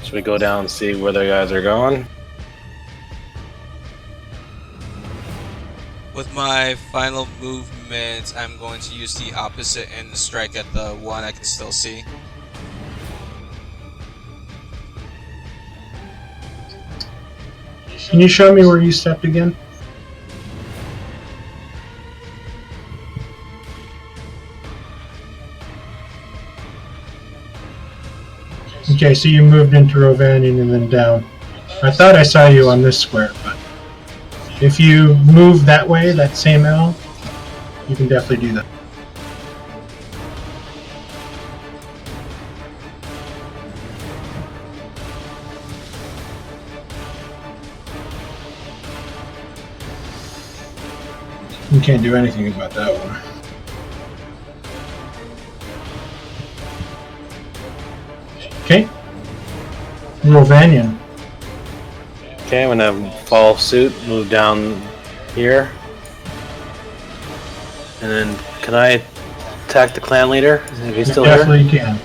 Should we go down and see where the guys are going? With my final movement, I'm going to use the opposite and strike at the one I can still see. Can you show me where you stepped again? Okay, so you moved into Rovanion and then down. I thought I saw you on this square, but if you move that way, that same L, you can definitely do that. You can't do anything about that one. Okay. Rovanion. Okay, I'm gonna follow suit, move down here. And then, can I attack the clan leader? Is he still here? Definitely can.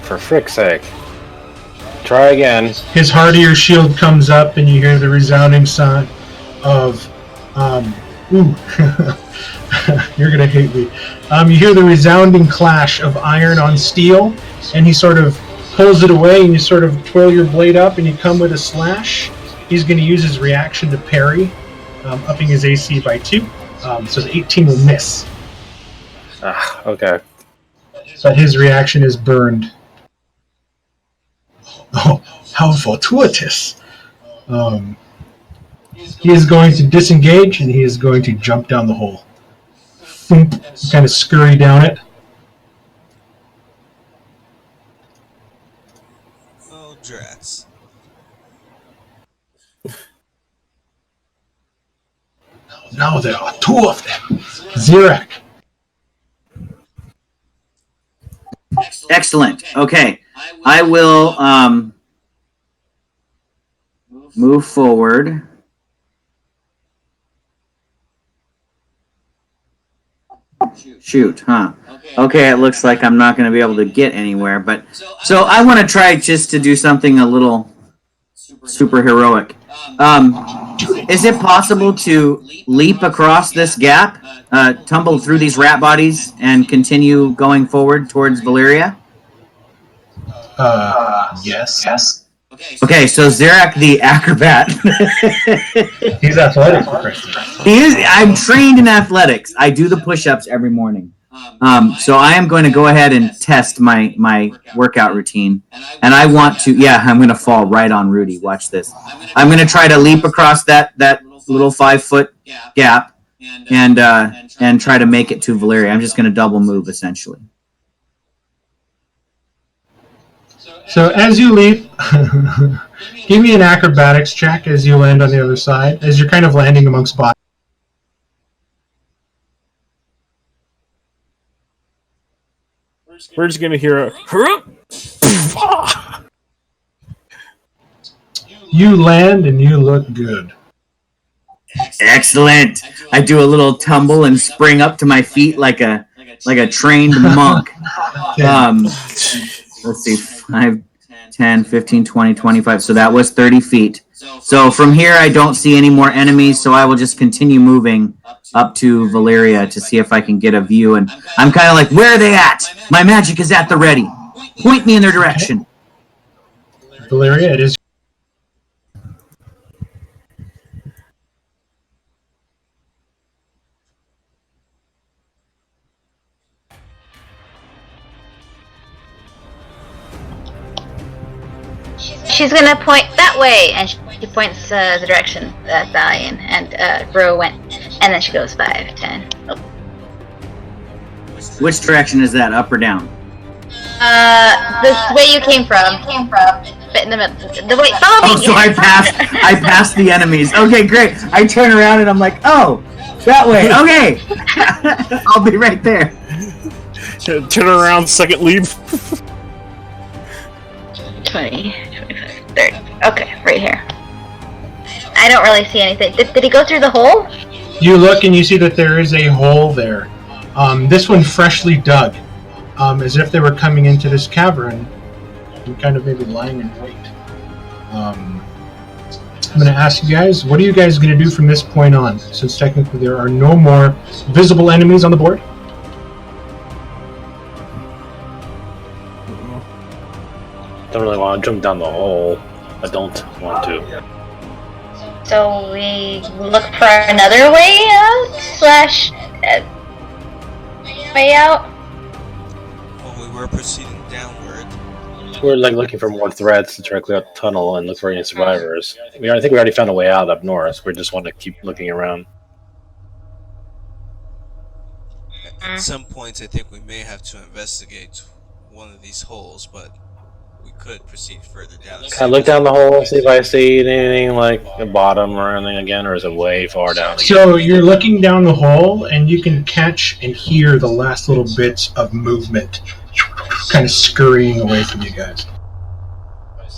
For frick's sake. Try again. His hardier shield comes up, and you hear the resounding sound of, ooh, you're gonna hate me. You hear the resounding clash of iron on steel, and he sort of pulls it away, and you sort of twirl your blade up, and you come with a slash. He's gonna use his reaction to parry, upping his AC by 2, so the 18 will miss. Okay. But his reaction is burned. Oh, how fortuitous! He is going to disengage, and he is going to jump down the hole. Thump, kind of scurry down it. Oh, drats. Now there are 2 of them. Zirak. Excellent. Okay. I will move forward. Shoot, huh? Okay, it looks like I'm not going to be able to get anywhere, but so I want to try just to do something a little super heroic. Is it possible to leap across this gap, tumble through these rat bodies, and continue going forward towards Valeria? Yes. Okay, so Zirak the acrobat. He's athletic. He is. I'm trained in athletics. I do the push-ups every morning. So I am going to go ahead and test my workout routine, and I want to. Yeah, I'm going to fall right on Rudy. Watch this. I'm going to try to leap across that little 5-foot gap, and try to make it to Valeria. I'm just going to double move essentially. So as you leap, give me an acrobatics check as you land on the other side, as you're kind of landing amongst bodies. We're just gonna hear a You land and you look good. Excellent. I do a little tumble and spring up to my feet like a trained monk. Let's see, 5, 10, 15, 20, 25. So that was 30 feet. So from here, I don't see any more enemies, so I will just continue moving up to Valeria to see if I can get a view. And I'm kind of like, where are they at? My magic is at the ready. Point me in their direction. Valeria, it is. She's gonna point that way, and she points the direction that Valiant and Ro went, and then she goes 5, 10. Oh. Which direction is that, up or down? The way you came from. But in the middle. The way. Follow me. So I passed the enemies. Okay, great. I turn around and I'm like, oh, that way. Okay, I'll be right there. Turn around, second leap. 20, 25, 30. Okay, right here. I don't really see anything. Did he go through the hole? You look and you see that there is a hole there. This one freshly dug, as if they were coming into this cavern and kind of maybe lying in wait. I'm going to ask you guys, what are you guys going to do from this point on, since technically there are no more visible enemies on the board? Don't really want to jump down the hole. I don't want to. So we look for another way out slash way out. Well, we were proceeding downward. We're like looking for more threats to try to clear out the tunnel and look for any survivors. I think we already found a way out up north. We just want to keep looking around. At some points, I think we may have to investigate one of these holes, but we could proceed further down. Can I look down the hole, see if I see anything like a bottom or anything again, or is it way far down? So you're looking down the hole, and you can catch and hear the last little bits of movement, kind of scurrying away from you guys.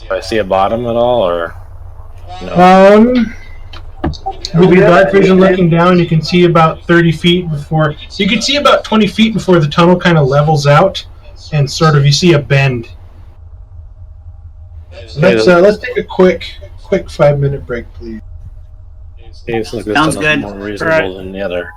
Do I see a bottom at all, or no? With your dark vision looking down, you can see about 30 feet before... You can see about 20 feet before the tunnel kind of levels out, and sort of you see a bend. Let's take a quick 5-minute break, please. Sounds good. More reasonable than the other.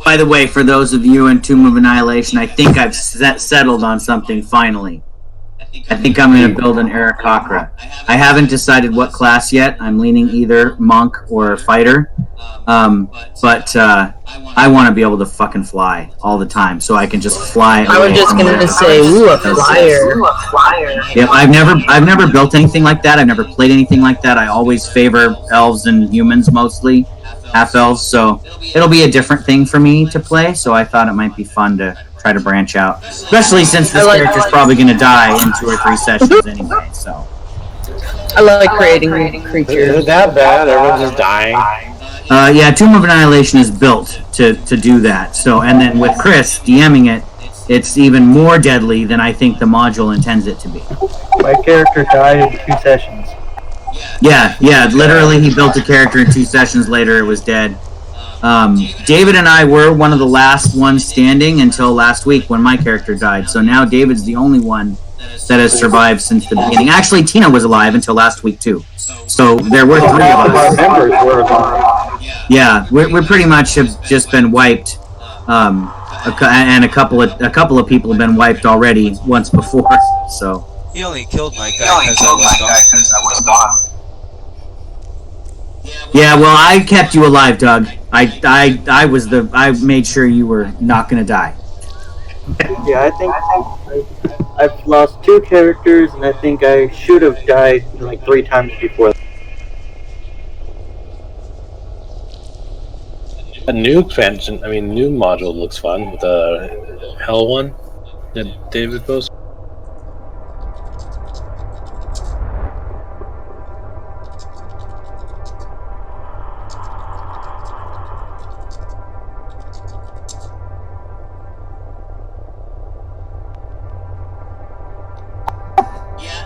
By the way, for those of you in Tomb of Annihilation, I think I've settled on something finally. I think I'm going to build an Aarakocra. I haven't decided what class yet. I'm leaning either monk or fighter. But I want to be able to fucking fly all the time, so I can just fly. I was just going to say, ooh, a flyer. Yep, I've never built anything like that. I've never played anything like that. I always favor elves and humans mostly, half elves. So it'll be a different thing for me to play. So I thought it might be fun to try to branch out, especially since this character's probably going to die in 2 or 3 sessions anyway. So I like creating creatures. Is it that bad? Everyone's just dying. Yeah, Tomb of Annihilation is built to do that. So, and then with Chris DMing it, it's even more deadly than I think the module intends it to be. My character died in 2 sessions. Yeah, literally he built a character in 2 sessions later, it was dead. David and I were one of the last ones standing until last week when my character died. So now David's the only one that has survived since the beginning. Actually, Tina was alive until last week too. So there were 3 of us. Members were alive. Yeah, we're pretty much have just been wiped, and a couple of people have been wiped already once before. So He only killed my guy because I was gone. yeah, well, I kept you alive, Doug. I made sure you were not gonna die. Yeah, I think I've lost 2 characters, and I think I should have died like 3 times before. A new expansion, new module looks fun with the Hell one that David posted.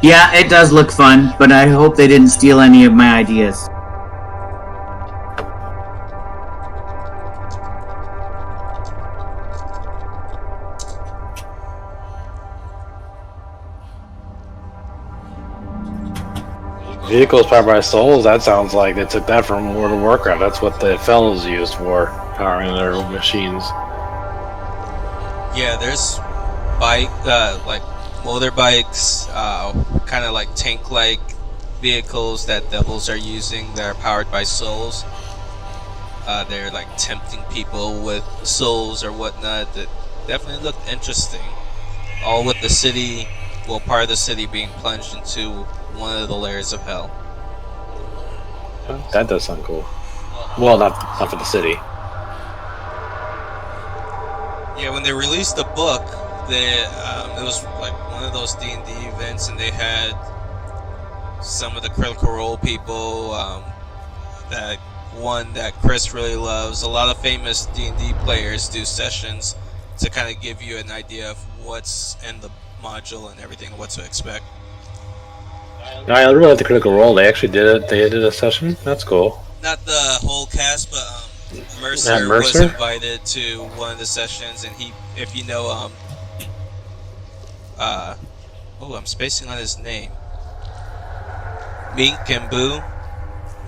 Yeah, it does look fun, but I hope they didn't steal any of my ideas. Vehicles powered by souls, that sounds like they took that from World of Warcraft. That's what the fellows used for powering their machines. Yeah, there's like motorbikes, kind of like tank-like vehicles that devils are using that are powered by souls. They're like tempting people with souls or whatnot. That definitely looked interesting. All with the city, well, part of the city being plunged into one of the layers of hell. That does sound cool. Well, not for the city. Yeah, when they released the book, it was like one of those D&D events, and they had some of the Critical Role people, that one that Chris really loves. A lot of famous D&D players do sessions to kind of give you an idea of what's in the module and everything, what to expect. I really like the Critical Role. They actually did it. They did a session. That's cool. Not the whole cast, but Mercer was invited to one of the sessions, and he, if you know, I'm spacing on his name. Mink and Boo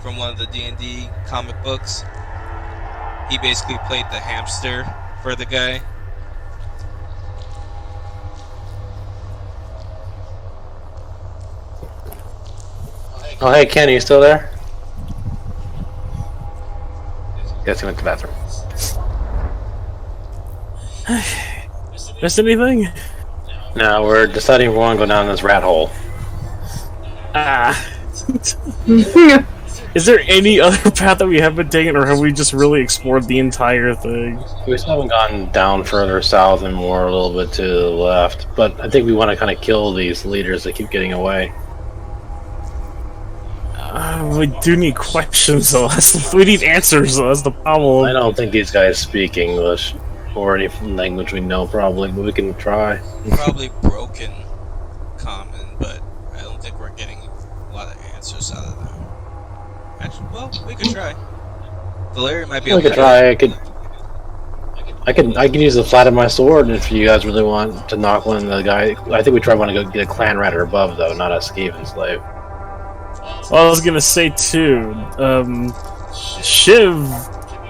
from one of the D&D comic books. he basically played the hamster for the guy. Oh, hey, Kenny, you still there? Guess he went to the bathroom. Missed anything? No, we're deciding we want to go down this rat hole. Is there any other path that we haven't taken, or have we just really explored the entire thing? We still haven't gone down further south and more a little bit to the left, but I think we want to kind of kill these leaders that keep getting away. We do need questions, though. We need answers, though. That's the problem. I don't think these guys speak English or any language we know, probably, but we can try. Probably broken common, but I don't think we're getting a lot of answers out of them. Actually, well, we could try. Valeria might be able to try. I could use the flat of my sword if you guys really want to knock one of the guy. I think we try want to go get a clan rider above, though, not a Skaven slave. Well, I was gonna say too, Shiv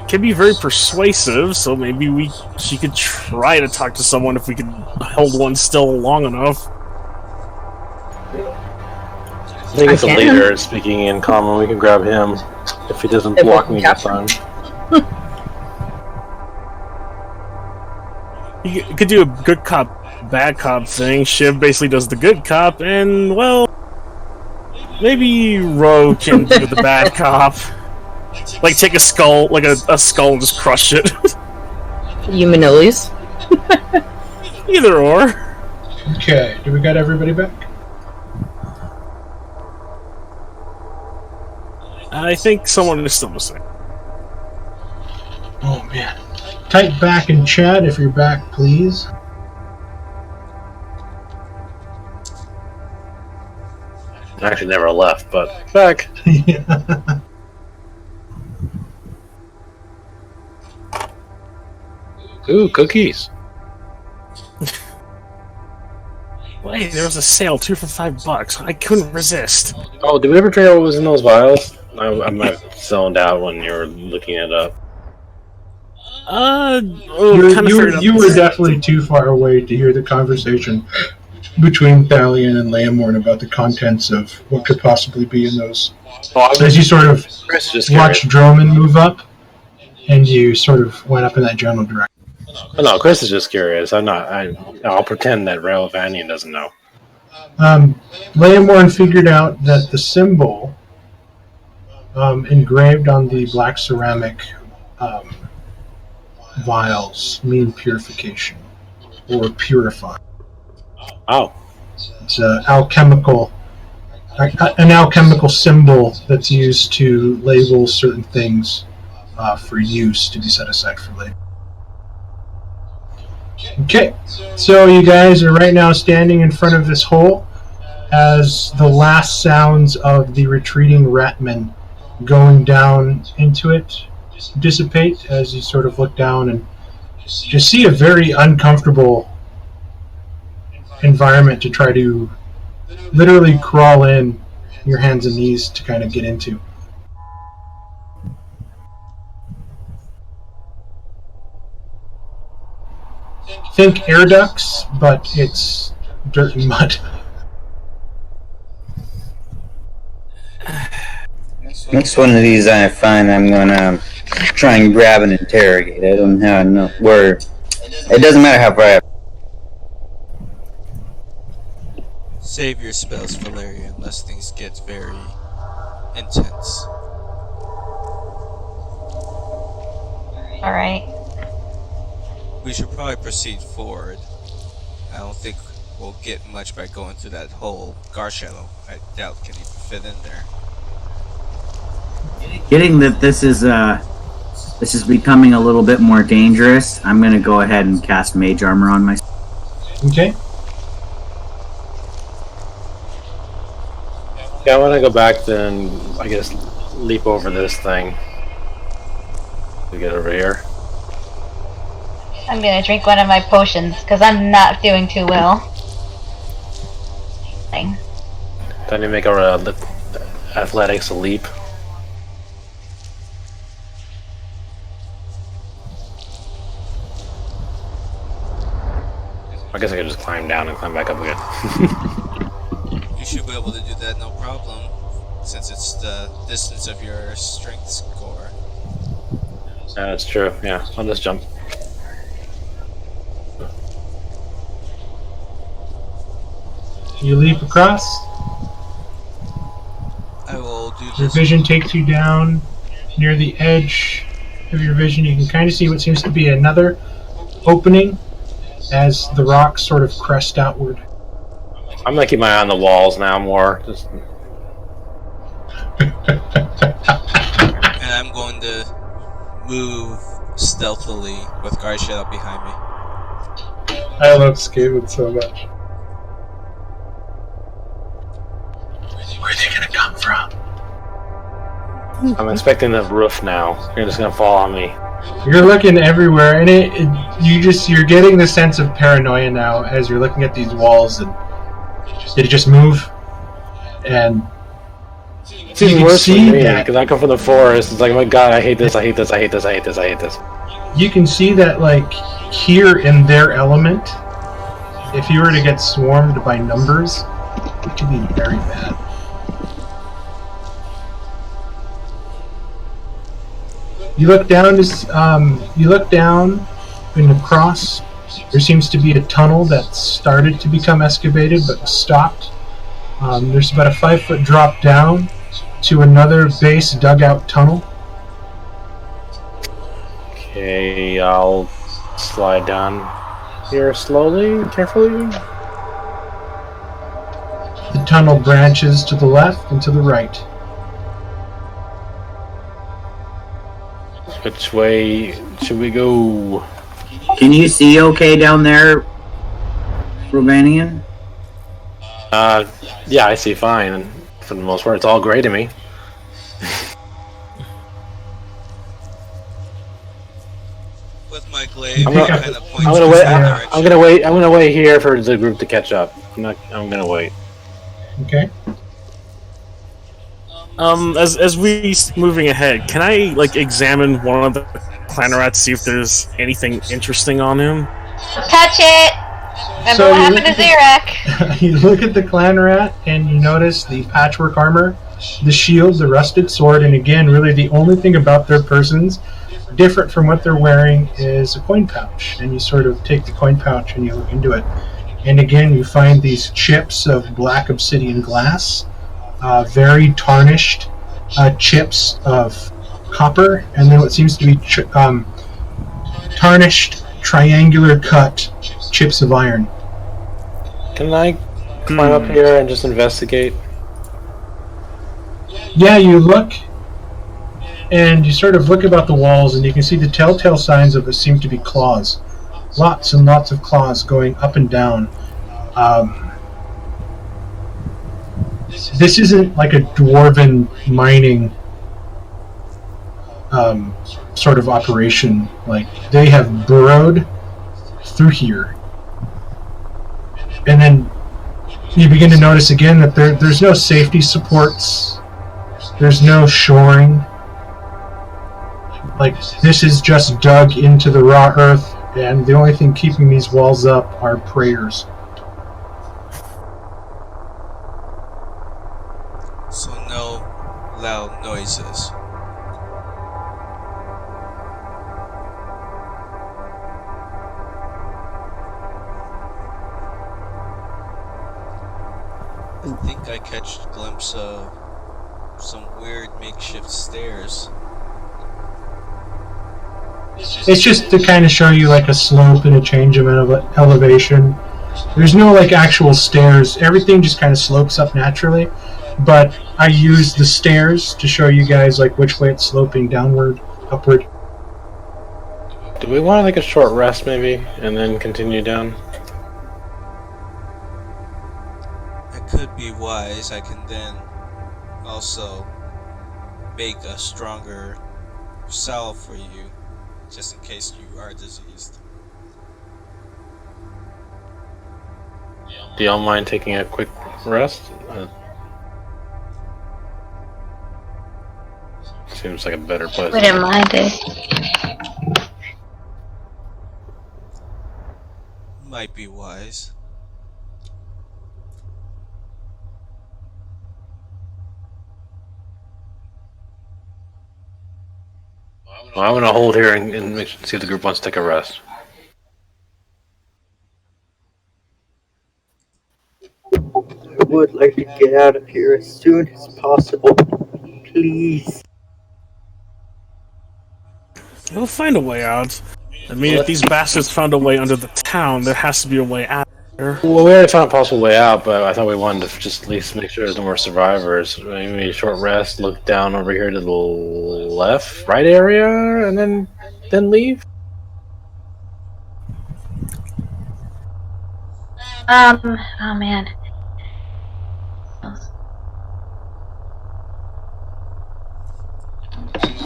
can be very persuasive, so maybe she could try to talk to someone if we could hold one still long enough. I think if the leader is speaking in common, we can grab him if he doesn't block me this time. You could do a good cop, bad cop thing. Shiv basically does the good cop, and well, maybe Ro can do the bad cop. Like take a skull, like a skull, and just crush it. Humanoids. Either or. Okay, do we got everybody back? I think someone is still missing. Oh man. Type back in chat if you're back, please. I actually never left, but back. Ooh, cookies. Wait, there was a sale, 2 for $5. I couldn't resist. Oh, did we ever figure out what was in those vials? I might have zoned out when you were looking it up. You were definitely too far away to hear the conversation between Thalion and Leomorn about the contents of what could possibly be in those. As you sort of watched Droman move up, and you sort of went up in that general direction. Oh, no, Chris is just curious. I'll pretend that Relvanian doesn't know. Leomorn figured out that the symbol engraved on the black ceramic vials mean purification or purify. Oh, it's an alchemical symbol that's used to label certain things for use to be set aside for later. Okay, so you guys are right now standing in front of this hole as the last sounds of the retreating ratmen going down into it dissipate as you sort of look down and just see a very uncomfortable environment to try to literally crawl in your hands and knees to kind of get into. Think air ducts, but it's dirt and mud. Next one of these I find, I'm gonna try and grab and interrogate. I don't know where. It doesn't matter how far I. Save your spells, Valeria, unless things get very intense. Alright. We should probably proceed forward. I don't think we'll get much by going through that hole. Garshadow, I doubt can even fit in there. Getting that this is becoming a little bit more dangerous, I'm gonna go ahead and cast Mage Armor on myself. Okay. Yeah, I want to go back then, I guess, leap over this thing to get over here. I'm gonna drink one of my potions, because I'm not doing too well. Time to make our athletics a leap. I guess I could just climb down and climb back up again. You should be able to do that, no problem, since it's the distance of your strength score. Yeah, that's true. Yeah, I'll just jump. You leap across. I will do Your this. vision takes you down near the edge of your vision. You can kind of see what seems to be another opening as the rocks sort of crest outward. I'm gonna keep my eye on the walls now more. Just... And I'm going to move stealthily with guard shut up behind me. I love Skaven so much. Where are they gonna come from? I'm expecting the roof now. You're just gonna fall on me. You're looking everywhere, and you're getting the sense of paranoia now as you're looking at these walls. And did it just move? And it's even worse for me because I come from the forest. It's like, oh my god, I hate this. I hate this. I hate this. I hate this. I hate this. You can see that, like, here in their element, if you were to get swarmed by numbers, it could be very bad. You look down and across. There seems to be a tunnel that started to become excavated but was stopped. There's about a 5-foot drop down to another base dugout tunnel. Okay, I'll slide down here slowly, carefully. The tunnel branches to the left and to the right. Which way should we go? Can you see okay down there, Romanian? Yeah, I see fine. And for the most part, it's all gray to me. With my glaive, I'm gonna wait here for the group to catch up. I'm gonna wait. Okay. As we moving ahead, can I like examine one of the Clanrats, see if there's anything interesting on him? Touch it! Remember what happened to Xerac? You look at the Clanrat and you notice the patchwork armor, the shield, the rusted sword, and again, really the only thing about their persons different from what they're wearing is a coin pouch. And you sort of take the coin pouch and you look into it. And again, you find these chips of black obsidian glass, very tarnished chips of copper, and then what seems to be tarnished, triangular cut chips of iron. Can I climb up here and just investigate? Yeah, you look, and you sort of look about the walls, and you can see the telltale signs of what seem to be claws. Lots and lots of claws going up and down. This isn't like a dwarven mining sort of operation. Like, they have burrowed through here. And then you begin to notice again that there's no safety supports. There's no shoring. Like, this is just dug into the raw earth, and the only thing keeping these walls up are prayers. So no loud noises. I think I catch a glimpse of some weird makeshift stairs. It's just to kind of show you like a slope and a change of elevation. There's no like actual stairs. Everything just kind of slopes up naturally. But I use the stairs to show you guys like which way it's sloping downward, upward. Do we want to take a short rest maybe, and then continue down? That could be wise. I can then also make a stronger salve for you, just in case you are diseased. Do y'all mind taking a quick rest? Seems like a better place. Wouldn't mind it. might be wise. Well, I'm gonna hold here and see if the group wants to take a rest. I would like to get out of here as soon as possible. Please. We'll find a way out. I mean, if these bastards found a way under the town, there has to be a way out there. Well, we already found a possible way out, but I thought we wanted to just at least make sure there's no more survivors. Maybe a short rest, look down over here to the left, right area, and then leave. Oh man.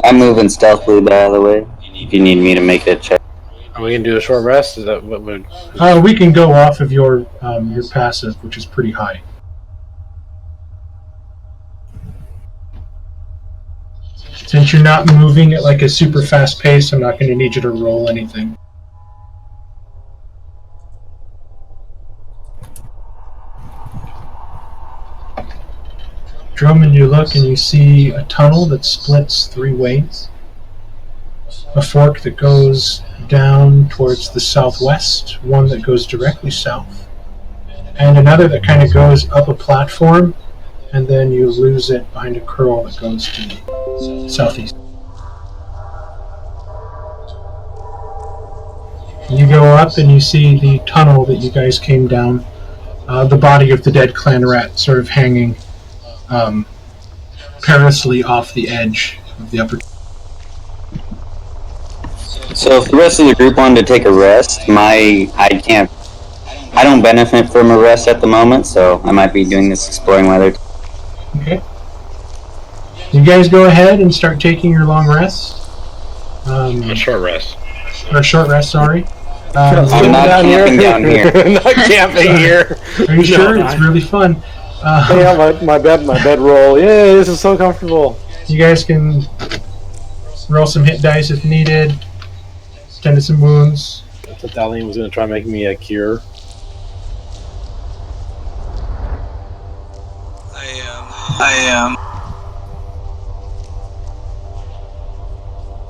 I'm moving stealthily, by the way. If you need me to make a check. Are we gonna do a short rest? Is that what would? We can go off of your passive, which is pretty high. Since you're not moving at like a super fast pace, I'm not going to need you to roll anything. Drummond, you look and you see a tunnel that splits 3 ways. A fork that goes down towards the southwest, one that goes directly south, and another that kind of goes up a platform, and then you lose it behind a curl that goes to the southeast. You go up and you see the tunnel that you guys came down, the body of the dead clan rat sort of hanging perilously off the edge of the upper. So if the rest of the group wanted to take a rest, I don't benefit from a rest at the moment, so I might be doing this exploring while they're... Okay. You guys go ahead and start taking your long rest. A short rest. Or a short rest, sorry. I'm not camping down here. Not camping here. Are you sure? It's really fun. Yeah, my bedroll. Yay, this is so comfortable. You guys can roll some hit dice if needed. Tend to some wounds. I thought Darlene was going to try making me a cure. I am.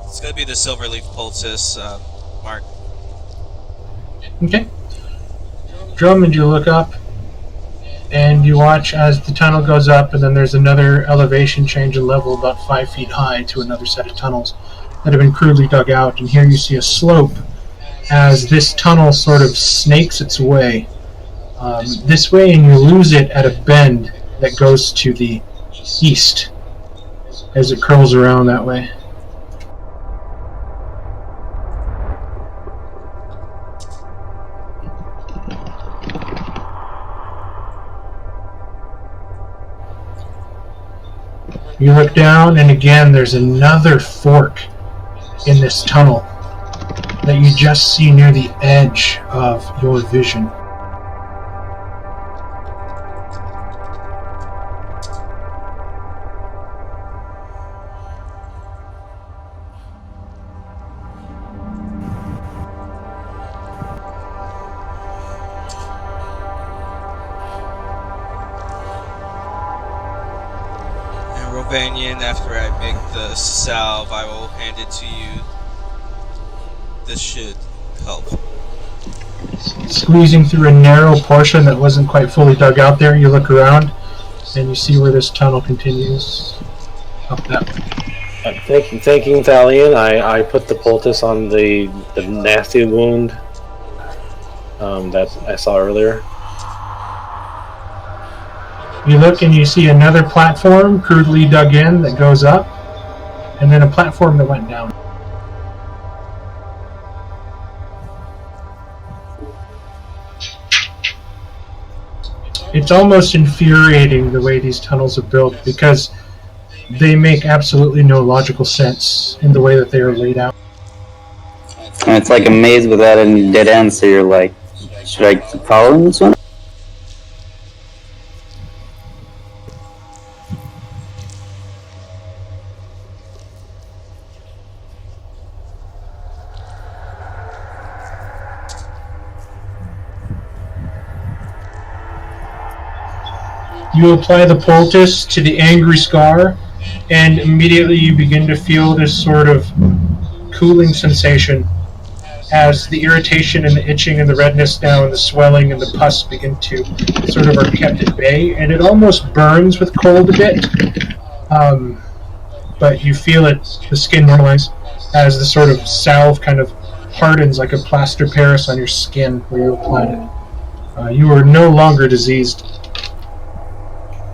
It's gonna be the Silverleaf Poultice, Mark. Okay. Drummond, you look up, and you watch as the tunnel goes up, and then there's another elevation change in level about 5 feet high to another set of tunnels that have been crudely dug out. And here you see a slope as this tunnel sort of snakes its way this way, and you lose it at a bend that goes to the east as it curls around that way. You look down, and again there's another fork in this tunnel that you just see near the edge of your vision. Rovanian, after I make the salve, I will hand it to you. This should help. Squeezing through a narrow portion that wasn't quite fully dug out there, you look around and you see where this tunnel continues up that way. Thanking Thalion, I put the poultice on the nasty wound that I saw earlier. You look and you see another platform crudely dug in that goes up, and then a platform that went down. It's almost infuriating the way these tunnels are built, because they make absolutely no logical sense in the way that they are laid out. And it's like a maze without any dead ends, so you're like, should I keep following this one? You apply the poultice to the angry scar, and immediately you begin to feel this sort of cooling sensation as the irritation and the itching and the redness now and the swelling and the pus begin to sort of are kept at bay, and it almost burns with cold a bit. But you feel it, the skin normalize, as the sort of salve kind of hardens like a plaster Paris on your skin where you applied it. You are no longer diseased.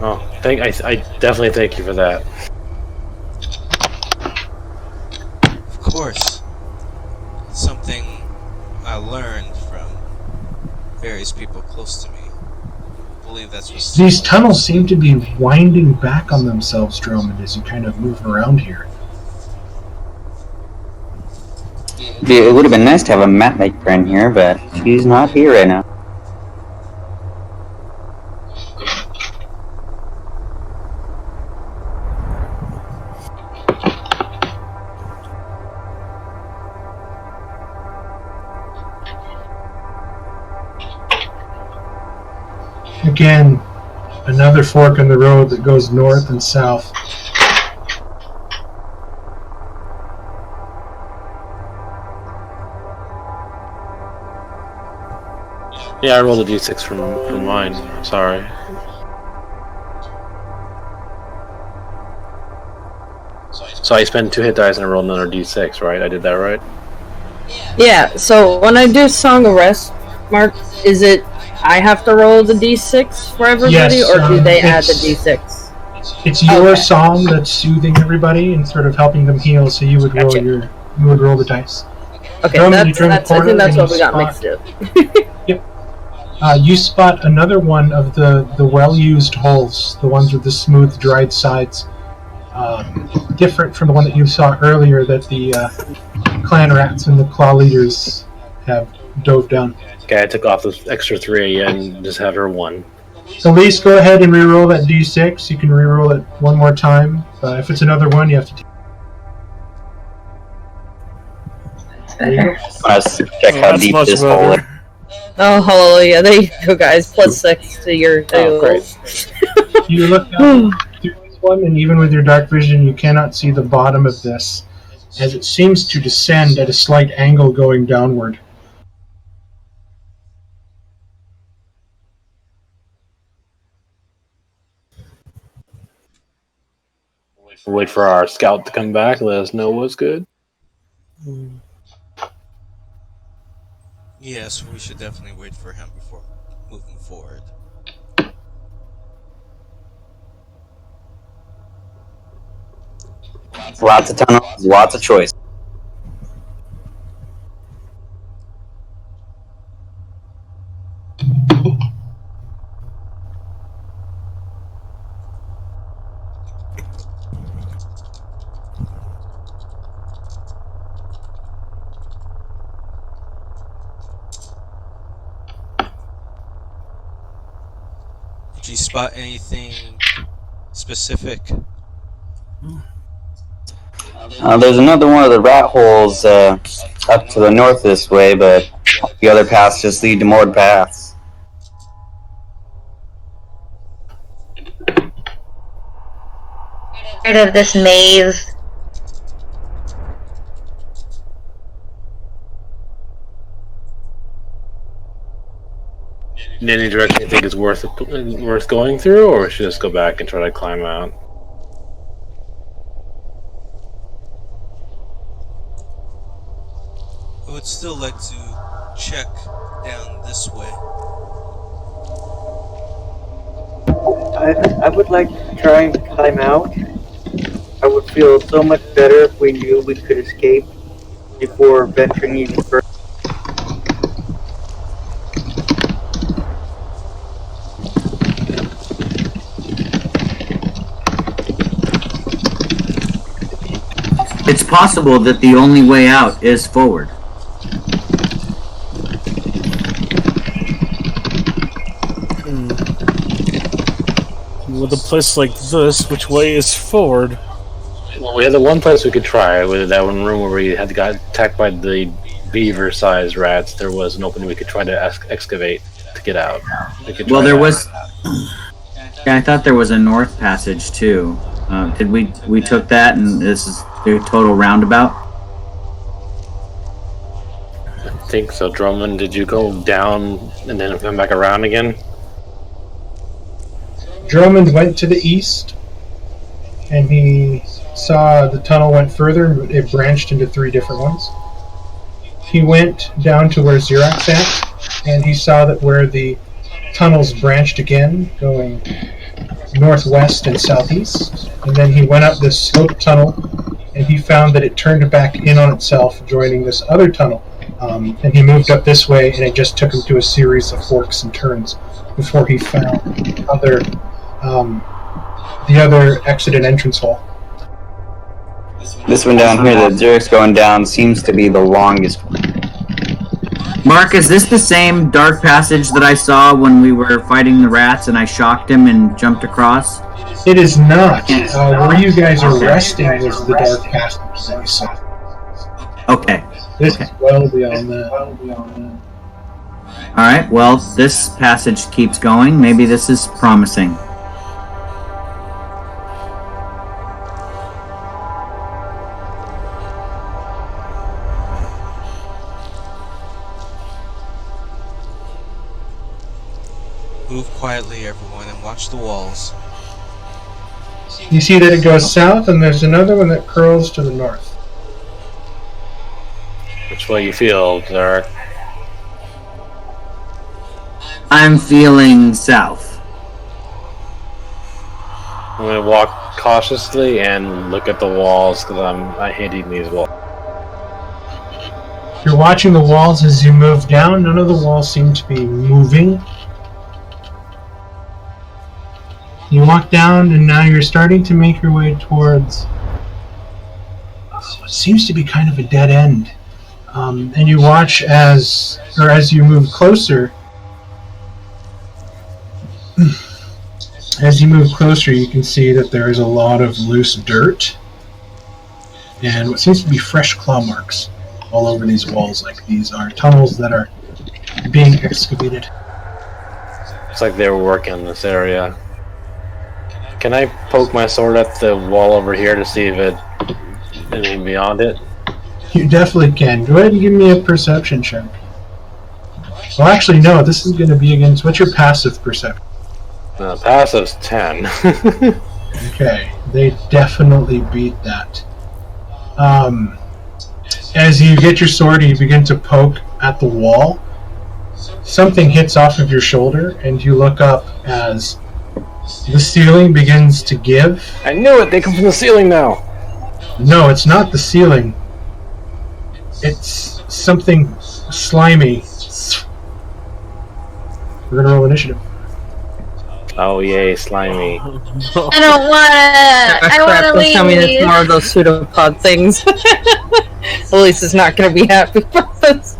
Oh, I definitely thank you for that. Of course. It's something I learned from various people close to me. I believe that's what... These tunnels seem to be winding back on themselves, Drummond, as you kind of move around here. It would have been nice to have a map maker in here, but she's not here right now. Again, another fork in the road that goes north and south. Yeah, I rolled a d6 from mine. Sorry. So I spend 2 hit dice and I roll another d6, right? I did that right? Yeah, so when I do Song of Rest, Mark, is it I have to roll the d6 for everybody, Yes, or do they add the d6? It's your song that's soothing everybody and sort of helping them heal, so you would roll you would roll the dice. Okay, Drummond, you that's turn the I think corner that's and what we you got spot- mixed up. Yep. You spot another one of the well-used holes, the ones with the smooth, dried sides. Different from the one that you saw earlier that the clan rats and the claw leaders have dove down. Okay, I took off those extra 3 and just have her 1. Elise, go ahead and re-roll that d6. You can re-roll it one more time. If it's another one, you have to... Let's check how deep this hole is. Oh, hallelujah. There you go, guys. +6 to your... great. You look down through this one, and even with your dark vision, you cannot see the bottom of this, as it seems to descend at a slight angle going downward. We'll wait for our scout to come back, let us know what's good. Yes, we should definitely wait for him before moving forward. Lots of tunnels, lots of choice. Did you spot anything specific? There's another one of the rat holes up to the north this way, but the other paths just lead to more paths. Part of this maze. Any direction you think is worth going through, or should just go back and try to climb out? I would still like to check down this way. I would like to try and climb out. I would feel so much better if we knew we could escape before venturing even further. It's possible that the only way out is forward. With a place like this, which way is forward? Well, we had the one place we could try, with that one room where we had got attacked by the beaver-sized rats. There was an opening we could try to excavate to get out. Well, there was, Yeah, I thought there was a north passage too. Did we took that and this is the total roundabout? I think so. Drummond, did you go down and then come back around again? Drummond went to the east, and he saw the tunnel went further, and it branched into 3 different ones. He went down to where Xerox at, and he saw that where the tunnels branched again, going northwest and southeast, and then he went up this sloped tunnel, and he found that it turned back in on itself, joining this other tunnel. And he moved up this way, and it just took him to a series of forks and turns before he found the other exit and entrance hole. This one down here, the Xerox going down, seems to be the longest one. Mark, is this the same dark passage that I saw when we were fighting the rats and I shocked him and jumped across? It is not. Where you guys are resting was the dark passage that you saw. Okay. This is well beyond that. Alright, well, this passage keeps going. Maybe this is promising. Move quietly, everyone, and watch the walls. You see that it goes south, and there's another one that curls to the north. Which way you feel, Zarek? I'm feeling south. I'm gonna walk cautiously and look at the walls because I hate eating these walls. You're watching the walls as you move down. None of the walls seem to be moving. You walk down, and now you're starting to make your way towards what seems to be kind of a dead end. And you watch as you move closer. As you move closer, you can see that there is a lot of loose dirt and what seems to be fresh claw marks all over these walls, like these are tunnels that are being excavated. It's like they were working in this area. Can I poke my sword at the wall over here to see if it anything beyond it? You definitely can. Go ahead and give me a perception check. Well, actually, no. This is going to be against... What's your passive perception? Passive's 10. Okay. They definitely beat that. As you get your sword and you begin to poke at the wall, something hits off of your shoulder, and you look up as the ceiling begins to give. I knew it! They come from the ceiling now! No, it's not the ceiling. It's something slimy. We're gonna roll initiative. Oh yay, slimy. I don't wanna. I wanna leave. Tell me it's more of those pseudopod things. Elise is not gonna be happy about this.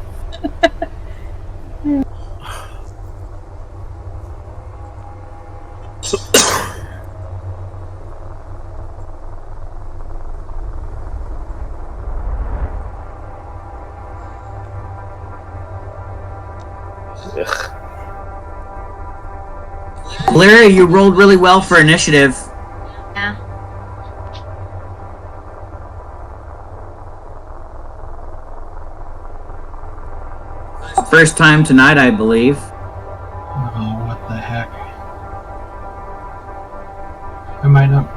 Larry, you rolled really well for initiative. Yeah. First time tonight, I believe. Oh, what the heck. I might not.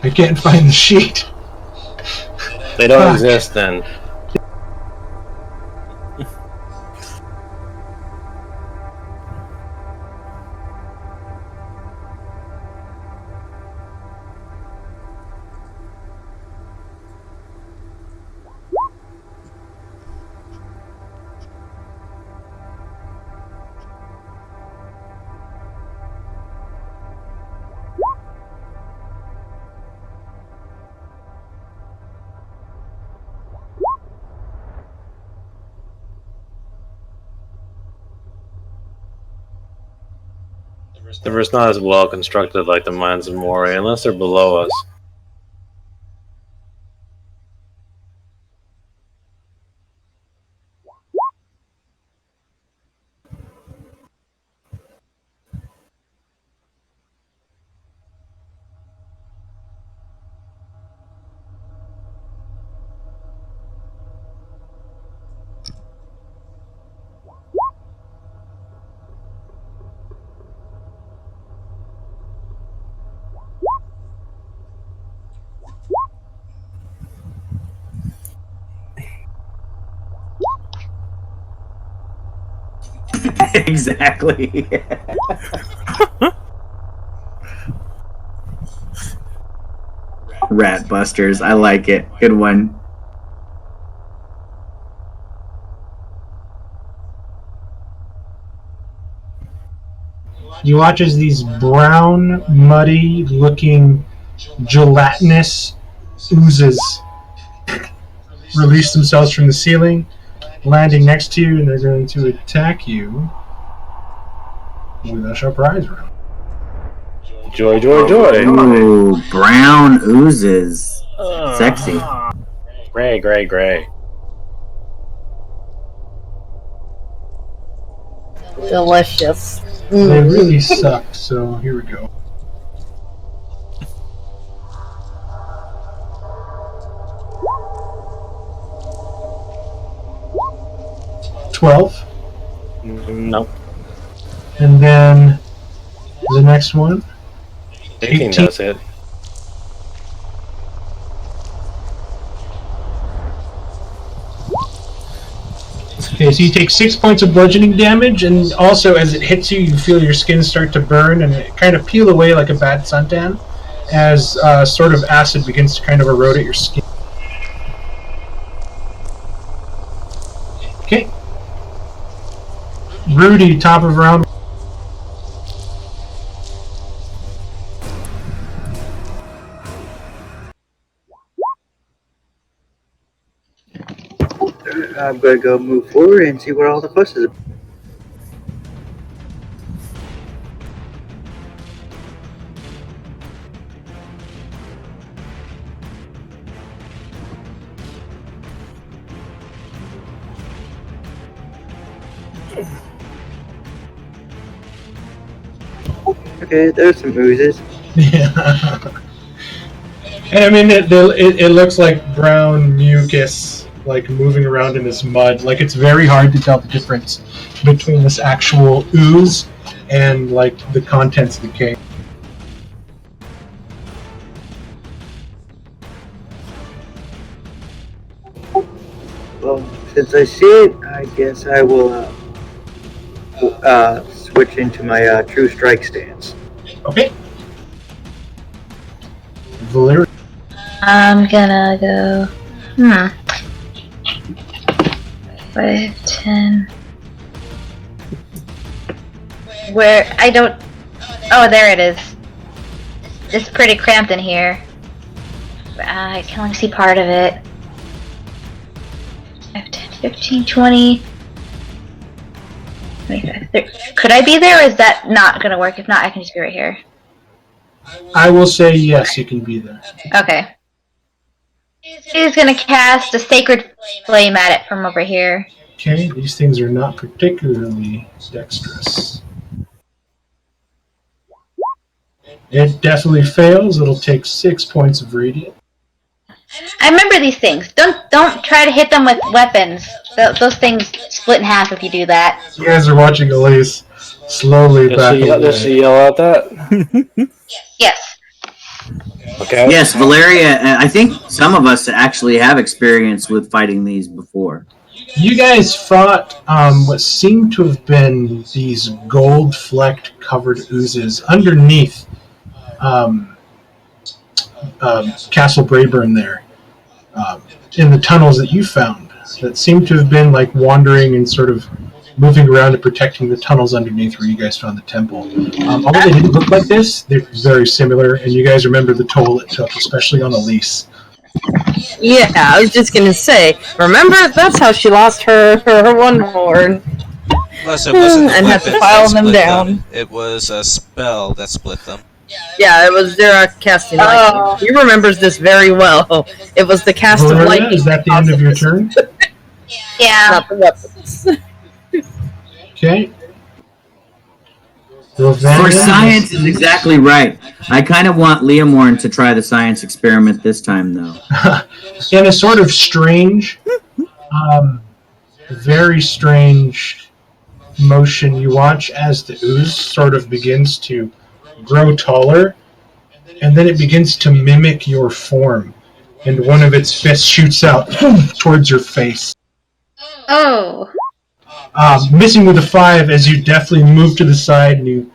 I can't find the sheet. They don't exist then. The river's not as well constructed like the mines of Moray, unless they're below us. Exactly. Rat busters. I like it. Good one. You watch as these brown, muddy-looking, gelatinous oozes release themselves from the ceiling, landing next to you, and they're going to attack you with a surprise round. Joy, joy, joy! Ooh, brown oozes. Sexy. Gray, gray, gray. Delicious. They really suck, so here we go. Nope. And then the next one. 18 does hit. Okay, so you take 6 points of bludgeoning damage, and also as it hits you, you feel your skin start to burn and it kind of peel away like a bad suntan as sort of acid begins to kind of erode at your skin. Okay. Rudy, top of round. I'm going to go move forward and see where all the fuss is. Okay, there's some oozes. Yeah. And I mean, it looks like brown mucus, like moving around in this mud. Like, it's very hard to tell the difference between this actual ooze and like the contents of the cave. Well, since I see it, I guess I will switch into my true strike stance. Okay. Valeria. I'm gonna go. 5, 10. Where I don't. Oh, there it is. It's pretty cramped in here. I can only see part of it. 5, 10, 15, 20. 25, 30. Could I be there, or is that not gonna work? If not, I can just be right here. I will say yes, you can be there. Okay. He's gonna cast a sacred flame at it from over here. Okay, these things are not particularly dexterous. It definitely fails. It'll take 6 points of radiant. I remember these things. Don't try to hit them with weapons. Those things split in half if you do that. You guys are watching Elise slowly back away. Does she yell out that? Yes. Okay. Yes, Valeria, I think some of us actually have experience with fighting these before. You guys fought what seemed to have been these gold-flecked covered oozes underneath Castle Brayburn there, in the tunnels that you found, that seemed to have been like wandering and sort of moving around and protecting the tunnels underneath where you guys found the temple. Although they didn't look like this, they're very similar, and you guys remember the toll it took, especially on Elise. Yeah, I was just gonna say, remember, that's how she lost her one horn. Plus, it wasn't and had to file them down. It was a spell that split them. Yeah, it was Xerac casting lightning. He remembers this very well. It was the cast of lightning. Is that the end of your turn? Yeah. Not the weapons. Okay. For science is exactly right. I kind of want Leomorn to try the science experiment this time, though. In a sort of strange, very strange motion, you watch as the ooze sort of begins to grow taller, and then it begins to mimic your form, and one of its fists shoots out towards your face. Oh. Missing with a 5 as you definitely move to the side and you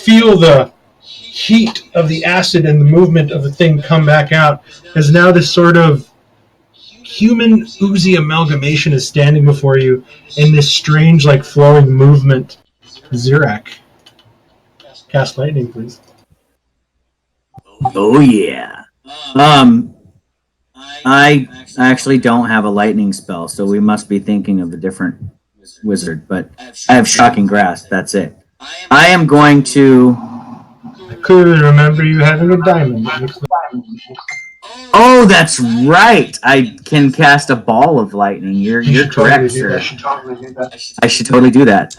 feel the heat of the acid and the movement of the thing come back out, as now this sort of human oozy amalgamation is standing before you in this strange, like, flowing movement. Xerac, cast lightning, please. Oh yeah. I actually don't have a lightning spell, so we must be thinking of a different wizard, but I have Shocking Grasp, that's it. I am going to... I clearly remember you having a diamond. Oh, that's right! I can cast a ball of lightning. You're correct, sir. I should totally do that.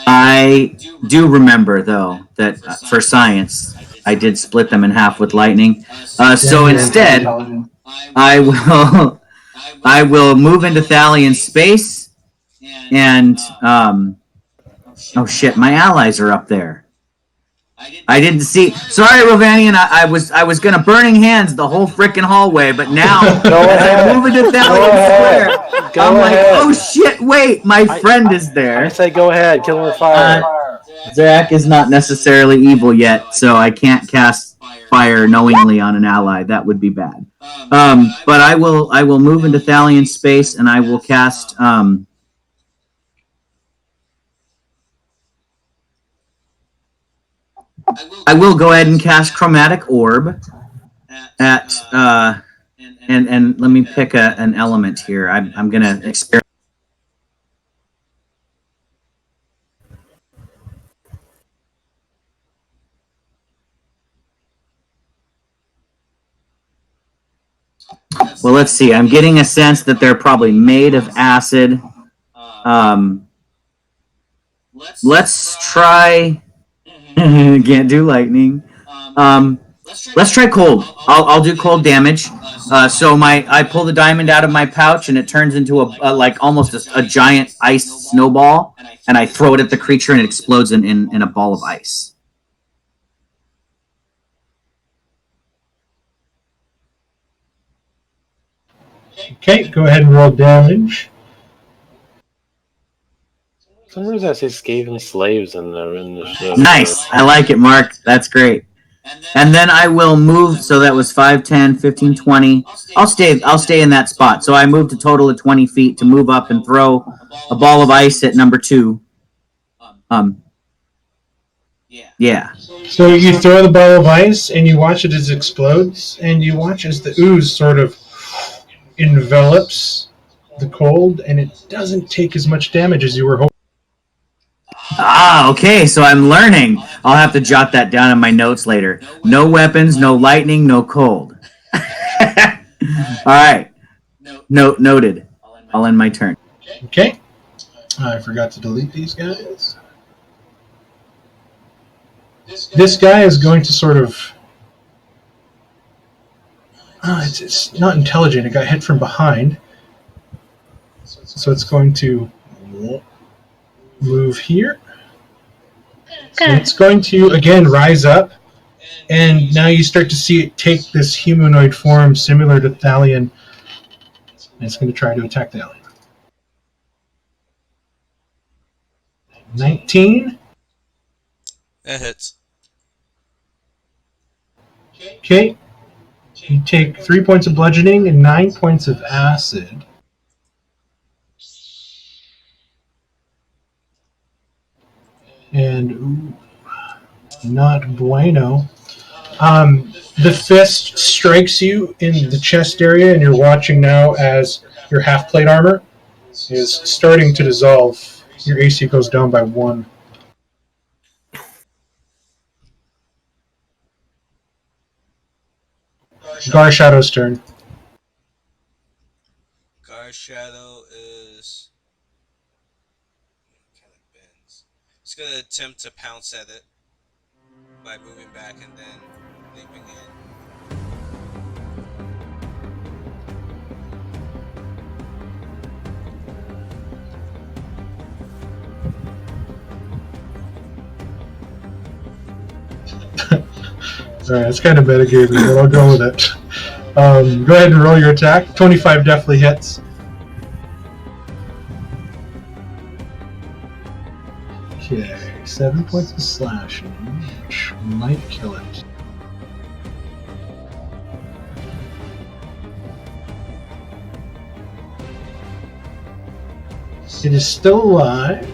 I do remember, though, that for science, I did split them in half with lightning. So instead, I will move into Thalian space, and oh shit, my allies are up there. I didn't see. Sorry, Rovanian. I was gonna burning hands the whole frickin' hallway, but now I'm moving to Thalian Square. I'm like, oh shit! Wait, my friend is there. I say go ahead, kill him with fire. Xerac is not necessarily evil yet, so I can't cast fire knowingly on an ally. That would be bad. But I will move into Thalian space, and I will cast. I will go ahead and cast Chromatic Orb at and let me pick an element here. I'm gonna experiment. Well, let's see. I'm getting a sense that they're probably made of acid. Let's try. Can't do lightning. Let's try cold. I'll do cold damage. So I pull the diamond out of my pouch and it turns into a like almost a giant ice snowball, and I throw it at the creature and it explodes in a ball of ice. Okay, go ahead and roll damage. For some reason I say Skaven slaves in the show. Nice. I like it, Mark. That's great. And then I will move, so that was 5, 10, 15, 20. I'll stay in that spot. So I moved a total of 20 feet to move up and throw a ball of ice at number 2. Yeah. So you throw the ball of ice and you watch it as it explodes, and you watch as the ooze sort of envelops the cold, and it doesn't take as much damage as you were hoping. Ah, okay, so I'm learning. I'll have to jot that down in my notes later. No weapons, no lightning, no cold. Alright. Noted. I'll end my turn. Okay. I forgot to delete these guys. This guy is going to sort of... it's not intelligent. It got hit from behind. So it's going to move here. So it's going to, again, rise up. And now you start to see it take this humanoid form similar to Thalian. And it's going to try to attack Thalian. 19. That hits. Okay. You take 3 points of bludgeoning and 9 points of acid. And ooh, not bueno. The fist strikes you in the chest area, and you're watching now as your half-plate armor is starting to dissolve. Your AC goes down by 1. Gar Shadow's turn. Gar Shadow is kind of bends. He's gonna attempt to pounce at it by moving back and then leaping in. Alright, it's kind of metagaming, but I'll go with it. Go ahead and roll your attack. 25 definitely hits. Okay, 7 points of slashing, which might kill it. It is still alive.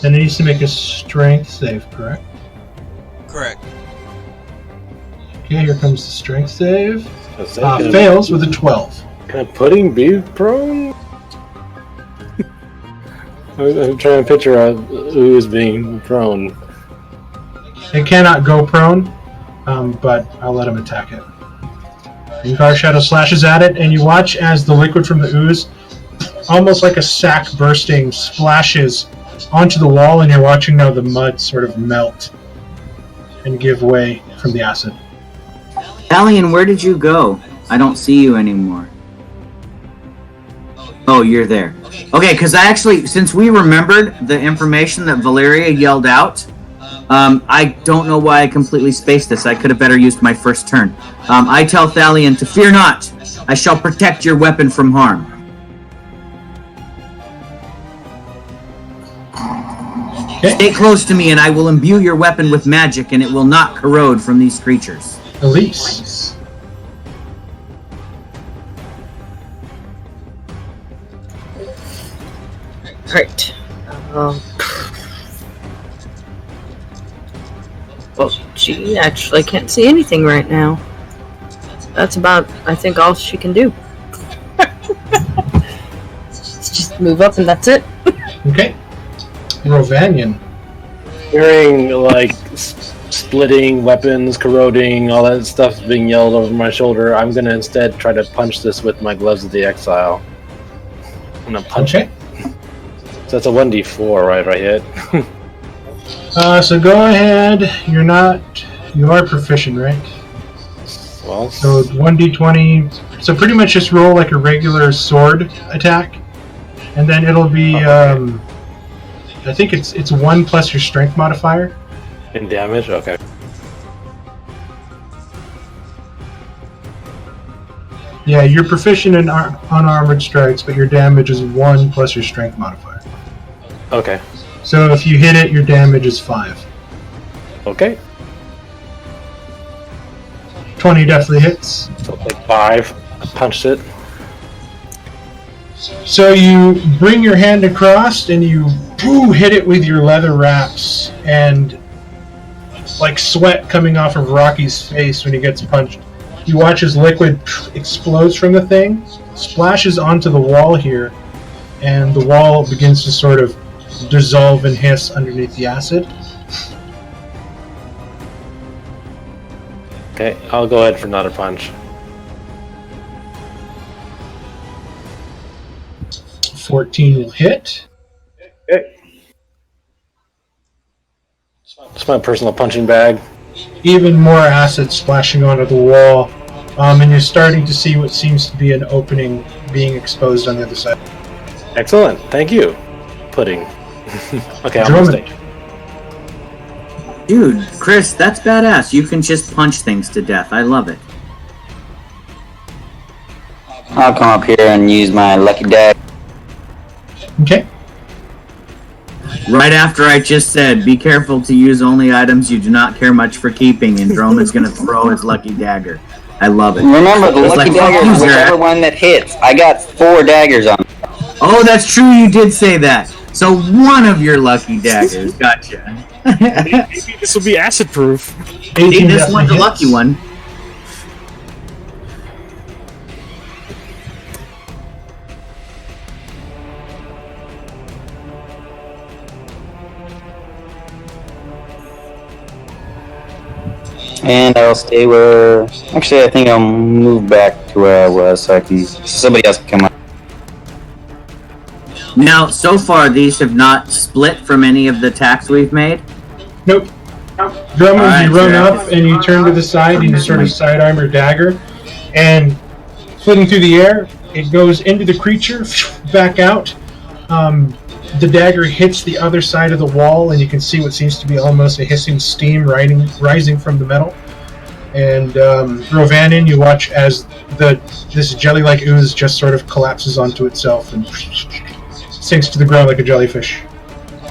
And it needs to make a strength save, correct? Correct. Okay, here comes the strength save. Fails with a 12. Can Pudding be prone? I'm trying to picture Ooze being prone. It cannot go prone, but I'll let him attack it. And Gar Shadow slashes at it, and you watch as the liquid from the ooze, almost like a sack bursting, splashes onto the wall, and you're watching now the mud sort of melt and give way from the acid. Alien, where did you go? I don't see you anymore. Oh, you're there. Okay, because I actually, since we remembered the information that Valeria yelled out, I don't know why I completely spaced this. I could have better used my first turn. I tell Thalion to fear not. I shall protect your weapon from harm. Okay. Stay close to me, and I will imbue your weapon with magic, and it will not corrode from these creatures. Elise. Right. Well, she actually can't see anything right now. That's about, I think, all she can do. Just move up and that's it. Okay. Rovanian. Hearing, like, splitting, weapons, corroding, all that stuff being yelled over my shoulder, I'm gonna instead try to punch this with my Gloves of the Exile. I'm gonna punch it. So that's a 1d4, right, if I hit? So go ahead. You are proficient, right? Well, so 1d20. So pretty much just roll like a regular sword attack, and then it'll be. I think it's 1 plus your strength modifier. In damage, okay. Yeah, you're proficient in unarmored strikes, but your damage is 1 plus your strength modifier. Okay. So if you hit it, your damage is 5. Okay. 20 definitely hits. So like 5. I punched it. So you bring your hand across and you hit it with your leather wraps, and like sweat coming off of Rocky's face when he gets punched. You watch as liquid explodes from the thing, splashes onto the wall here, and the wall begins to sort of dissolve and hiss underneath the acid. Okay, I'll go ahead for another punch. 14 will hit. Okay. It's my personal punching bag. Even more acid splashing onto the wall, and you're starting to see what seems to be an opening being exposed on the other side. Excellent, thank you. Pudding. Okay, I'm on stage. Dude, Chris, that's badass. You can just punch things to death. I love it. I'll come up here and use my lucky dagger. Okay. Right after I just said, be careful to use only items you do not care much for keeping, and Droman's going to throw his lucky dagger. I love it. Remember, the lucky dagger is whichever one that hits. I got 4 daggers on. Oh, that's true, you did say that. So one of your lucky daggers, gotcha. Maybe this will be acid proof. This one's a lucky one. And I'll stay where... Actually, I think I'll move back to where I was so somebody else can come up. Now, so far, these have not split from any of the attacks we've made? Nope. Drummond, Alright, you run sure. up and you turn to the side and you sort of sidearm your dagger. And flitting through the air, it goes into the creature, back out. The dagger hits the other side of the wall, and you can see what seems to be almost a hissing steam rising from the metal. And Rovanin, you watch as this jelly-like ooze just sort of collapses onto itself and sinks to the ground like a jellyfish.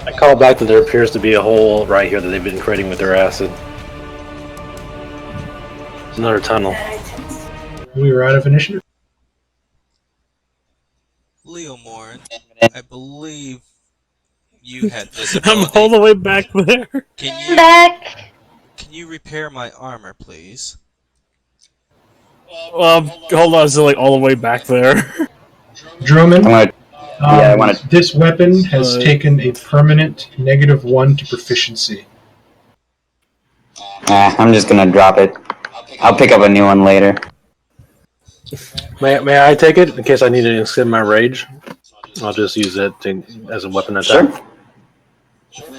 I call back that there appears to be a hole right here that they've been creating with their acid. Another tunnel. We were out of initiative. Leomorn, I believe you had visibility. I'm all the way back there. Can you repair my armor, please? Hold on, is it like all the way back there? Drummond, I want to... this weapon has taken a permanent -1 to proficiency. I'm just gonna drop it. I'll pick up a new one later. May I take it in case I need to extend my rage? I'll just use it as a weapon attack.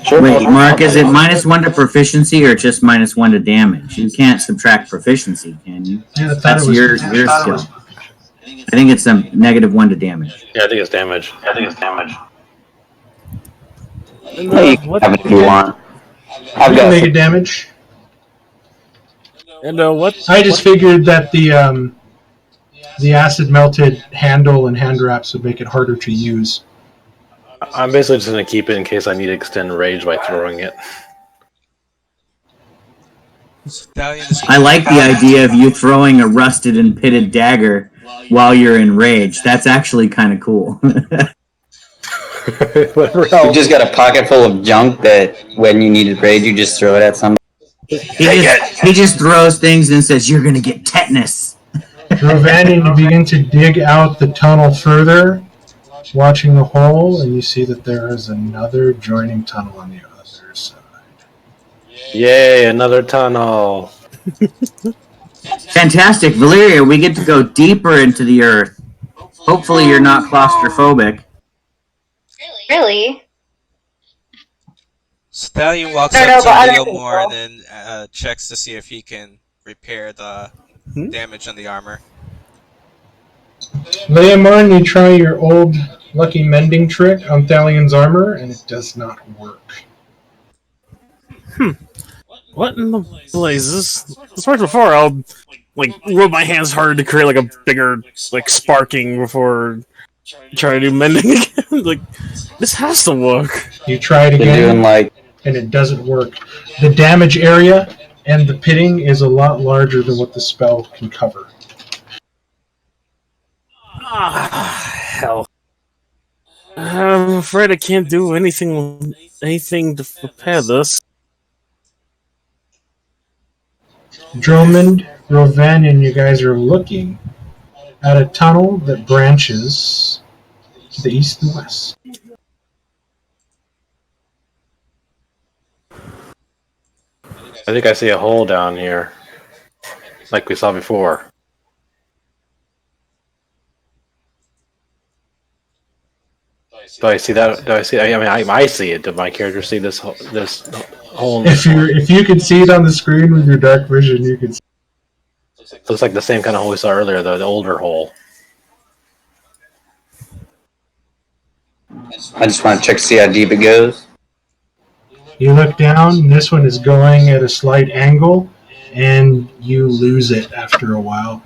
Sure. Wait, Mark, is it -1 to proficiency or just -1 to damage? You can't subtract proficiency, can you? Yeah, That's your skill. I think it's a -1 to damage. Yeah, I think it's damage. Hey, you can have it if you want. I've You can got make it damage. And what? I just figured that the acid melted handle and hand wraps would make it harder to use. I'm basically just going to keep it in case I need to extend rage by throwing it. I like the idea of you throwing a rusted and pitted dagger while you're in rage. That's actually kind of cool. You just got a pocket full of junk that when you needed rage, you just throw it at somebody. He just throws things and says, "You're gonna get tetanus." Rovanin, you begin to dig out the tunnel further, watching the hole, and you see that there is another joining tunnel on the other side. Yay, another tunnel. Fantastic, Valeria. We get to go deeper into the earth. Hopefully, you're not claustrophobic. Really? Stallion walks up to Leomorn and then checks to see if he can repair the damage on the armor. Leomorn, you try your old lucky mending trick on Thalion's armor, and it does not work. What in the blazes? This worked before. I'll rub my hands hard to create a bigger sparking before trying to do mending again. This has to work. You try it again, and it doesn't work. The damage area and the pitting is a lot larger than what the spell can cover. Hell. I'm afraid I can't do anything to repair this. Drummond, Rovanin, you guys are looking at a tunnel that branches to the east and west. I think I see a hole down here, like we saw before. Do I see that? Do I see? I mean, I see it. Did my character see this hole? If you could see it on the screen with your dark vision, you could see. Looks like the same kind of hole we saw earlier, though, the older hole. I just want to check to see how deep it goes. You look down, and this one is going at a slight angle, and you lose it after a while.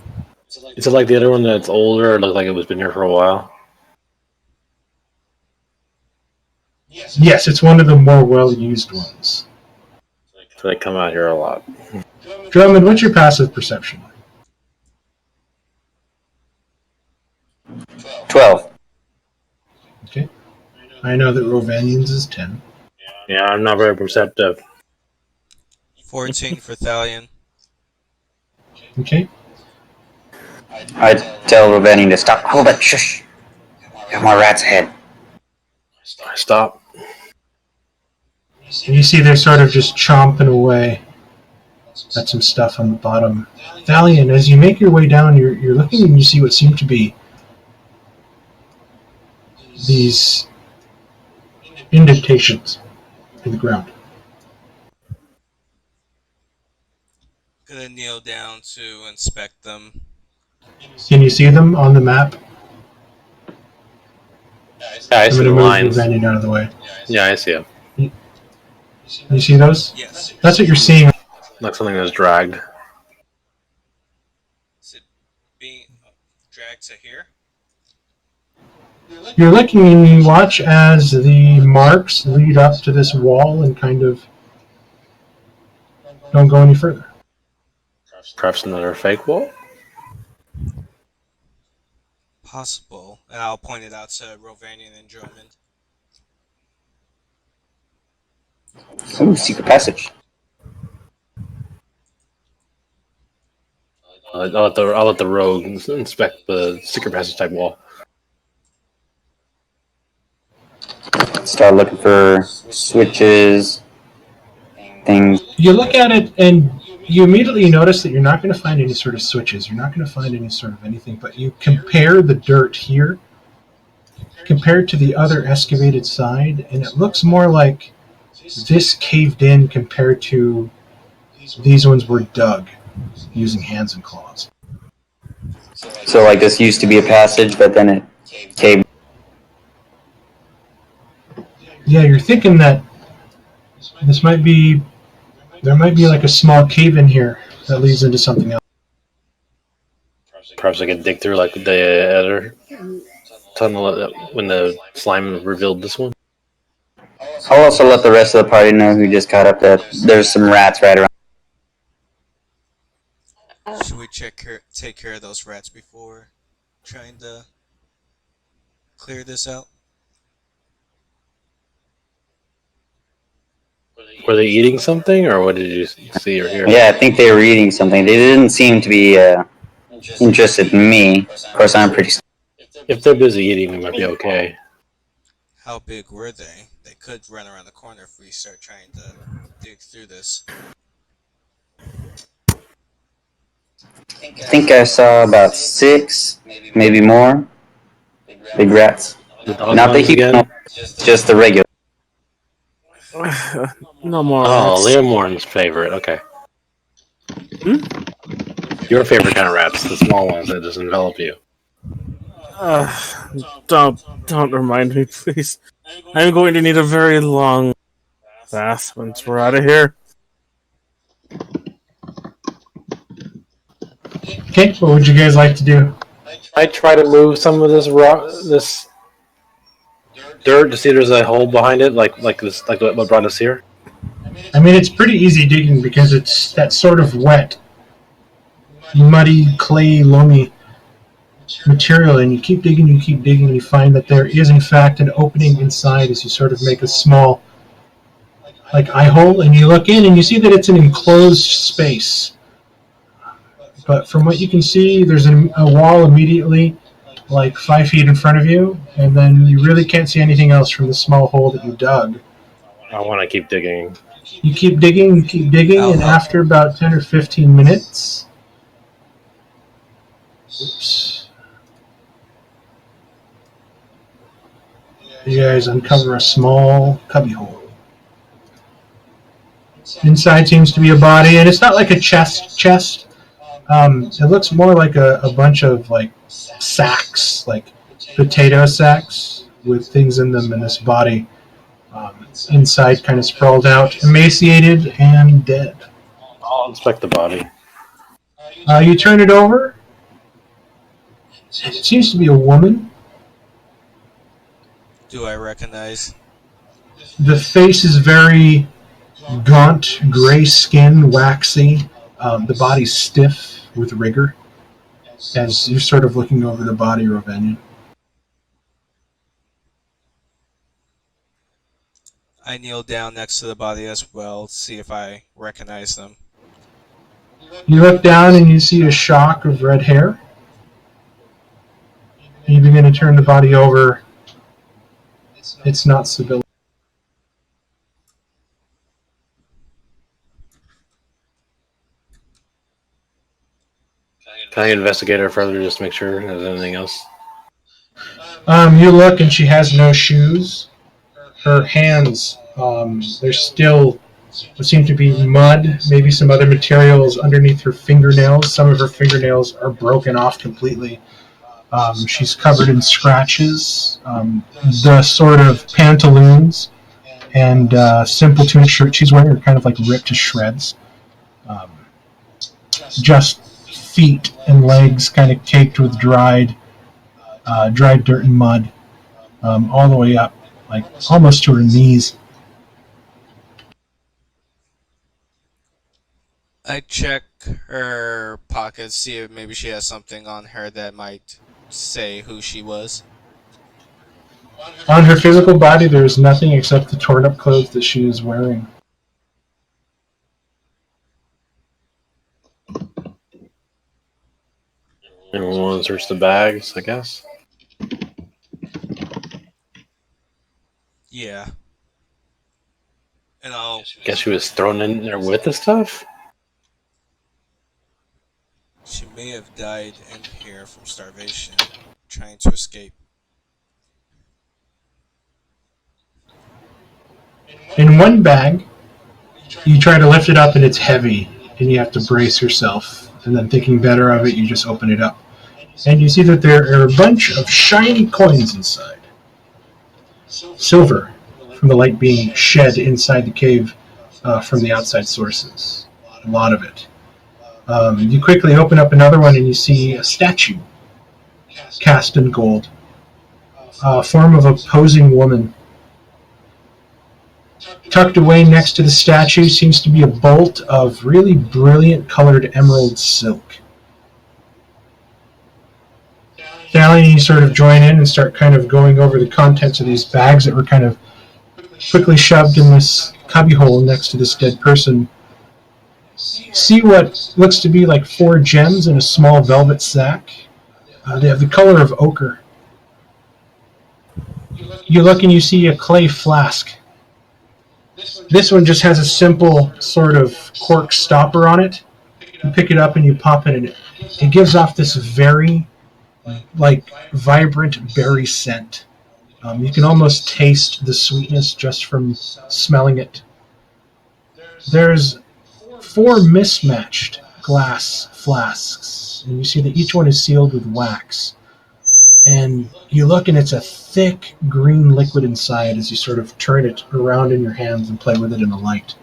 Is it like the other one that's older? It looks like it was been here for a while. Yes, it's one of the more well-used ones. So they come out here a lot. Drummond, what's your passive perception? 12. Okay. I know that Rovanin's is 10. Yeah, I'm not very perceptive. 14 for Thalion. Okay. I tell Rovanin to stop. Hold it, shush. Got more rats ahead. I stop. And you see they're sort of just chomping away Got some stuff on the bottom. Valiant, as you make your way down, you're looking and you see what seem to be these indentations in the ground. Gonna kneel down to inspect them. Can you see them on the map? Yeah, I see the lines. Move out of the way. Yeah, I see them. You see those? Yes. That's what you're seeing. Like something that's dragged. Is it being dragged to here? You're looking and you watch as the marks lead up to this wall and kind of don't go any further. Perhaps another fake wall? Possible. And I'll point it out to Rovanian and Drummond. Ooh, secret passage. I'll let the rogue inspect the secret passage type wall. Start looking for switches, things. You look at it and you immediately notice that you're not going to find any sort of switches. You're not going to find any sort of anything, but you compare the dirt here compared to the other excavated side, and it looks more like this caved in compared to these ones were dug using hands and claws. So like this used to be a passage, but then it caved. Yeah, you're thinking that there might be like a small cave in here that leads into something else. Perhaps I could dig through like the other tunnel when the slime revealed this one. I'll also let the rest of the party know who just caught up that there's some rats right around. Should we take care of those rats before trying to clear this out? Were they eating something, or what did you see or hear? Yeah, I think they were eating something. They didn't seem to be interested in me. Of course, I'm pretty. If they're busy eating, they might be okay. How big were they? They could run around the corner if we start trying to dig through this. I think I saw about 6, maybe more. Big rats. Not the huge, no, just the regular. No more. Oh, Leomorn's favorite. Okay. Your favorite kind of rats, the small ones that just envelop you. Don't remind me, please. I'm going to need a very long bath once we're out of here. Okay, what would you guys like to do? I try to move some of this this dirt to see if there's a hole behind it, like what brought us here. I mean, it's pretty easy digging because it's that sort of wet, muddy, clay, loamy material, and you keep digging, and you find that there is, in fact, an opening inside as you sort of make a small, like, eye hole, and you look in, and you see that it's an enclosed space. But from what you can see, there's a wall immediately, like 5 feet in front of you, and then you really can't see anything else from the small hole that you dug. I want to keep digging. You keep digging, and after about 10 or 15 minutes... Oops. You guys uncover a small cubbyhole. Inside seems to be a body, and it's not like a chest. It looks more like a bunch of like sacks, like potato sacks with things in them, and this body inside kind of sprawled out, emaciated and dead. I'll inspect the body. You turn it over. It seems to be a woman. Do I recognize? The face is very gaunt, gray skin, waxy. The body's stiff with rigor. As you're sort of looking over the body, Rovanian. I kneel down next to the body as well, see if I recognize them. You look down and you see a shock of red hair. You begin to turn the body over. It's not Sibylla. Can I investigate her further just to make sure there's anything else? You look and she has no shoes. Her hands, there's still what seem to be mud, maybe some other materials underneath her fingernails. Some of her fingernails are broken off completely. She's covered in scratches. The sort of pantaloons and simple tunic shirt she's wearing are kind of like ripped to shreds. Just feet and legs kind of caked with dried dirt and mud, all the way up, like almost to her knees. I check her pockets, see if maybe she has something on her that might say who she was. On her physical body, there is nothing except the torn up clothes that she is wearing. Everyone wants to search the bags, I guess. Yeah. And I'll Guess she was thrown in there with the stuff? She may have died in here from starvation, trying to escape. In one bag, you try to lift it up and it's heavy, and you have to brace yourself. And then thinking better of it, you just open it up. And you see that there are a bunch of shiny coins inside. Silver, from the light being shed inside the cave from the outside sources. A lot of it. You quickly open up another one and you see a statue cast in gold. A form of a posing woman. Tucked away next to the statue seems to be a bolt of really brilliant colored emerald silk. Dalian, you sort of join in and start kind of going over the contents of these bags that were kind of quickly shoved in this cubbyhole next to this dead person. See what looks to be like 4 gems in a small velvet sack. They have the color of ochre. You look and you see a clay flask. This one just has a simple sort of cork stopper on it. You pick it up and you pop it in it. It gives off this very, vibrant berry scent. You can almost taste the sweetness just from smelling it. There's 4 mismatched glass flasks, and you see that each one is sealed with wax. And you look and it's a thick green liquid inside as you sort of turn it around in your hands and play with it in the light.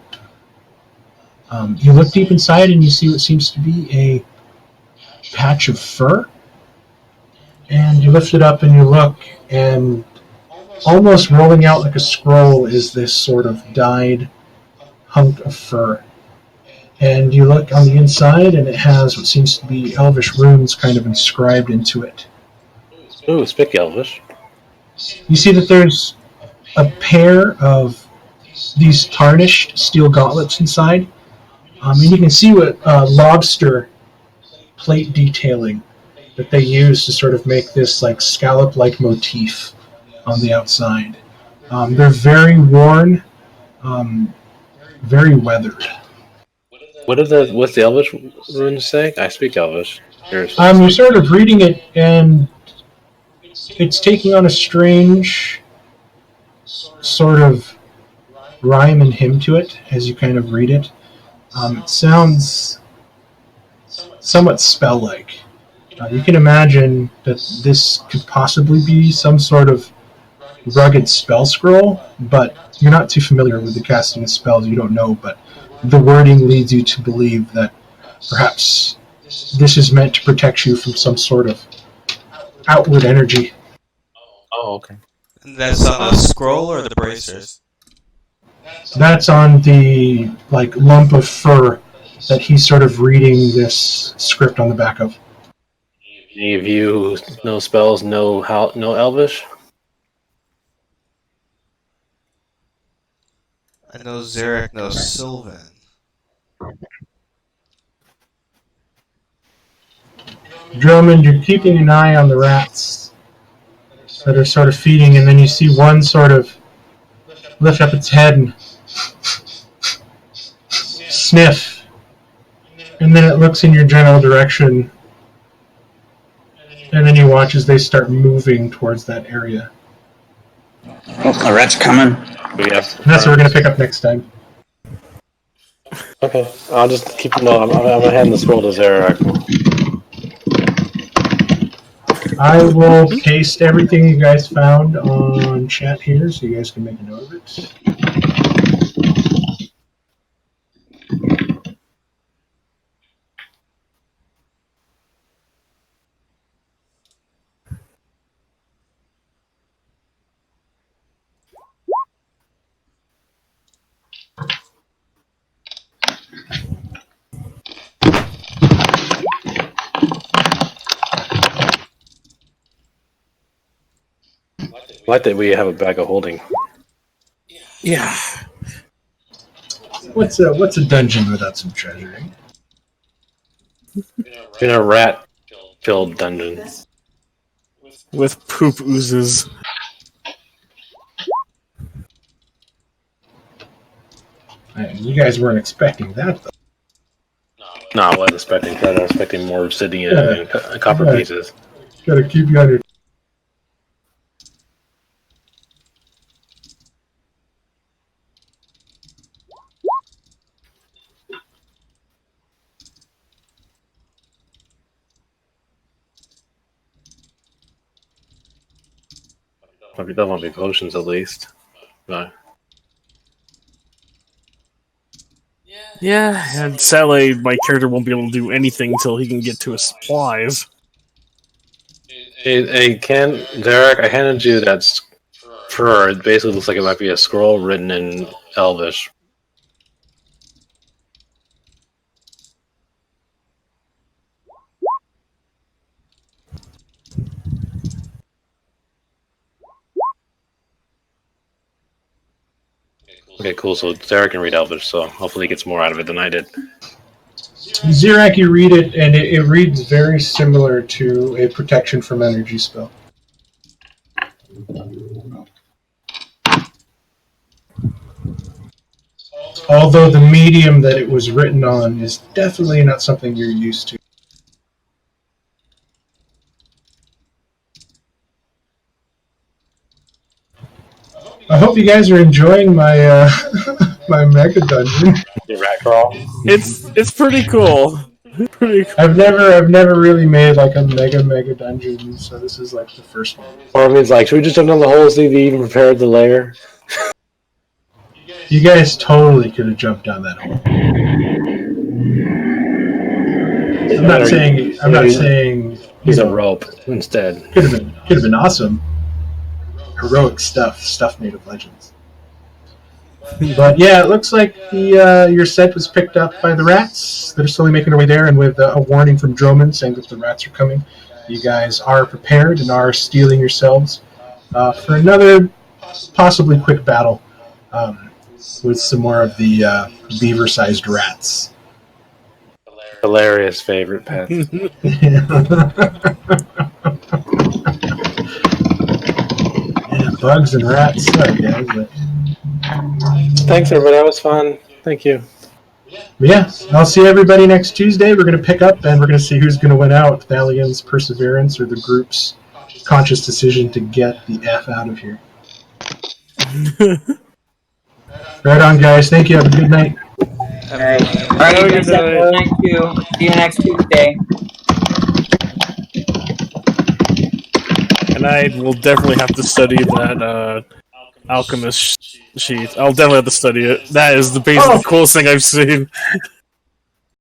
You look deep inside and you see what seems to be a patch of fur. And you lift it up and you look, and almost rolling out like a scroll is this sort of dyed hunk of fur. And you look on the inside and it has what seems to be Elvish runes kind of inscribed into it. Ooh, speak Elvish. You see that there's a pair of these tarnished steel gauntlets inside. And you can see what lobster plate detailing that they use to sort of make this like scallop-like motif on the outside. They're very worn, very weathered. What's the Elvish runes say? I speak Elvish. You're sort of reading it, and it's taking on a strange sort of rhyme and hymn to it as you kind of read it. It sounds somewhat spell-like. You can imagine that this could possibly be some sort of rugged spell scroll, but you're not too familiar with the casting of spells, you don't know, but the wording leads you to believe that perhaps this is meant to protect you from some sort of outward energy. Oh, okay. And that's on the scroll or the bracers? That's on the lump of fur that he's sort of reading this script on the back of. Any of you know spells, know Elvish? I know Zarek knows Sylvan. Drummond, you're keeping an eye on the rats that are sort of feeding, and then you see one sort of lift up its head and sniff, and then it looks in your general direction And then you watch as they start moving towards that area. Oh, the rat's coming. We have. And that's what we're going to pick up next time. Okay, I'll just keep them. I'm gonna hand the scroll to Zarak. I will paste everything you guys found on chat here, so you guys can make a note of it. I like that we have a bag of holding. Yeah. What's a dungeon without some treasure? In a rat-filled dungeon. With poop oozes. You guys weren't expecting that, though. No, I wasn't expecting that. I was expecting more obsidian and copper pieces. Gotta keep you on your. That won't be potions, at least. No. Yeah, and sadly, my character won't be able to do anything until he can get to his supplies. Hey, Zarak, I handed you that scroll. It basically looks like it might be a scroll written in Elvish. Okay, cool. So Zarak can read Elvish, so hopefully he gets more out of it than I did. Zarak, you read it, and it reads very similar to a protection from energy spell. Although the medium that it was written on is definitely not something you're used to. I hope you guys are enjoying my my mega dungeon. Your rat crawl. It's pretty cool. Pretty cool. I've never really made like a mega dungeon, so this is like the first one. Or I mean, like, should we just jump down the hole, see if he even prepared the lair? You guys totally could have jumped down that hole. I'm not saying. He's a rope instead. Could have been awesome. Heroic stuff made of legends. But yeah, it looks like your set was picked up by the rats that are slowly making their way there, and with a warning from Droman saying that the rats are coming. You guys are prepared and are steeling yourselves for another possibly quick battle with some more of the beaver-sized rats. Hilarious favorite pet. Bugs and rats. Sorry, guys. But... Thanks, everybody. That was fun. Thank you. Yeah, I'll see everybody next Tuesday. We're going to pick up, and we're going to see who's going to win out, Thalian's Perseverance or the group's conscious decision to get the F out of here. Right on, guys. Thank you. Have a good night. All right. Thank you. See you next Tuesday. And I will definitely have to study that alchemist sheath. I'll definitely have to study it. That is the basically coolest thing I've seen.